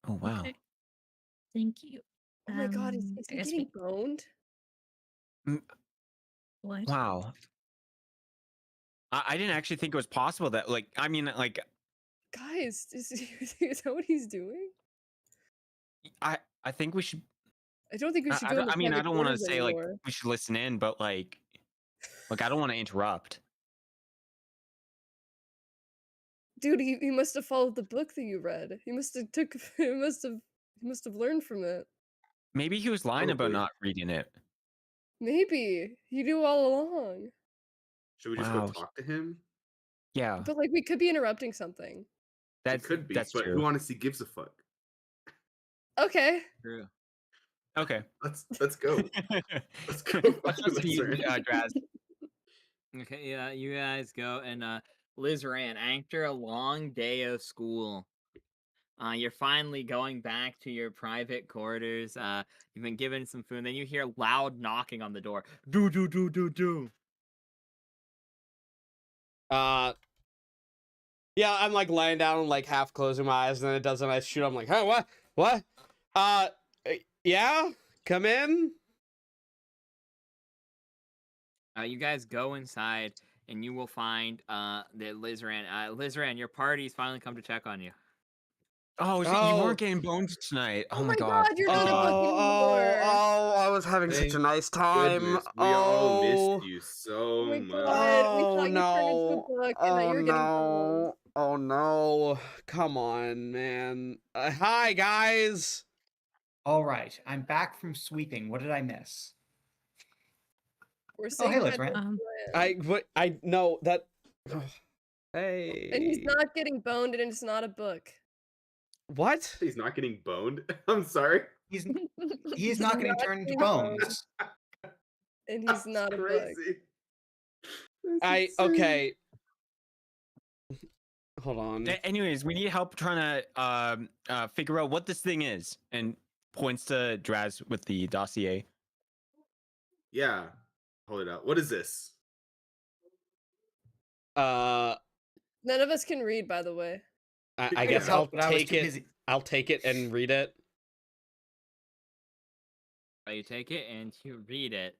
oh wow. Okay. Thank you. Oh my god, is I he guess getting boned? What? Wow. I didn't actually think it was possible that, like, I mean, like, Guys, is that what he's doing? I think we should. I don't think we should go in the I mean, I private don't want to quarters say like anymore. we should listen in, but like I don't want to interrupt. Dude, he must have followed the book that you read. He must have he must have learned from it. Maybe he was lying about Probably. not reading it. Maybe. He knew all along. Should we just Wow. go talk to him? Yeah, But like we could be interrupting something. It could be, that's but true. who honestly gives a fuck? Okay. True. Okay. Let's go. Let's go. Let's listen to you, Draz. Okay, yeah, you guys go and Liz ran after a long day of school. You're finally going back to your private quarters. You've been given some food, and then you hear loud knocking on the door. Do do do do do. Yeah, I'm like laying down, like half closing my eyes, and then it does a nice shoot. I'm like, huh, what? Yeah, come in. You guys go inside, and you will find that Lizran. Lizran, your party's finally come to check on you. Oh, so you Oh. weren't getting boned tonight. Oh my god, you're not a book anymore. I was having such a Thank nice time. Goodness, we all missed you so Oh my much. god, we Oh thought you turned into a no! book and now Oh you're getting boned. no! Oh no! Come on, man. Hi, guys. All right, I'm back from sweeping. What did I miss? We're Oh, saying hey, hi Liz, to right? Liz. I know that. Hey. And he's not getting boned and it's not a book. What? He's not getting boned. I'm sorry. He's not getting turned into getting boned, bones. and he's That's not a book. crazy. That's insane. Okay. Hold on. Anyways, we need help trying to figure out what this thing is, and points to Draz with the dossier. Yeah. Hold it up. What is this? None of us can read, by the way. I I guess could I'll help, but I was take too it. busy. I'll take it and read it. You take it and you read it,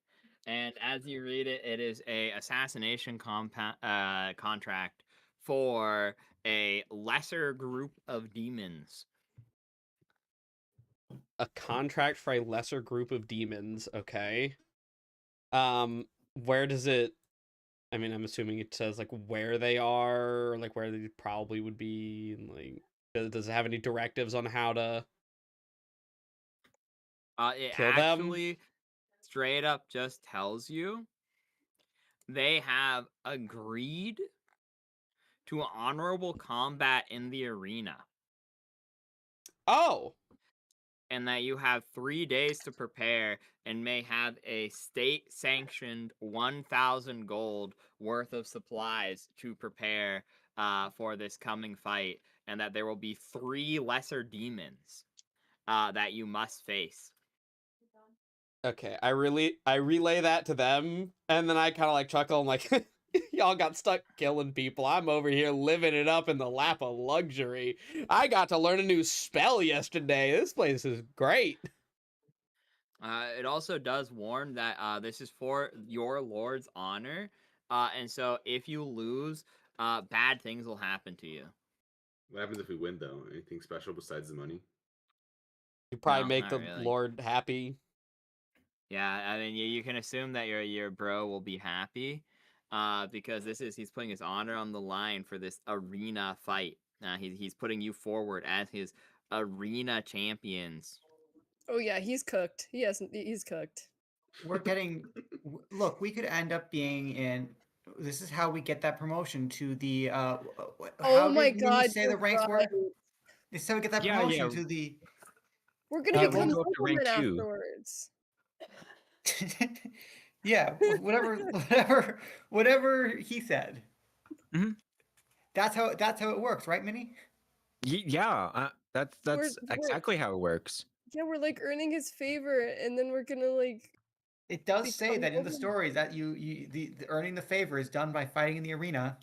and as you read it, it is a assassination contract for a lesser group of demons. A contract for a lesser group of demons. Okay. Where does it? I mean, I'm assuming it says like where they are, or like where they probably would be, and like does it have any directives on how to It kill them? actually straight up just tells you they have agreed to honorable combat in the arena, Oh. and that you have 3 days to prepare and may have a state-sanctioned 1,000 gold worth of supplies to prepare for this coming fight, and that there will be 3 lesser demons that you must face. Okay, I relay that to them, and then I kind of like chuckle. I'm like, y'all got stuck killing people. I'm over here living it up in the lap of luxury. I got to learn a new spell yesterday. This place is great. It also does warn that this is for your lord's honor, and so if you lose, bad things will happen to you. What happens if we win, though? Anything special besides the money? You probably No, make not the really. Lord happy. Yeah, I mean, you can assume that your bro will be happy, because he's putting his honor on the line for this arena fight. He's putting you forward as his arena champions. Oh yeah, he's cooked. He's cooked. We're getting. Look, we could end up being in. This is how we get that promotion to the. How Oh my did Minnie god, say you're the ranks were? right. This is how we get that Yeah, promotion yeah. to the. We're gonna we'll become go up to rank noblemen 2. afterwards. Yeah, whatever he said. Mhm. That's how it works, right, Minnie? Yeah, that's We're- exactly how it works. Yeah, we're like earning his favor, and then we're gonna like. It does say Become that in the noblemen. stories that the earning the favor is done by fighting in the arena.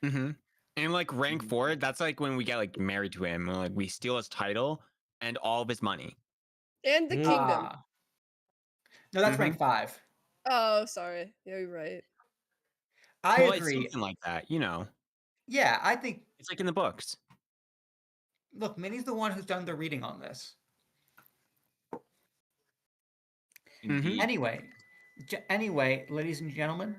Mm-hmm. And like rank 4, that's like when we get like married to him, and, like we steal his title and all of his money. And the Mm. kingdom. No, that's Mhm. rank 5. Oh, sorry. Yeah, you're right. I Well, it's agree. something like that, you know. Yeah, I think It's like in the books. Look, Minnie's the one who's done the reading on this. Mhm. Anyway, ladies and gentlemen,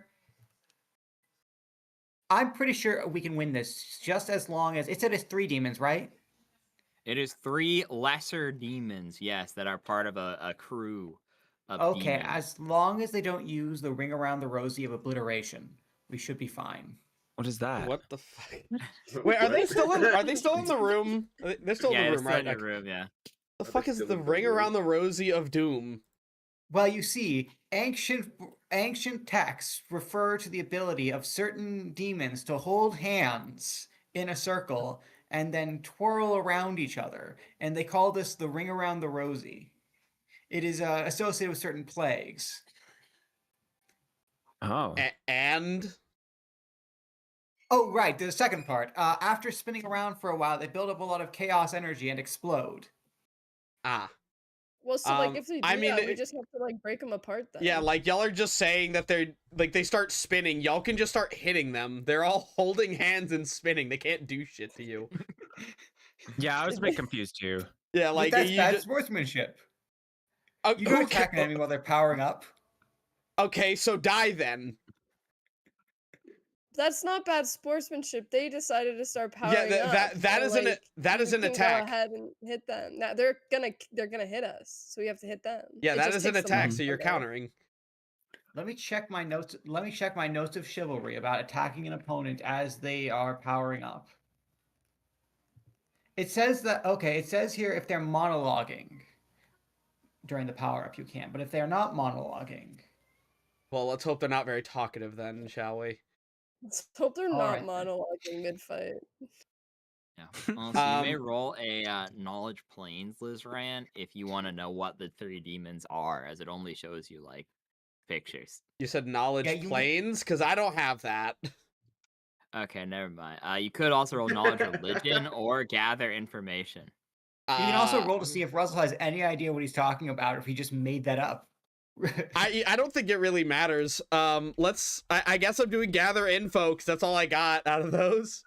I'm pretty sure we can win this just as long as it said it's 3 demons, right? It is 3 lesser demons, yes, that are part of a crew of Okay, demons. as long as they don't use the ring around the rosy of obliteration, we should be fine. What is that? What the fuck? Wait, are they still in? Are they still in the room? They're still in Yeah, the it's room, still right? in your Okay. room, yeah. The Are fuck they is still the in the ring room? around the rosy of doom? Well, you see, ancient texts refer to the ability of certain demons to hold hands in a circle and then twirl around each other, and they call this the ring around the rosy. It is associated with certain plagues. Oh. And Oh, right, the second part. After spinning around for a while, they build up a lot of chaos energy and explode. Well, so like Um, if they do I mean, that, we just have to like break them apart then. yeah, like y'all are just saying that they're like they start spinning. Y'all can just start hitting them. They're all holding hands and spinning. They can't do shit to you. Yeah, I was a bit confused too. Yeah, But like that's you bad just sportsmanship. uh, You don't who attack an ca- enemy while they're powering up. Okay, so die then. That's not bad sportsmanship. They decided to start Yeah, powering up. that so, is an like, that you is an can attack. Go ahead and hit them. Now they're gonna hit us, so we have to hit them. Yeah, It that just is an takes them attack. off So you're from there. countering. Let me check my notes. Let me check my notes of chivalry about attacking an opponent as they are powering up. It says that it says here if they're monologuing during the power up you can, but if they're not monologuing. Well, let's hope they're not very talkative then, shall we? Let's hope they're All not right. monologuing mid-fight. Yeah. Also, you may roll a knowledge planes, Lizran, if you want to know what the 3 demons are, as it only shows you like pictures. You said knowledge planes? Because I don't have that. Okay, never mind. You could also roll knowledge religion or gather information. You can also roll to see if Russell has any idea what he's talking about, or if he just made that up. I don't think it really matters. I guess I'm doing gather info because that's all I got out of those.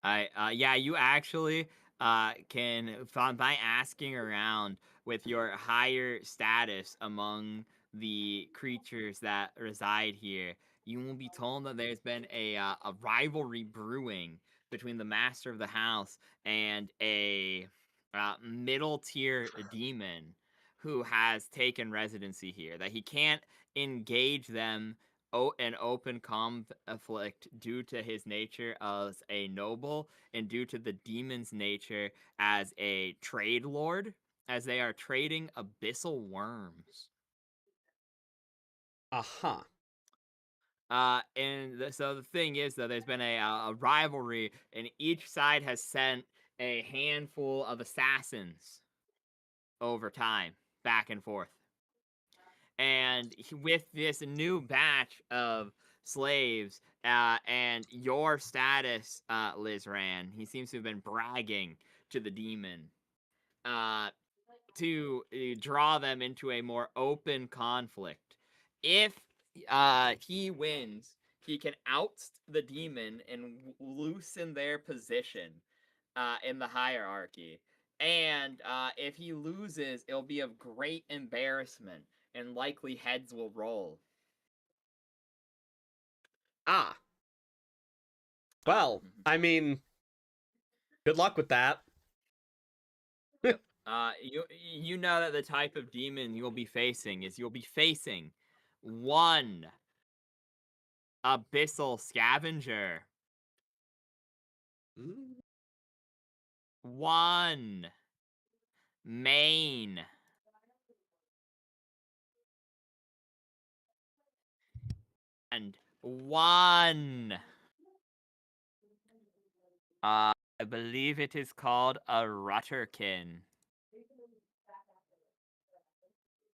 Yeah, you actually can by asking around with your higher status among the creatures that reside here, you will be told that there's been a rivalry brewing between the master of the house and a middle tier demon who has taken residency here. That he can't engage them an open conflict due to his nature as a noble and due to the demon's nature as a trade lord, as they are trading abyssal worms. Uh-huh. So the thing is, though, there's been a rivalry, and each side has sent a handful of assassins over time, back and forth. And with this new batch of slaves and your status, Lizran, he seems to have been bragging to the demon to draw them into a more open conflict. If he wins, he can oust the demon and loosen their position in the hierarchy. And if he loses, it'll be of great embarrassment, and likely heads will roll. Well, I mean, good luck with that. You know that the type of demon you'll be facing one abyssal scavenger, one main, and one I believe it is called a Rutterkin.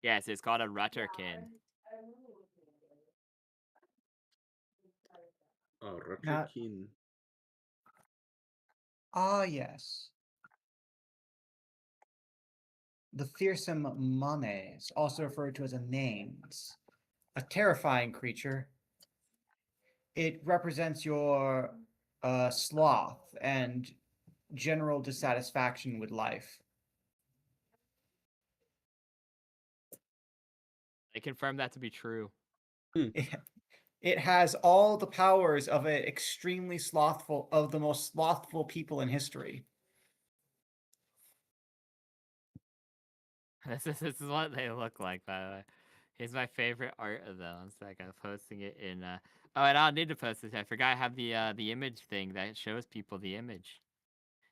Yes, it's called a Rutterkin. Oh, Rutterkin. Ah, yes. The fearsome Manes, also referred to as a Manes, a terrifying creature. it represents your sloth and general dissatisfaction with life. I confirm that to be true. It has all the powers of an extremely slothful, of the most slothful people in history. This is what they look like, by the way. Here's my favorite art of them. One sec, I'm posting it in. Oh, and I'll need to post this. I forgot I have the image thing that shows people the image.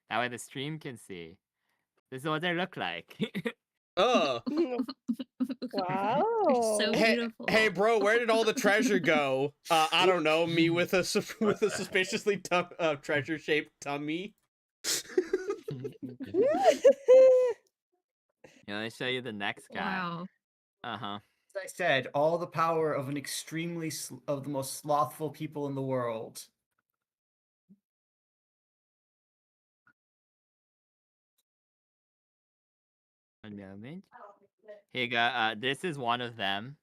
That way the stream can see. This is what they look like. Oh. Wow. So Hey, beautiful. hey, bro, where did all the treasure go? I don't know. Me with a with a suspiciously treasure-shaped tummy. Let me show you the next guy. Wow. Uh-huh. As I said, all the power of an extremely of the most slothful people in the world. One moment. Here you go. This is one of them.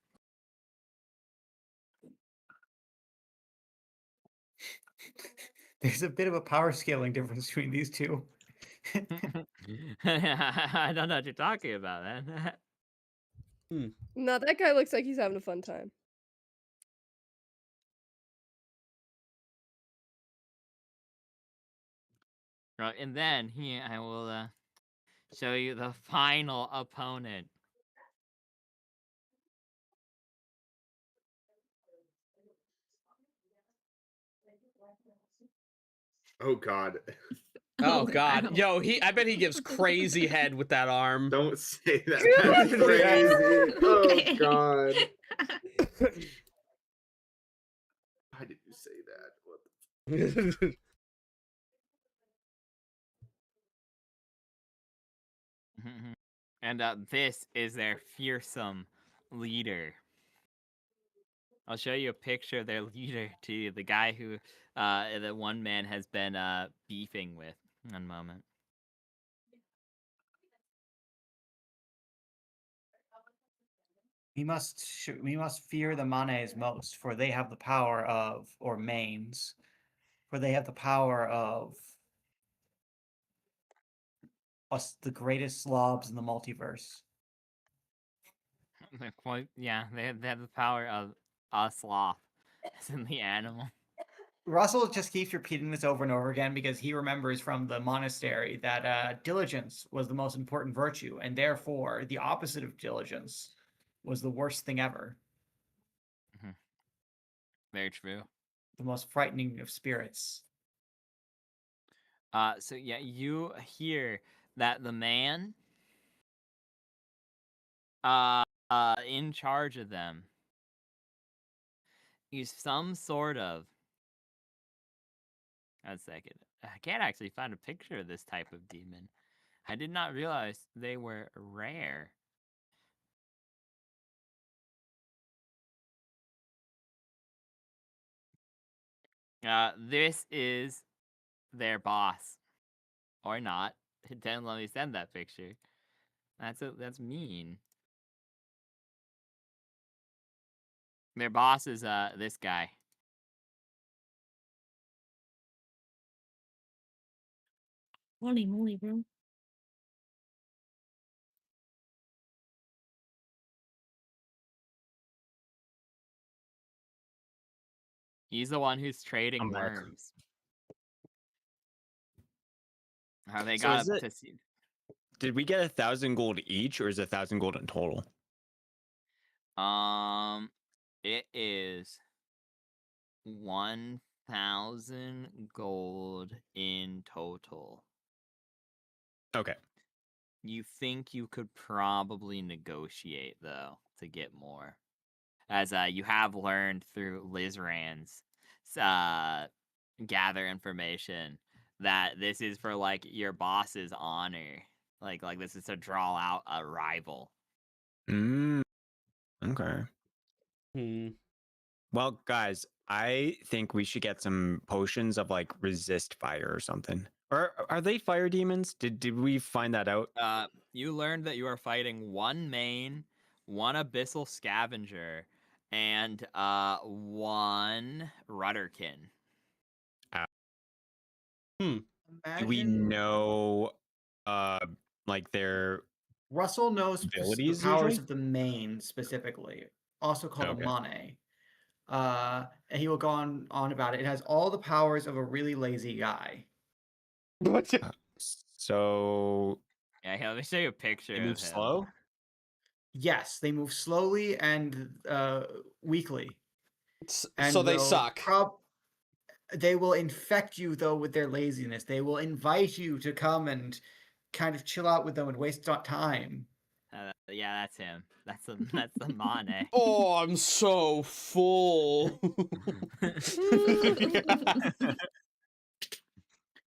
There's a bit of a power scaling difference between these two. I don't know what you're talking about, man. No, that guy looks like he's having a fun time. Right, and then here I will show you the final opponent. Oh God. Oh God, wow. yo, I bet he gives crazy head with that arm. Don't say that. That's crazy. Oh Okay. God. Why did you say that? What the And this is their fearsome leader. I'll show you a picture of their leader too, the guy who the one man has been beefing with. One moment. We must fear the Manes most, for they have the power of, or Manes, for they have the power of us, the greatest slobs in the multiverse. They're quite, yeah, they have the power of a sloth, as in the animal. Russell just keeps repeating this over and over again because he remembers from the monastery that diligence was the most important virtue, and therefore the opposite of diligence was the worst thing ever. Very true. The most frightening of spirits. So yeah, you hear that the man in charge of them is some sort of, a second, I can't actually find a picture of this type of demon. I did not realize they were rare. This is their boss, or not. It didn't let me send that picture. That's mean. Their boss is this guy. Holy moly, bro. He's the one who's trading I'm back. worms. How they So got is up it- to see. Did we get 1,000 gold each, or is it 1,000 gold in total? It is 1,000 gold in total. Okay. You think you could probably negotiate though to get more, as you have learned through Lizran's gather information that this is for like your boss's honor, like this is to draw out a rival. Okay. Hmm. Well, guys, I think we should get some potions of like resist fire or something. Or are they fire demons? Did we find that out? You learned that you are fighting one main, one abyssal scavenger, and 1 Rudderkin. Do we Imagine know, like their Russell knows the abilities powers usually? of the main specifically, also called Okay. a mane. And he will go on about it. It has all the powers of a really lazy guy. So Yeah, here, let me show you a picture they of move him. slow. Yes, they move slowly and weakly. And So they will suck. they will infect you though with their laziness. They will invite you to come and kind of chill out with them and waste time. Yeah, that's him. That's the Mane. Oh, I'm so full.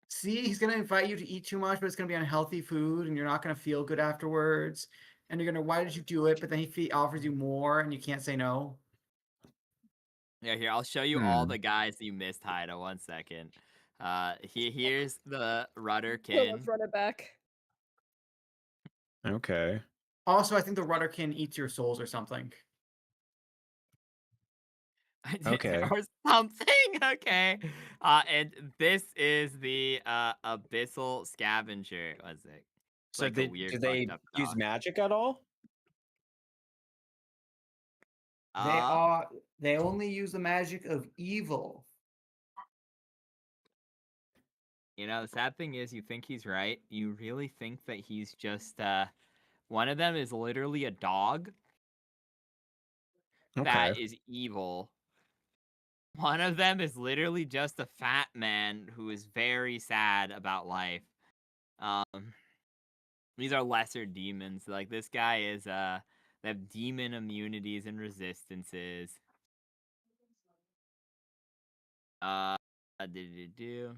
See, he's gonna invite you to eat too much, but it's gonna be unhealthy food, and you're not gonna feel good afterwards. And you're gonna, why did you do it? But then he offers you more, and you can't say no. Yeah, here, I'll show you all the guys you missed, Haida. 1 second. Here's the Rudderkin. Let's run it back. Okay. Also, I think the Rudderkin eats your souls or something. Okay. Or something. Okay. And this is the Abyssal Scavenger. What's it? It's So like a weird do they fucked up use dog. magic at all? They only use the magic of evil. You know, the sad thing is, you think he's right. You really think that he's just one of them is literally a dog that Okay. is evil. One of them is literally just a fat man who is very sad about life. These are lesser demons. Like, this guy is they have demon immunities and resistances. Do.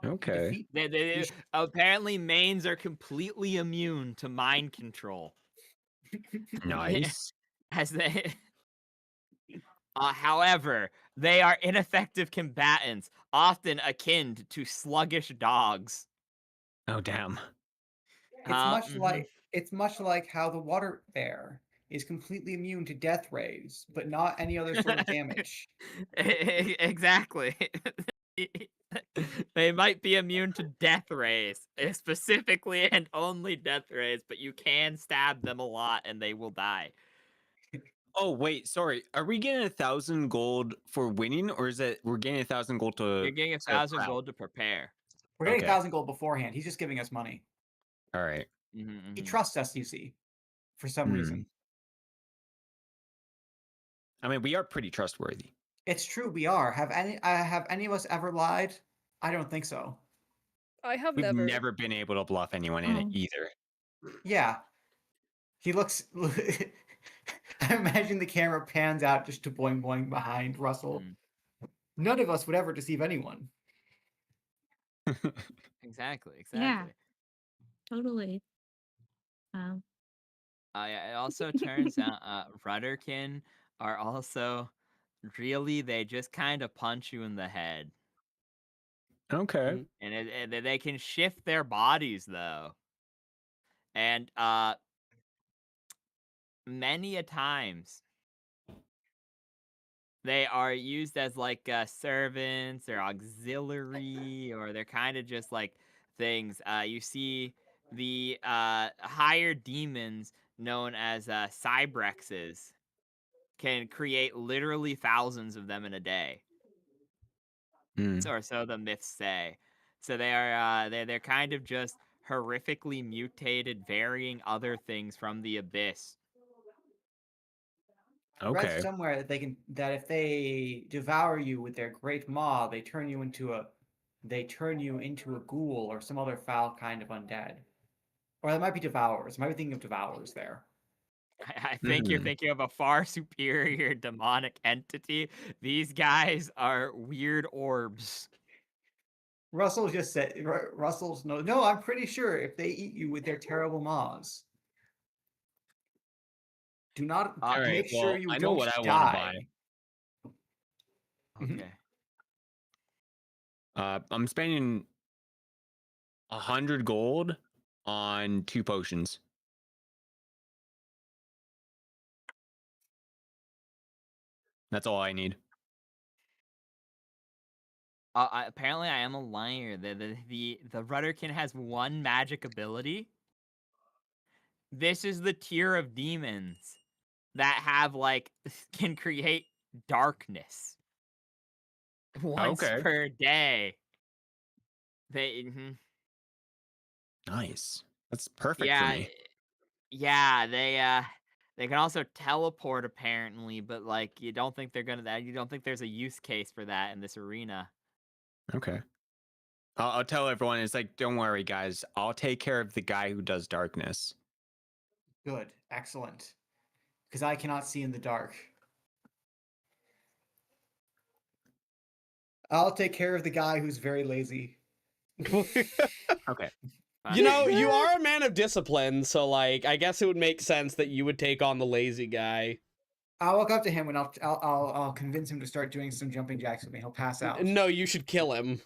Okay. Apparently mains are completely immune to mind control. Nice. As they however, they are ineffective combatants, often akin to sluggish dogs. Oh damn. It's much like how the water bear is completely immune to death rays, but not any other sort of damage. Exactly. They might be immune to death rays, specifically and only death rays, but you can stab them a lot and they will die. Oh wait, sorry. Are we getting 1,000 gold for winning, or is it we're getting 1,000 gold to? You're getting 1,000 gold to prepare. We're getting Okay. 1,000 gold beforehand. He's just giving us money. All right. He trusts us, you see, for some reason. I mean, we are pretty trustworthy. It's true, we are. Have any of us ever lied? I don't think so. I have We've never been able to bluff anyone in it either. Yeah. He looks. I imagine the camera pans out just to boing boing behind Russell. None of us would ever deceive anyone. Exactly. Yeah. Totally. Yeah, it also turns out Rudderkin are also really, they just kind of punch you in the head. Okay. And they can shift their bodies though. And many a times they are used as like servants or auxiliary, or they're kind of just like things. You see the higher demons known as cybrexes can create literally thousands of them in a day. Or so the myths say. So they are they're kind of just horrifically mutated, varying other things from the abyss. I read somewhere that if they devour you with their great maw, they turn you into a ghoul or some other foul kind of undead. Or that might be devourers. I might be thinking of devourers there. I think you're thinking of a far superior demonic entity. These guys are weird orbs. Russell just said. Russell's no. I'm pretty sure if they eat you with their terrible maws, do not make sure you I know don't what I die. Okay. I'm spending 100 gold on 2 potions. That's all I need. Apparently, I am a liar. The Rudderkin has one magic ability. This is the tier of demons that have like can create darkness once Okay. per day. Nice. That's perfect for Yeah, me. yeah. They can also teleport apparently, but like you don't think they're gonna. You don't think there's a use case for that in this arena. Okay. I'll tell everyone. It's like, don't worry, guys. I'll take care of the guy who does darkness. Good. Excellent. Because I cannot see in the dark. I'll take care of the guy who's very lazy. Okay. You know, you are a man of discipline, so like, I guess it would make sense that you would take on the lazy guy. I'll walk up to him and I'll convince him to start doing some jumping jacks with me. He'll pass out. No, you should kill him.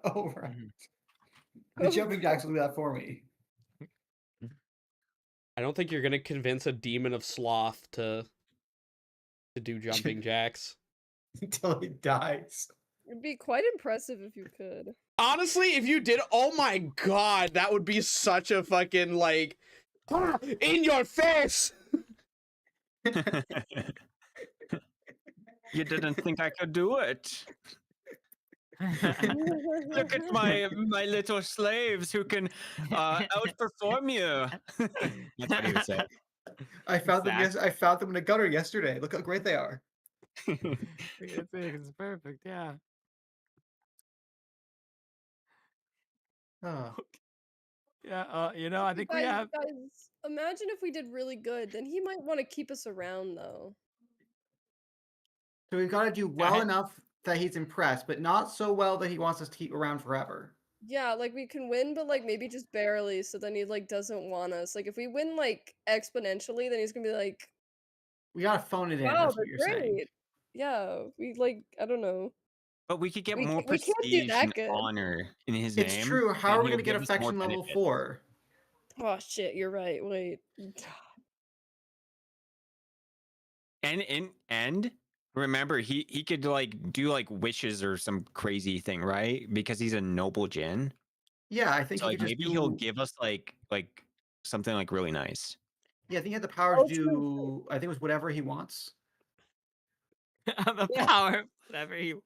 Oh, right. The jumping jacks will do that for me. I don't think you're gonna convince a demon of sloth to do jumping jacks. Until he dies. It'd be quite impressive if you could. Honestly, if you did, oh my god, that would be such a fucking like in your face. You didn't think I could do it. Look at my little slaves who can outperform you. That's what he would say. I found them. I found them in a gutter yesterday. Look how great they are. It's perfect. Yeah. Oh. Yeah. You know, I think we Guys, have. imagine if we did really good. Then he might want to keep us around, though. So we've got to do well enough that he's impressed, but not so well that he wants us to keep around forever. Yeah, like we can win, but like maybe just barely. So then he like doesn't want us. Like if we win like exponentially, then he's gonna be like, We gotta phone it in. "Wow, That's what they're you're saying. great." Yeah, we like I don't know. But we could get We more can't do prestige that and good. honor in his It's name. true. How and are we he'll gonna get give us more affection level benefits. 4? Oh shit, you're right. Wait. And remember, he could like do like wishes or some crazy thing, right? Because he's a noble djinn. Yeah, I think So he like could just maybe he'll give us like something like really nice. Yeah, I think he had the power Oh, to true, do. I think it was whatever he wants. The Yeah. power, whatever you.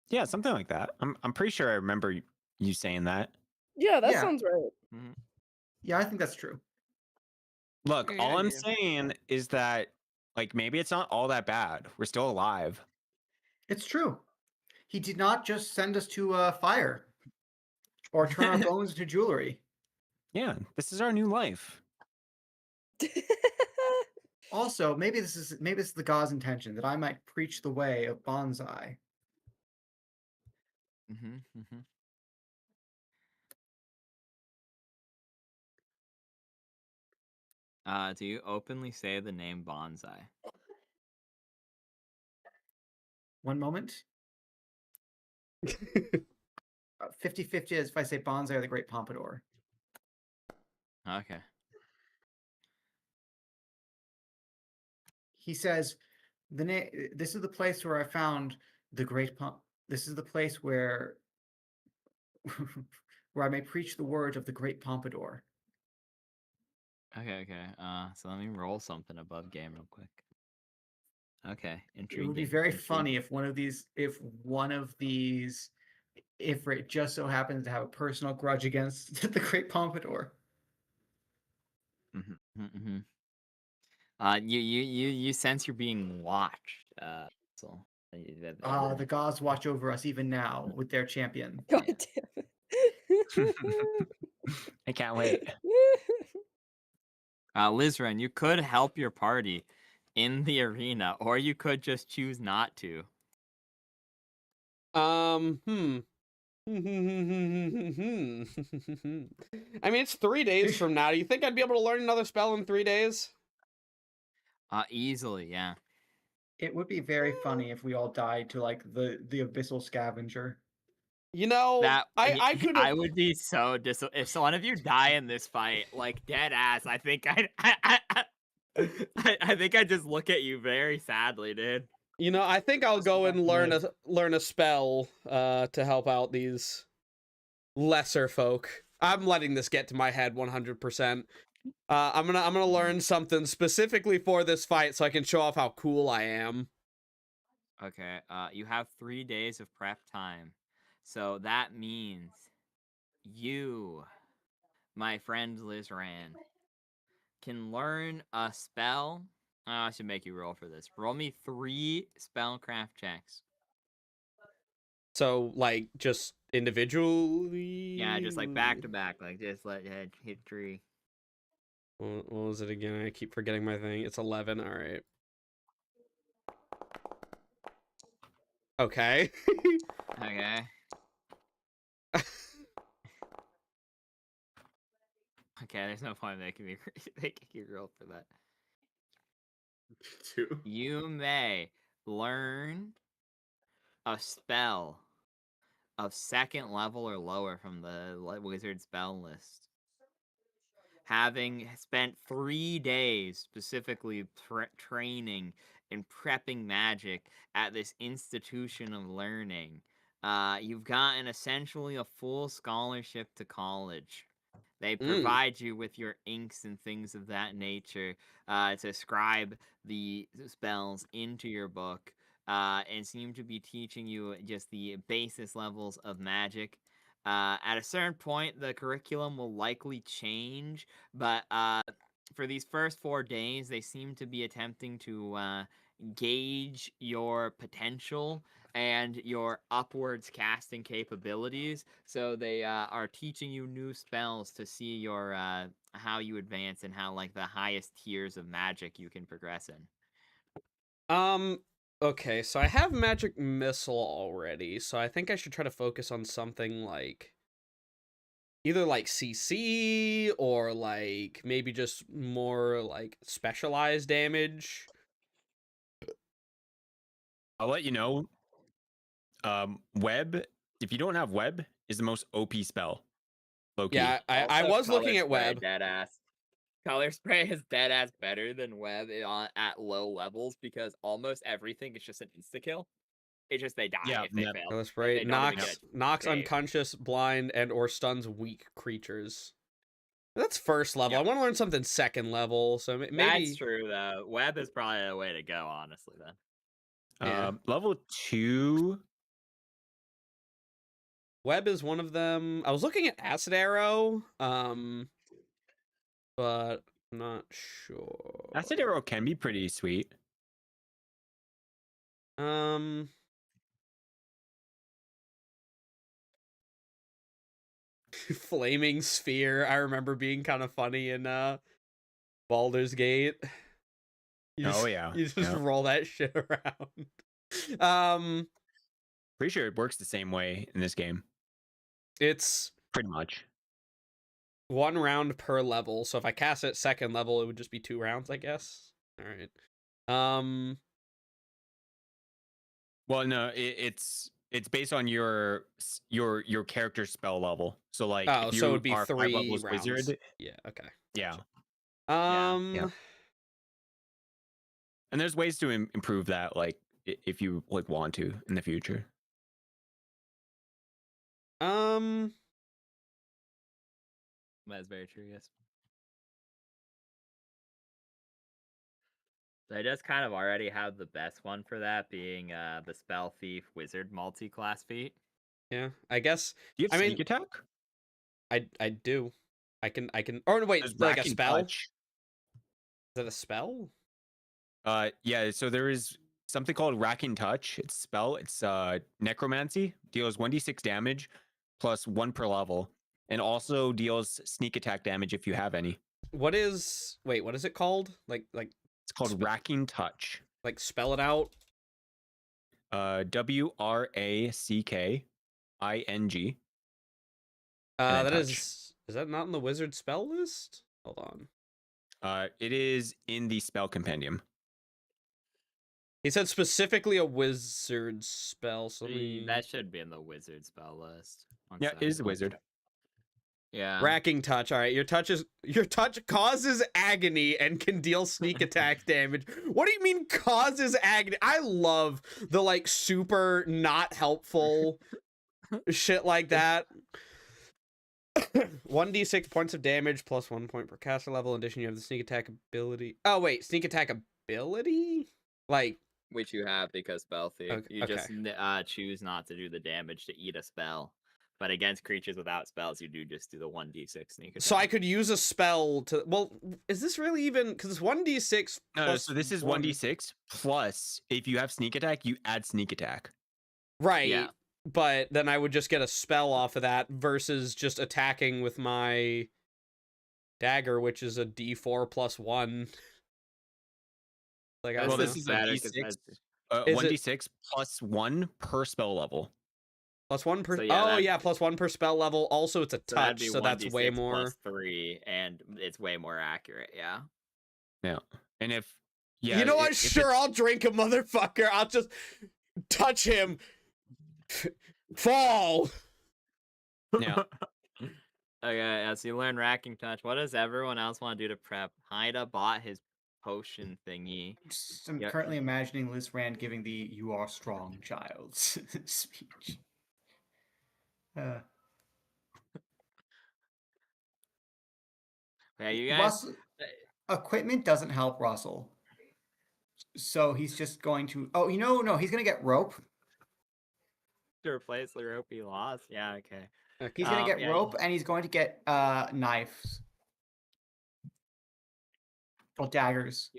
Yeah, something like that. I'm pretty sure I remember you saying that. Yeah, that Yeah. sounds right. Yeah, I think that's true. Look, Yeah, all I'm yeah. saying is that like maybe it's not all that bad. We're still alive. It's true. He did not just send us to fire or turn our bones into jewelry. Yeah, this is our new life. Also, maybe this is the god's intention that I might preach the way of bonsai. Do you openly say the name bonsai? 1 moment. 50-50 is if I say bonsai or the Great Pompadour. Okay. He says, this is the place where I found the Great This is the place where where I may preach the words of the Great Pompadour. Okay. So let me roll something above game real quick. Okay, intriguing. It would be very funny if one of these, if it just so happens to have a personal grudge against the Great Pompadour. You sense you're being watched. So. The gods watch over us even now with their champion. God damn it. I can't wait. Lizran, you could help your party in the arena, or you could just choose not to. I mean, it's 3 days from now. Do you think I'd be able to learn another spell in 3 days? Easily, yeah. It would be very funny if we all died to like the abyssal scavenger. You know, I could. I would be so if one of you die in this fight, like dead ass. I think I think I just look at you very sadly, dude. You know, I think I'll That's go not and learn good. a spell to help out these lesser folk. I'm letting this get to my head 100%. I'm gonna learn something specifically for this fight so I can show off how cool I am. Okay, you have 3 days of prep time. So that means you, my friend Lizran, can learn a spell. I should make you roll for this. Roll me 3 spellcraft checks. So like just individually. Yeah, just like back to back, like just let hit 3. What was it again? I keep forgetting my thing. It's 11. All right. Okay. Okay. Okay, there's no point making me making you roll for that. Two. You may learn a spell of 2nd level or lower from the wizard spell list. Having spent 3 days specifically training and prepping magic at this institution of learning, you've gotten essentially a full scholarship to college. They provide you with your inks and things of that nature to scribe the spells into your book and seem to be teaching you just the basis levels of magic. At a certain point, the curriculum will likely change, but for these first 4 days, they seem to be attempting to gauge your potential and your upwards casting capabilities. So they are teaching you new spells to see your how you advance and how like the highest tiers of magic you can progress in. Okay, so I have magic missile already, so I think I should try to focus on something like either like CC or like maybe just more like specialized damage. I'll let you know. Web, if you don't have web, is the most OP spell. Low key. Yeah, I Also, was color looking at spray, web. dead ass. Color spray is dead ass better than web at low levels because almost everything is just an insta kill. It's just they die Yeah, if they yeah. fail. Color Like, spray they don't even get knocks a save. unconscious, blind, and or stuns weak creatures. That's first level. Yeah. I want to learn something 2nd level, so maybe That's true though. Web is probably the way to go, honestly. Then. Yeah. Level 2. Web is one of them. I was looking at Acid Arrow, but I'm not sure. Acid Arrow can be pretty sweet. Flaming Sphere. I remember being kind of funny in Baldur's Gate. You just, yeah. You just Yeah. roll that shit around. Pretty sure it works the same way in this game. It's pretty much 1 round per level. So if I cast it 2nd level, it would just be 2 rounds, I guess. All right. Well, no, it's based on your character spell level. So like, oh, if you so it would be are 5 3 levels rounds. wizard, Yeah. Okay. yeah. Yeah. And there's ways to improve that, like if you like want to in the future. That's very true. Yes. So I just kind of already have the best one for that, being the Spell Thief Wizard multi-class feat. Yeah. I guess. Do you have sneak attack? I do. I can. Or wait, There's like a Rack and spell? Touch. Is that a spell? Yeah. So there is something called Rack and Touch. It's a spell. It's necromancy. Deals 1d6 damage plus 1 per level, and also deals sneak attack damage if you have any. What is? Wait, what is it called? Like. It's called Racking Touch. Like spell it out. WRACKING. That is that not in the wizard spell list? Hold on. It is in the spell compendium. He said specifically a wizard spell. So That should be in the wizard spell list. Yeah, it is a wizard. Yeah. Racking touch. All right, your touch causes agony and can deal sneak attack damage. What do you mean causes agony? I love the like super not helpful shit like that. 1d6 points of damage plus 1 point per caster level. In addition, you have the sneak attack ability. Oh wait, sneak attack ability? Like Which you have because spell thief. Okay, You just choose not to do the damage to eat a spell. But against creatures without spells, you do just do the 1d6 sneak attack. so I could use a spell to. Well, is this really even? Because it's 1d6. No, so this is 1d6 plus if you have sneak attack, you add sneak attack. Right. Yeah. But then I would just get a spell off of that versus just attacking with my dagger, which is a d4 plus 1. Like, Well, this is is a better 'cause d6. that's- 1d6 plus 1 per spell level. plus 1 per. So yeah, oh that- yeah, plus 1 per spell level. Also, it's a So that'd touch, be so that's way 1d6 more. plus 3, and it's way more accurate. Yeah. Yeah. And if yeah, you know what? if Sure, it's- I'll drink a motherfucker. I'll just touch him. Fall. Yeah. Okay, yeah, so you learn racking touch. What does everyone else want to do to prep? Haida bought his potion thingy. I'm Yep. currently imagining Liz Rand giving the "You are strong, child" speech. Yeah, you guys. Russell, equipment doesn't help Russell, so he's just going to. Oh, no, he's gonna get rope. To replace the rope he lost. Yeah, okay. He's gonna get yeah, rope, and he's going to get knives. Well, daggers.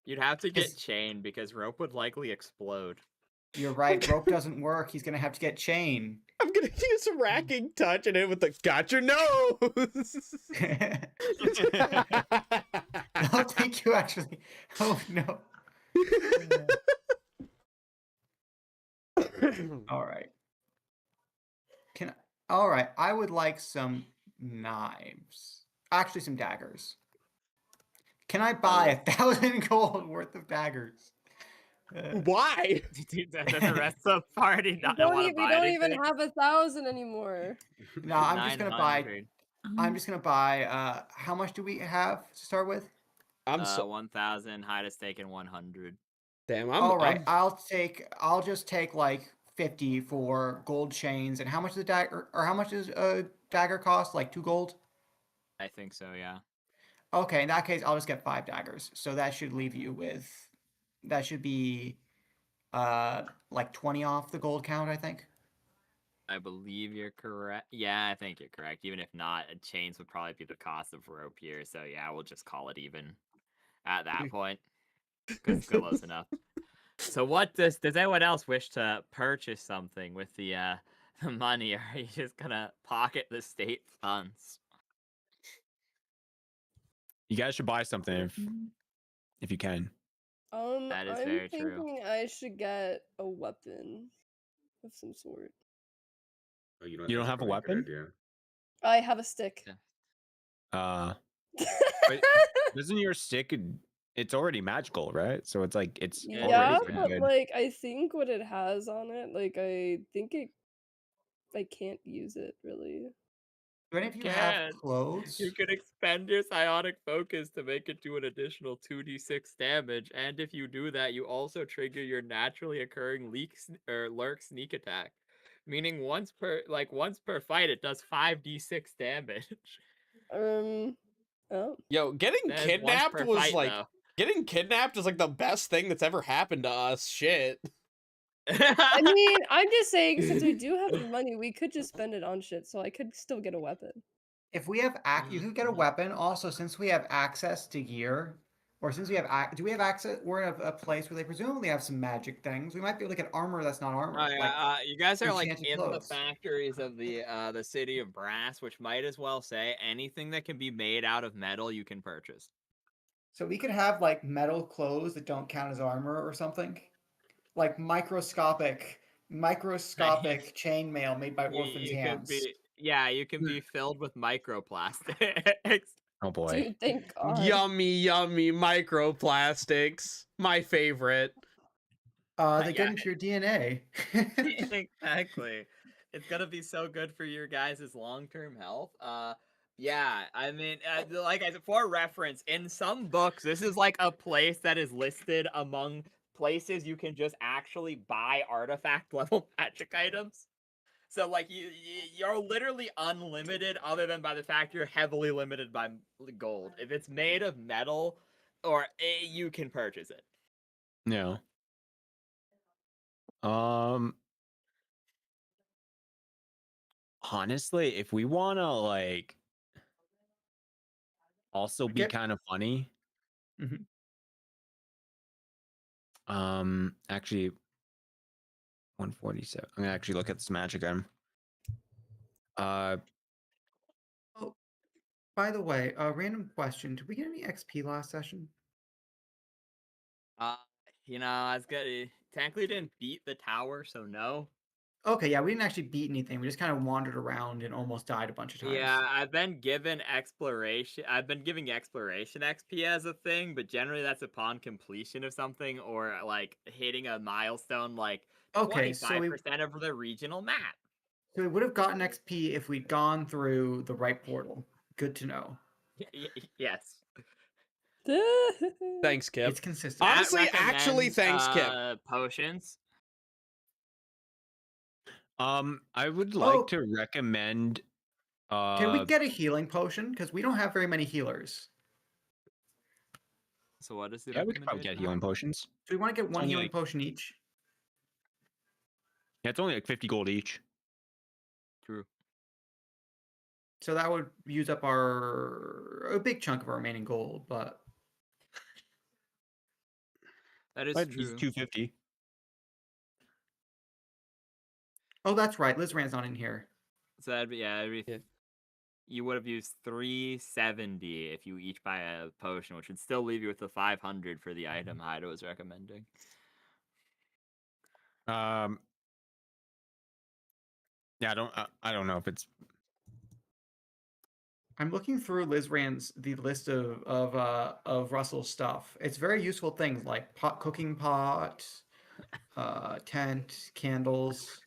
You'd have to get 'Cause- chain because rope would likely explode. You're right. Rope doesn't work. He's gonna have to get chain. I'm gonna use a racking touch and hit with the got your nose. No, thank you. Actually, oh no. All right. All right. I would like some knives. Actually, some daggers. Can I buy 1,000 gold worth of daggers? Why? Dude, does the rest of the party We not don't, want to we buy don't anything? even have 1,000 anymore. No, I'm just gonna buy. 900. I'm just gonna buy. How much do we have to start with? I'm so 1,000. Haida's taking 100. damn. All right. I'll just take like 50 for gold chains. And how much is a dagger? Or how much is a dagger cost? Like 2 gold. I think so, yeah. Okay, in that case, I'll just get 5 daggers. So that should leave you with. That should be, like 20 off the gold count, I think. I believe you're correct. Yeah, I think you're correct. Even if not, chains would probably be the cost of rope here. So yeah, we'll just call it even at that point. Because it's close enough. So what does anyone else wish to purchase something with the money, or are you just gonna pocket the state funds? You guys should buy something if you can. That is I'm very thinking true. I should get a weapon of some sort. Oh, you You don't have a weapon? I have a stick. But doesn't your stick? It's already magical, right? So it's like it's Yeah, already pretty but good. like I think what it has on it, like I think I can't use it really. Do any of you Can. have clothes? You can expend your psionic focus to make it do an additional 2d6 damage, and if you do that, you also trigger your naturally occurring lurk sneak attack, meaning once per fight it does 5d6 damage. Oh. Yo, getting That is once kidnapped per was fight, like though. getting kidnapped is like the best thing that's ever happened to us. Shit. I mean, I'm just saying since we do have the money, we could just spend it on shit, so I could still get a weapon. If we have you could get a weapon. Also, since we have access to gear, or since we have do we have access? We're in a place where they presumably have some magic things. We might be able to get armor that's not armor. Oh, yeah, you guys are like enchanted in clothes. the factories of the city of Brass, which might as well say anything that can be made out of metal you can purchase. So we could have like metal clothes that don't count as armor or something, like microscopic chainmail made by orphans' hands. You can be filled with microplastics. Oh boy. Dude, thank God. Yummy microplastics. My favorite. They get into your DNA. Exactly. It's gonna be so good for your guys' long-term health. Yeah, I mean, like I said, for reference, in some books, this is like a place that is listed among places you can just actually buy artifact level magic items. So like you're literally unlimited, other than by the fact you're heavily limited by gold. If it's made of metal, or you can purchase it. Yeah. Honestly, if we want to like also be Get- kind of funny, Mhm. actually 147. I'm gonna actually look at this magic item. Oh, by the way, a random question: did we get any XP last session? I was gonna technically didn't beat the tower, so no. Okay, yeah, we didn't actually beat anything. We just kind of wandered around and almost died a bunch of times. Yeah, I've been given exploration. I've been giving exploration XP as a thing, but generally that's upon completion of something or like hitting a milestone, like Okay, so 25% of the regional map. we would have gotten XP if we'd gone through the right portal. Good to know. Yes. Thanks, Kip. It's consistent. Matt Honestly, actually, recommends, thanks, Kip. Potions. I would like to recommend. Can we get a healing potion? Because we don't have very many healers. So what is the Yeah, we could probably get healing potions. Do we want to get one Only healing like- potion each? Yeah, it's only like 50 gold each. True. So that would use up a big chunk of our remaining gold, but That is Might true. use 250. oh, that's right. Lizran's not in here. So that'd be you would have used 370 if you each buy a potion, which would still leave you with the 500 for the item Haida was recommending. Yeah, I don't know if it's. I'm looking through the list of Russell's stuff. It's very useful things like cooking pot, tent, candles.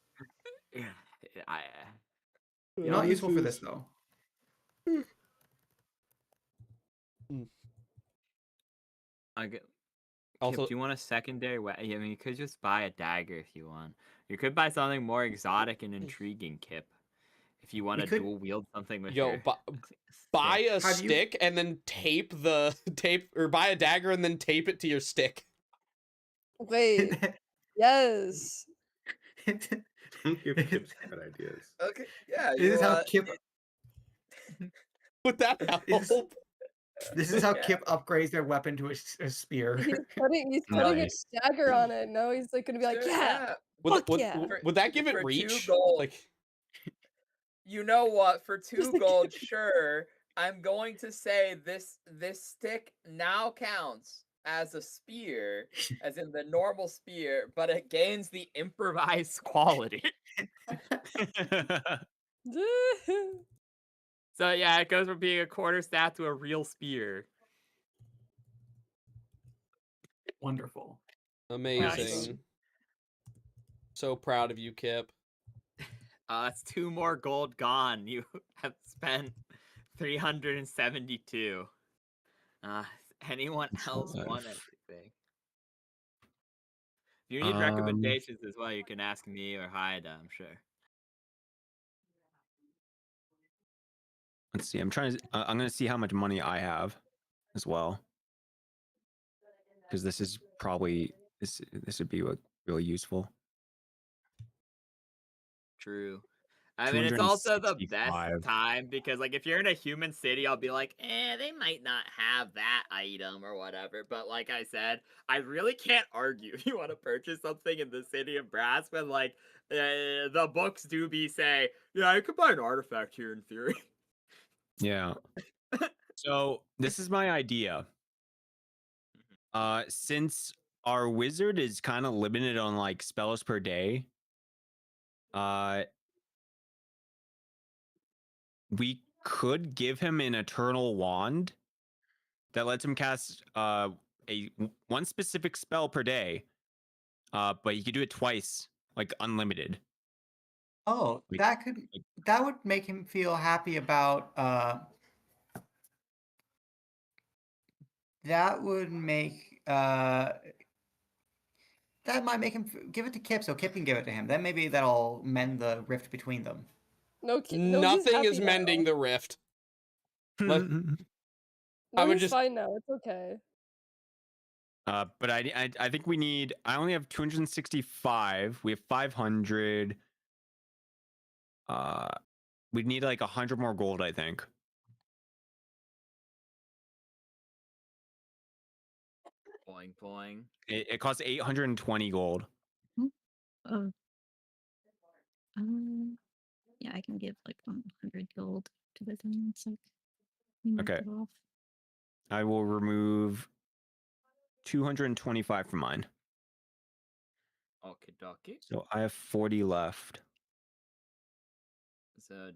Not useful for this though. Also, Kip, do you want a secondary weapon? I mean, you could just buy a dagger if you want. You could buy something more exotic and intriguing, Kip. If you want to dual wield something with buy a stick and then tape or buy a dagger and then tape it to your stick. Wait. Yes. Don't give Kip's bad ideas. Okay, yeah. This is how Kip. Would that help? This is how Kip upgrades their weapon to a spear. He's putting a dagger on it. No, he's like gonna be like, yeah. Would that give it for reach? 2 gold. Like, you know what? For 2 gold, sure. I'm going to say this stick now counts as a spear, as in the normal spear, but it gains the improvised quality. So yeah, it goes from being a quarterstaff to a real spear. Wonderful. Amazing. So proud of you, Kip. That's 2 more gold gone. You have spent 372. Anyone else want anything? If you need recommendations as well, you can ask me or Haida, I'm sure. Let's see. I'm gonna see how much money I have, as well, because this is probably this would be really useful. True. I mean, it's also the best time because, like, if you're in a human city, I'll be like, they might not have that item or whatever. But like I said, I really can't argue if you want to purchase something in the city of Brass when, like, the books do say, yeah, you could buy an artifact here in theory. Yeah. So this is my idea. Since our wizard is kind of limited on like spells per day, we could give him an eternal wand that lets him cast one specific spell per day, but he could do it twice, like unlimited. Oh, that would make him feel happy about That would make that might make him give it to Kip, so Kip can give it to him. Then maybe that'll mend the rift between them. No, no, he's Nothing is happy mending now. the rift. Let- I No, would he's just- fine now. It's okay. But I think we need. I only have 265. We have 500. We'd need like 100 more gold, I think. Boing boing. It costs 820 gold. Oh. Yeah, I can give like 100 gold to the thing. It's like mark Okay. it off. I will remove 225 from mine. Okie dokie. So I have 40 left. So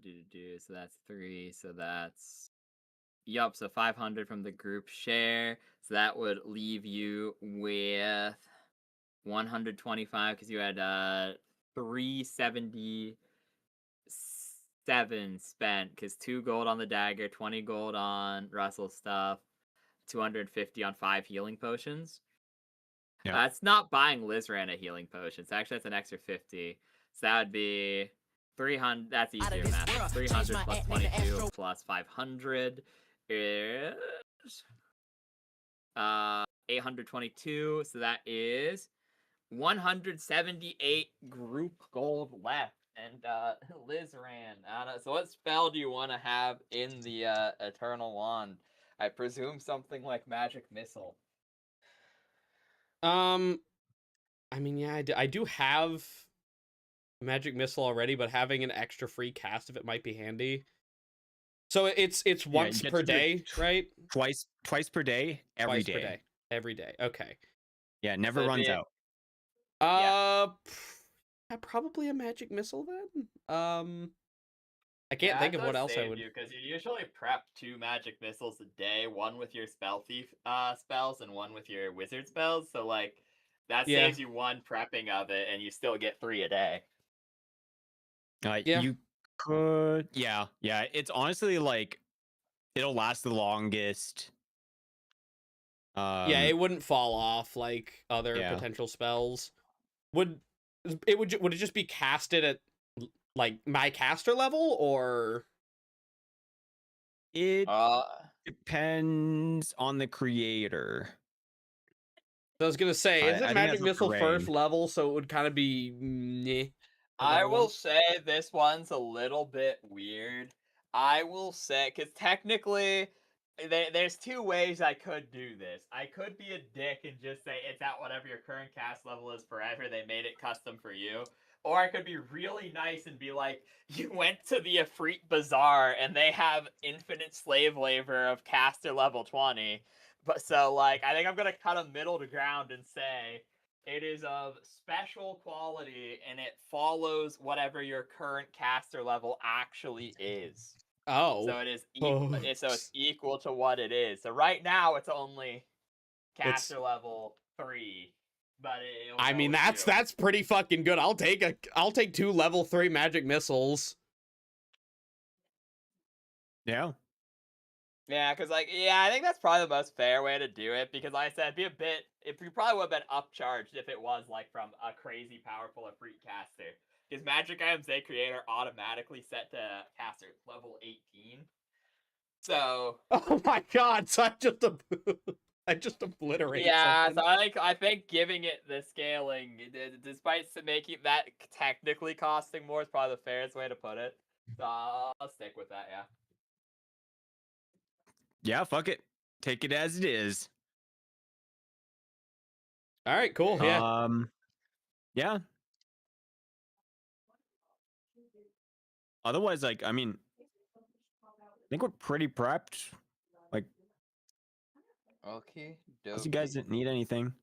so that's 3. So that's yup. So 500 from the group share. So that would leave you with 125 because you had 377 spent because 2 gold on the dagger, 20 gold on Russell's stuff, 250 on 5 healing potions. Yeah. That's not buying Lizran a healing potion. So actually, that's an extra 50. So that would be 300. That's easier math. 300 plus 22 plus 500 is 822. So that is 178 group gold left. And Lizran, so what spell do you want to have in the Eternal Wand? I presume something like Magic Missile. I mean, yeah, I do have Magic Missile already, but having an extra free cast of it might be handy. So it's once you get per to do it day, right? Twice per day, every Twice per day. day. Every day. Okay. Yeah, it never So runs the- out. Yeah, probably a Magic Missile then. I can't think of what else I would. Because you usually prep 2 magic missiles a day, one with your spell thief spells and one with your wizard spells. So like that Yeah. saves you 1 prepping of it, and you still get 3 a day. Yeah. You could. Yeah. It's honestly like it'll last the longest. Yeah, it wouldn't fall off like other yeah. potential spells. Would it just be casted at like my caster level, or It depends on the creator. I was gonna say, I is it think Magic that's a Missile first terrain. level, so it would kind of be meh for I that will one? say this one's a little bit weird. I will say, because technically, there's 2 ways I could do this. I could be a dick and just say it's at whatever your current cast level is forever. They made it custom for you. Or I could be really nice and be like, you went to the Ifrit Bazaar and they have infinite slave labor of caster level 20. But so, like, I think I'm going to cut a middle to ground and say, it is of special quality, and it follows whatever your current caster level actually is. Oh. So it is Oh. so it's equal to what it is. So right now it's only It's- caster level 3, but it'll I go mean, with you. that's pretty fucking good. I'll take 2 level 3 Magic Missiles. Yeah. Yeah, because I think that's probably the most fair way to do it. Because like I said, if you probably would have been upcharged if it was like from a crazy powerful Ifrit caster. Because magic items they create are automatically set to caster level 18. So Oh my god! So I just obliterate. yeah, something. so I think giving it the scaling, despite making that technically costing more, is probably the fairest way to put it. So I'll stick with that. Yeah. Yeah, fuck it. Take it as it is. All right, cool. Yeah. Yeah. Otherwise, like, I mean, I think we're pretty prepped. Like, Okay. unless you guys didn't need anything.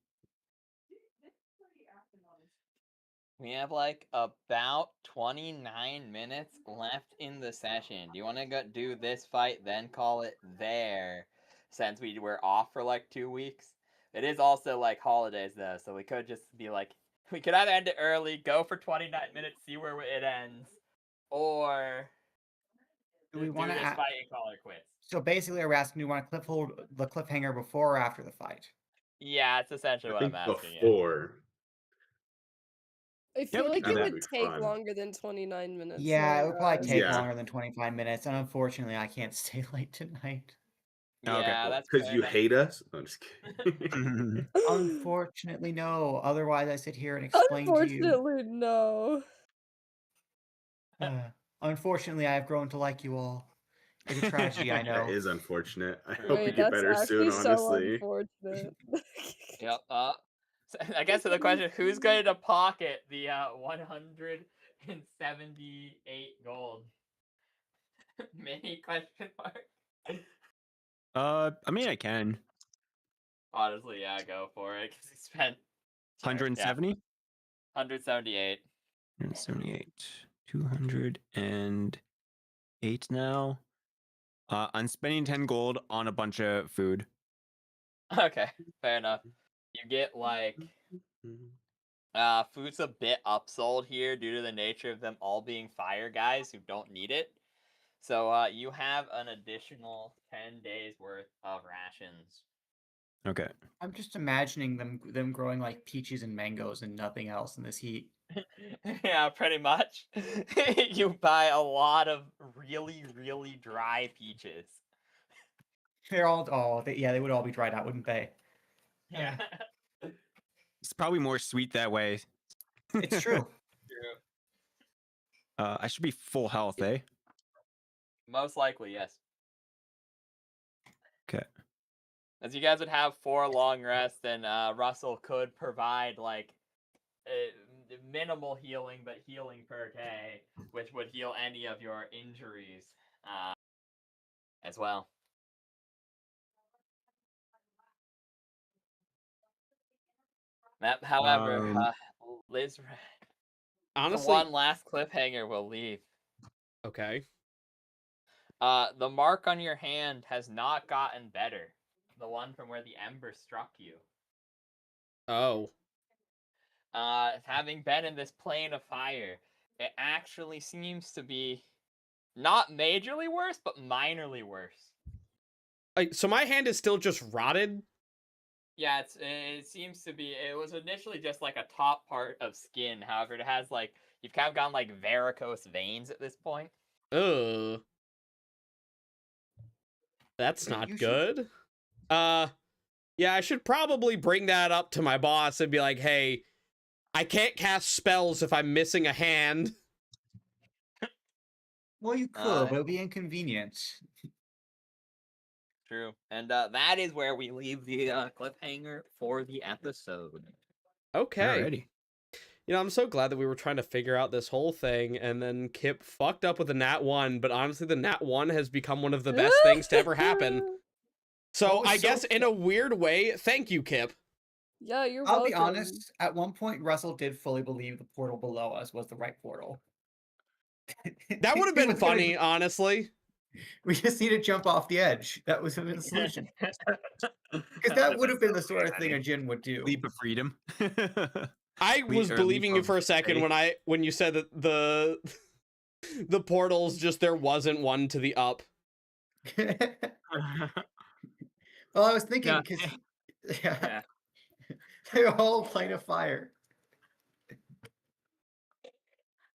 We have like about 29 minutes left in the session. Do you want to go do this fight, then call it there? Since we were off for like 2 weeks. It is also like holidays though, so we could just be like, we could either end it early, go for 29 minutes, see where it ends, or Do we do want this to? fight and call it quits. So basically, we're asking, do we want to hold the cliffhanger before or after the fight? Yeah, it's essentially I what think I'm asking you. before. I Yeah, feel we like can it do That'd would be take fun. longer than 29 minutes. Yeah, it though, would probably guys. take Yeah. longer than 25 minutes, and unfortunately, I can't stay late tonight. Okay. Yeah, that's Because fair you enough. hate us? No, I'm just kidding. Unfortunately, no. Otherwise, I sit here and explain to you. Unfortunately, no. Unfortunately, I have grown to like you all. It's a tragedy, I know. That is unfortunate. I hope you Wait, get that's better soon, actually so honestly. unfortunate. Yep. So I guess to the question, who's going to pocket the 178 gold? Mini question mark. I mean, I can. Honestly, yeah, go for it. Because he spent 170? 178. 178. 208 now. I'm spending 10 gold on a bunch of food. Okay, fair enough. You get like food's a bit upsold here due to the nature of them all being fire guys who don't need it. So you have an additional 10 days worth of rations. Okay. I'm just imagining them growing like peaches and mangoes and nothing else in this heat. Yeah, pretty much. You buy a lot of really, really dry peaches. They're all yeah, they would all be dried out, wouldn't they? Yeah. It's probably more sweet that way. It's true. True. I should be full health, eh? Most likely, yes. Okay. As you guys would have 4 long rests, and Russell could provide like minimal healing, but healing per day, which would heal any of your injuries as well. However, Liz, Honestly, one last cliffhanger will leave. okay. The mark on your hand has not gotten better. The one from where the ember struck you. Oh. Having been in this plane of fire, it actually seems to be not majorly worse, but minorly worse. Like, so my hand is still just rotted? Yeah, it seems to be. It was initially just like a top part of skin. However, it has like you've kind of gotten like varicose veins at this point. Ugh. That's Wait, not you should- good. Yeah, I should probably bring that up to my boss and be like, hey, I can't cast spells if I'm missing a hand. Well, you could, but it would be inconvenient. True, and that is where we leave the cliffhanger for the episode. Okay. Alrighty. You know, I'm so glad that we were trying to figure out this whole thing, and then Kip fucked up with the Nat 1, but honestly, the Nat 1 has become one of the best things to ever happen. So was I so guess in a weird way, thank you, Kip. Yeah, you're I'll welcome. be honest, at one point, Russell did fully believe the portal below us was the right portal. That would have It been was gonna funny, be- honestly. We just need to jump off the edge. That was the solution. Because that would have been the sort of thing a Jin would do. Leap of freedom. I was or believing leap you for a of second faith. when you said that the portals just there wasn't one to the up. Well, I was thinking because Yeah. they're all a plane of fire.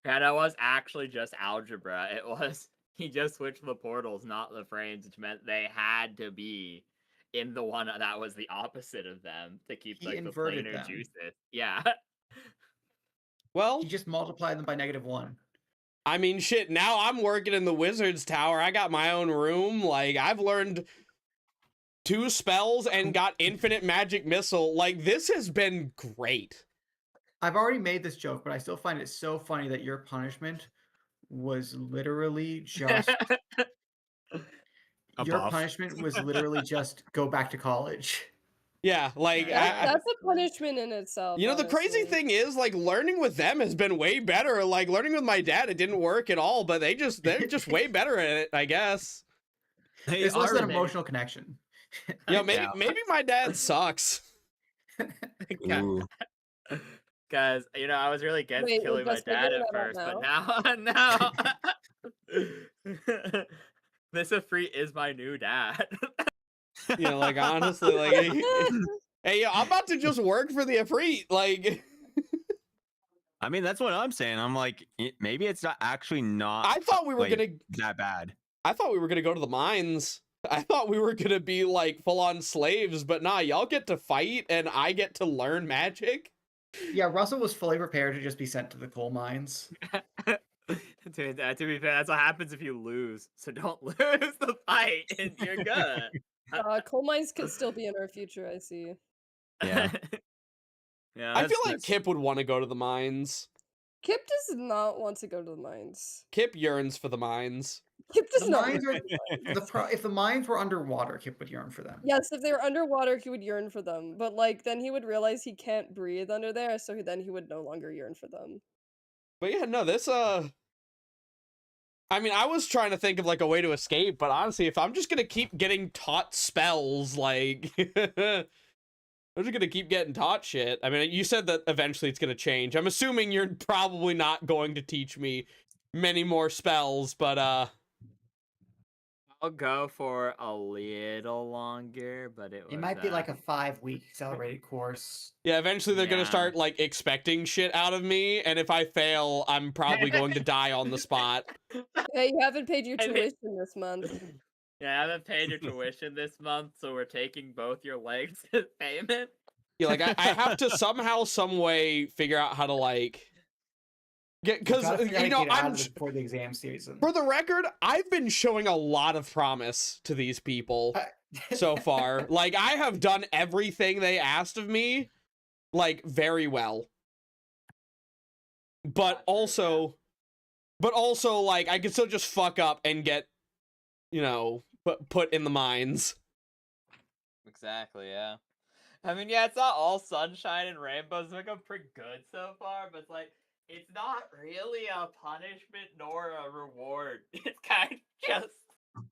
Yeah, that was actually just algebra. It was he just switched the portals, not the frames, which meant they had to be in the one that was the opposite of them to keep He like the inverted planar them. juices. Yeah. Well, He just multiplied them by -1. I mean, shit, now I'm working in the Wizard's Tower. I got my own room. Like, I've learned 2 spells and got infinite magic missile. Like, this has been great. I've already made this joke, but I still find it so funny that your punishment was literally just A your buff. punishment was literally just go back to college. Yeah, like, That's a punishment in itself. you know, the crazy honestly. thing is, like, learning with them has been way better. Like, learning with my dad, it didn't work at all, but they're just way better at it, I guess. They It's less are an emotional connection. You know, maybe Yeah. maybe my dad sucks. Ooh. Because I was really against Wait, we're killing my just dad figuring at that out first, but now this Ifrit is my new dad. You know, like honestly, like, hey, I'm about to just work for the Ifrit. Like, I mean, that's what I'm saying. I'm like, maybe it's not actually not. I thought we were like, gonna. that bad. I thought we were gonna go to the mines. I thought we were gonna be like full on slaves, but nah, y'all get to fight and I get to learn magic. Yeah, Russell was fully prepared to just be sent to the coal mines. to be fair, that's what happens if you lose. So don't lose the fight, and you're good. Coal mines could still be in our future, I see. Yeah. Yeah, I feel like Kip would want to go to the mines. Kip does not want to go to the mines. Kip yearns for the mines. Kip does The not. mines are if the mines were underwater, Kip would yearn for them. Yes, if they were underwater, he would yearn for them. But like, then he would realize he can't breathe under there, so then he would no longer yearn for them. But yeah, no, this I mean, I was trying to think of like a way to escape, but honestly, if I'm just gonna keep getting taught spells, like I'm just gonna keep getting taught shit. I mean, you said that eventually it's gonna change. I'm assuming you're probably not going to teach me many more spells, but I'll go for a little longer, but it might be like a 5-week accelerated course. yeah, eventually they're gonna Yeah. start like expecting shit out of me, and if I fail, I'm probably going to die on the spot. Hey, you haven't paid your And tuition this month. Yeah, I haven't paid your tuition this month, so we're taking both your legs as payment. Yeah, like I have to somehow, some way figure out how to like get, because you know, I'm before the exam season. for the record, I've been showing a lot of promise to these people so far. Like I have done everything they asked of me, like very well. But also like I could still just fuck up and get, you know, put in the mines. Exactly, yeah. I mean, yeah, it's not all sunshine and rainbows. It's looking pretty good so far, but it's like, it's not really a punishment nor a reward. It's kind of just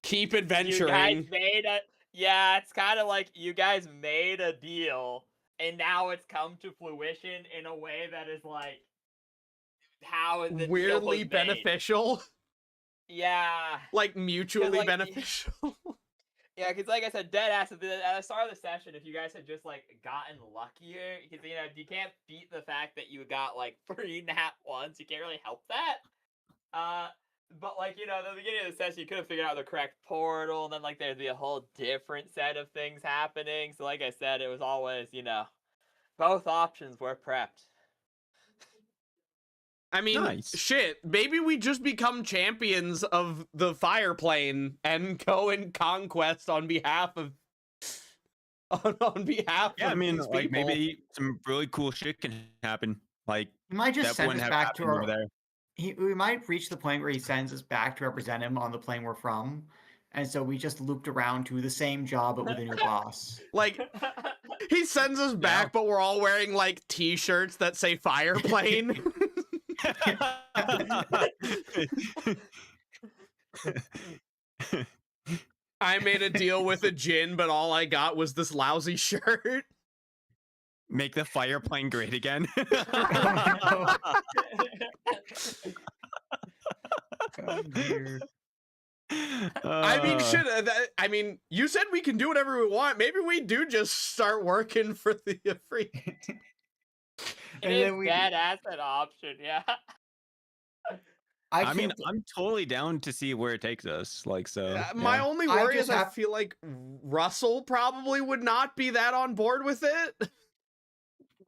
Keep you adventuring. guys made a it's kind of like you guys made a deal, and now it's come to fruition in a way that is like how the deal was Weirdly made. beneficial. Yeah. Like mutually like, beneficial. Yeah, because like I said, dead ass at the start of the session, if you guys had just like gotten luckier, because you know you can't beat the fact that you got like 3 nat ones. You can't really help that. But like you know, at the beginning of the session, you could have figured out the correct portal, and then like there'd be a whole different set of things happening. So like I said, it was always both options were prepped. I mean, Nice. shit, maybe we just become champions of the fire plane and go in conquest on behalf of on behalf Yeah, I of mean, these like people. maybe some really cool shit can happen. Like He might just that send wouldn't us have back to happened our. over there. We might reach the point where he sends us back to represent him on the plane we're from, and so we just looped around to the same job but with a new boss. Like he sends us back, but we're all wearing like t-shirts that say fire plane. I made a deal with a djinn, but all I got was this lousy shirt. Make the fire plane great again. I mean, shit. I mean, you said we can do whatever we want. Maybe we do just start working for the free. It is badass an option, yeah. I mean, I'm totally down to see where it takes us. Like, so My yeah. only worry is I feel like Russell probably would not be that on board with it.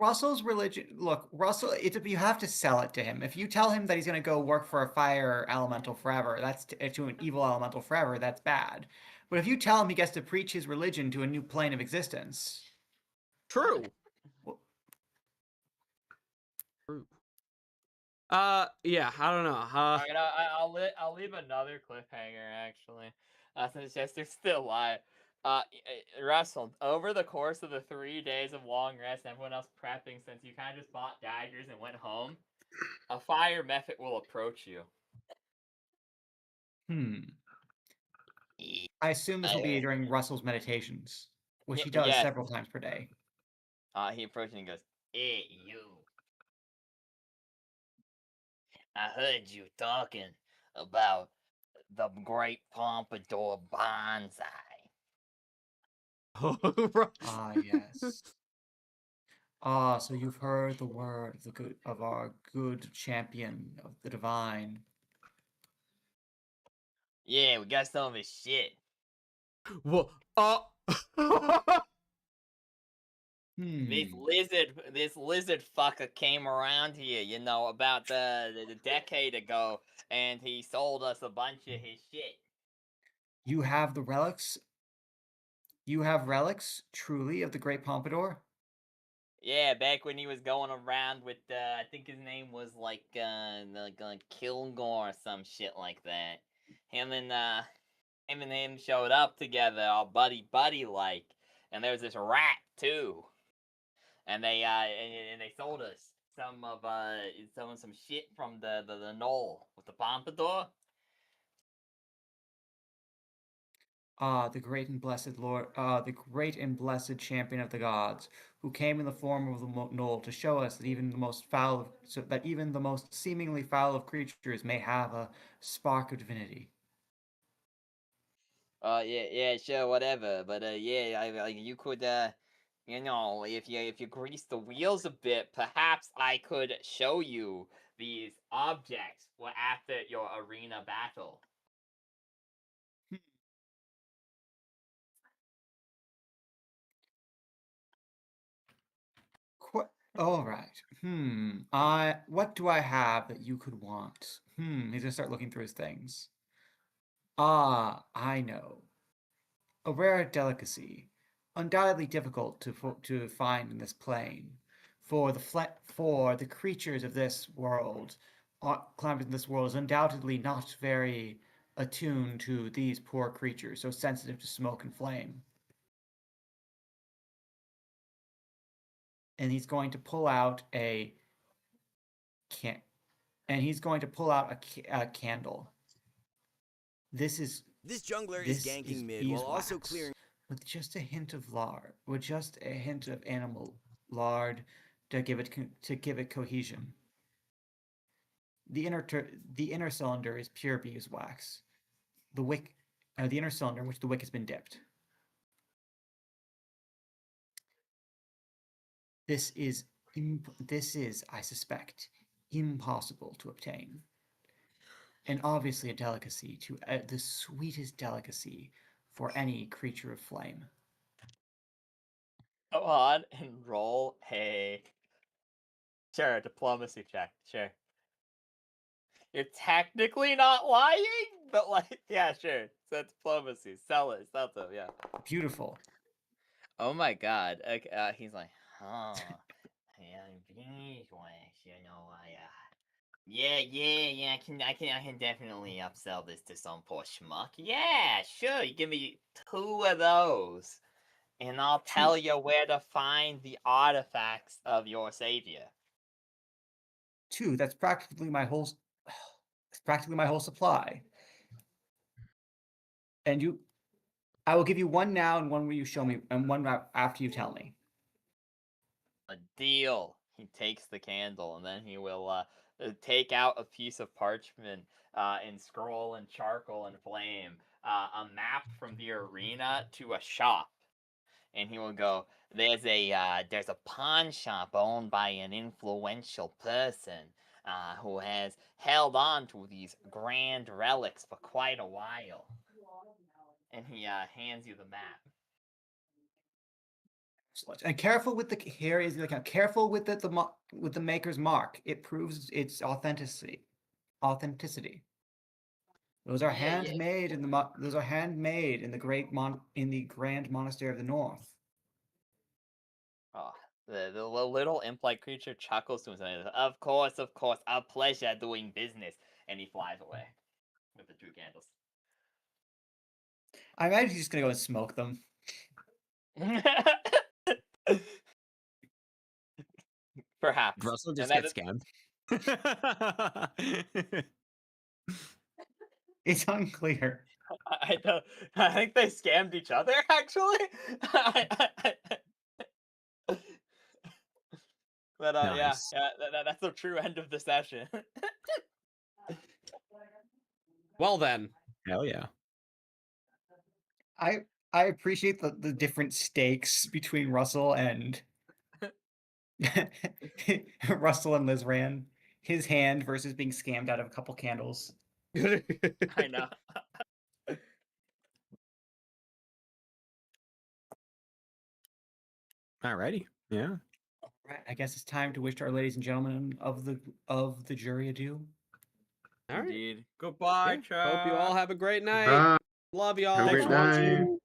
Russell's religion. Look, Russell. You have to sell it to him. If you tell him that he's going to go work for a fire elemental forever, that's to an evil elemental forever. That's bad. But if you tell him he gets to preach his religion to a new plane of existence, true. True. Yeah, I don't know. Alright, I'll leave another cliffhanger actually. Since Chester's still alive. Russell, over the course of the 3 days of long rest and everyone else prepping, since you kind of just bought daggers and went home, a fire method will approach you. I assume this will be during Russell's meditations, which he does yes. several times per day. He approaches and goes, "Hey, you. I heard you talking about the Great Pompadour Bonsai. Ah, yes. Ah, so you've heard the word of the good of our good champion of the divine. Yeah, we got some of his shit. Well, Hmm. This lizard fucker came around here, you know, about the decade ago, and he sold us a bunch of his shit. You have the relics? You have relics, truly, of the Great Pompadour? Yeah, back when he was going around with, I think his name was like Kilgore or some shit like that. Him and him showed up together, all buddy like, and there was this rat too, and they sold us some shit from the knoll with the pompadour. Ah, the great and blessed Lord, the great and blessed champion of the gods, who came in the form of the knoll to show us that even the most foul, so that even the most seemingly foul of creatures may have a spark of divinity. Yeah, sure, whatever. But yeah, you could you know, if you grease the wheels a bit, perhaps I could show you these objects for after your arena battle. All right. What do I have that you could want? He's gonna start looking through his things. Ah, I know. A rare delicacy, undoubtedly difficult to find in this plane, for the creatures of this world, climbers in this world, is undoubtedly not very attuned to these poor creatures, so sensitive to smoke and flame. And he's going to pull out a can, and he's going to pull out a candle. This is This jungler is ganking mid while also beeswax clearing. with just a hint of lard, with just a hint of animal lard to give it cohesion. The inner cylinder is pure beeswax. The inner cylinder in which the wick has been dipped. This is, I suspect, impossible to obtain, and obviously a delicacy the sweetest delicacy for any creature of flame. Go on and roll a diplomacy check. Sure. You're technically not lying, but like, yeah, sure. So diplomacy. Sell it. Sell to him, yeah. Beautiful. Oh my god. Okay, he's like, oh, yeah, beeswax, you know, yeah, I can definitely upsell this to some poor schmuck. Yeah, sure, you give me 2 of those, and I'll tell you where to find the artifacts of your savior. 2, that's practically my whole it's practically my whole supply. And I will give you one now and one where you show me, and one after you tell me. A deal. He takes the candle, and then he will take out a piece of parchment and scroll and charcoal and flame a map from the arena to a shop, and he will go, there's a pawn shop owned by an influential person who has held on to these grand relics for quite a while, and he hands you the map. And careful with careful with with the maker's mark. It proves its authenticity. Those are Yeah. handmade in the grand monastery of the north. Oh, the little imp-like creature chuckles to himself. Of course, a pleasure doing business, and he flies away with the 2 candles. I imagine he's just gonna go and smoke them. Perhaps. Russell just And gets scammed. It's unclear. I think they scammed each other, actually. But Nice. that's the true end of the session. well then, Hell yeah. I appreciate the different stakes between Russell and Russell and Lizran. His hand versus being scammed out of a couple candles. I know. Alrighty. Yeah. Right, I guess it's time to wish our ladies and gentlemen of the jury adieu. All right. Indeed. Goodbye, Yeah. Hope you all chat. have a great night. Bye. Love Have a y'all. great Thanks for night. watching.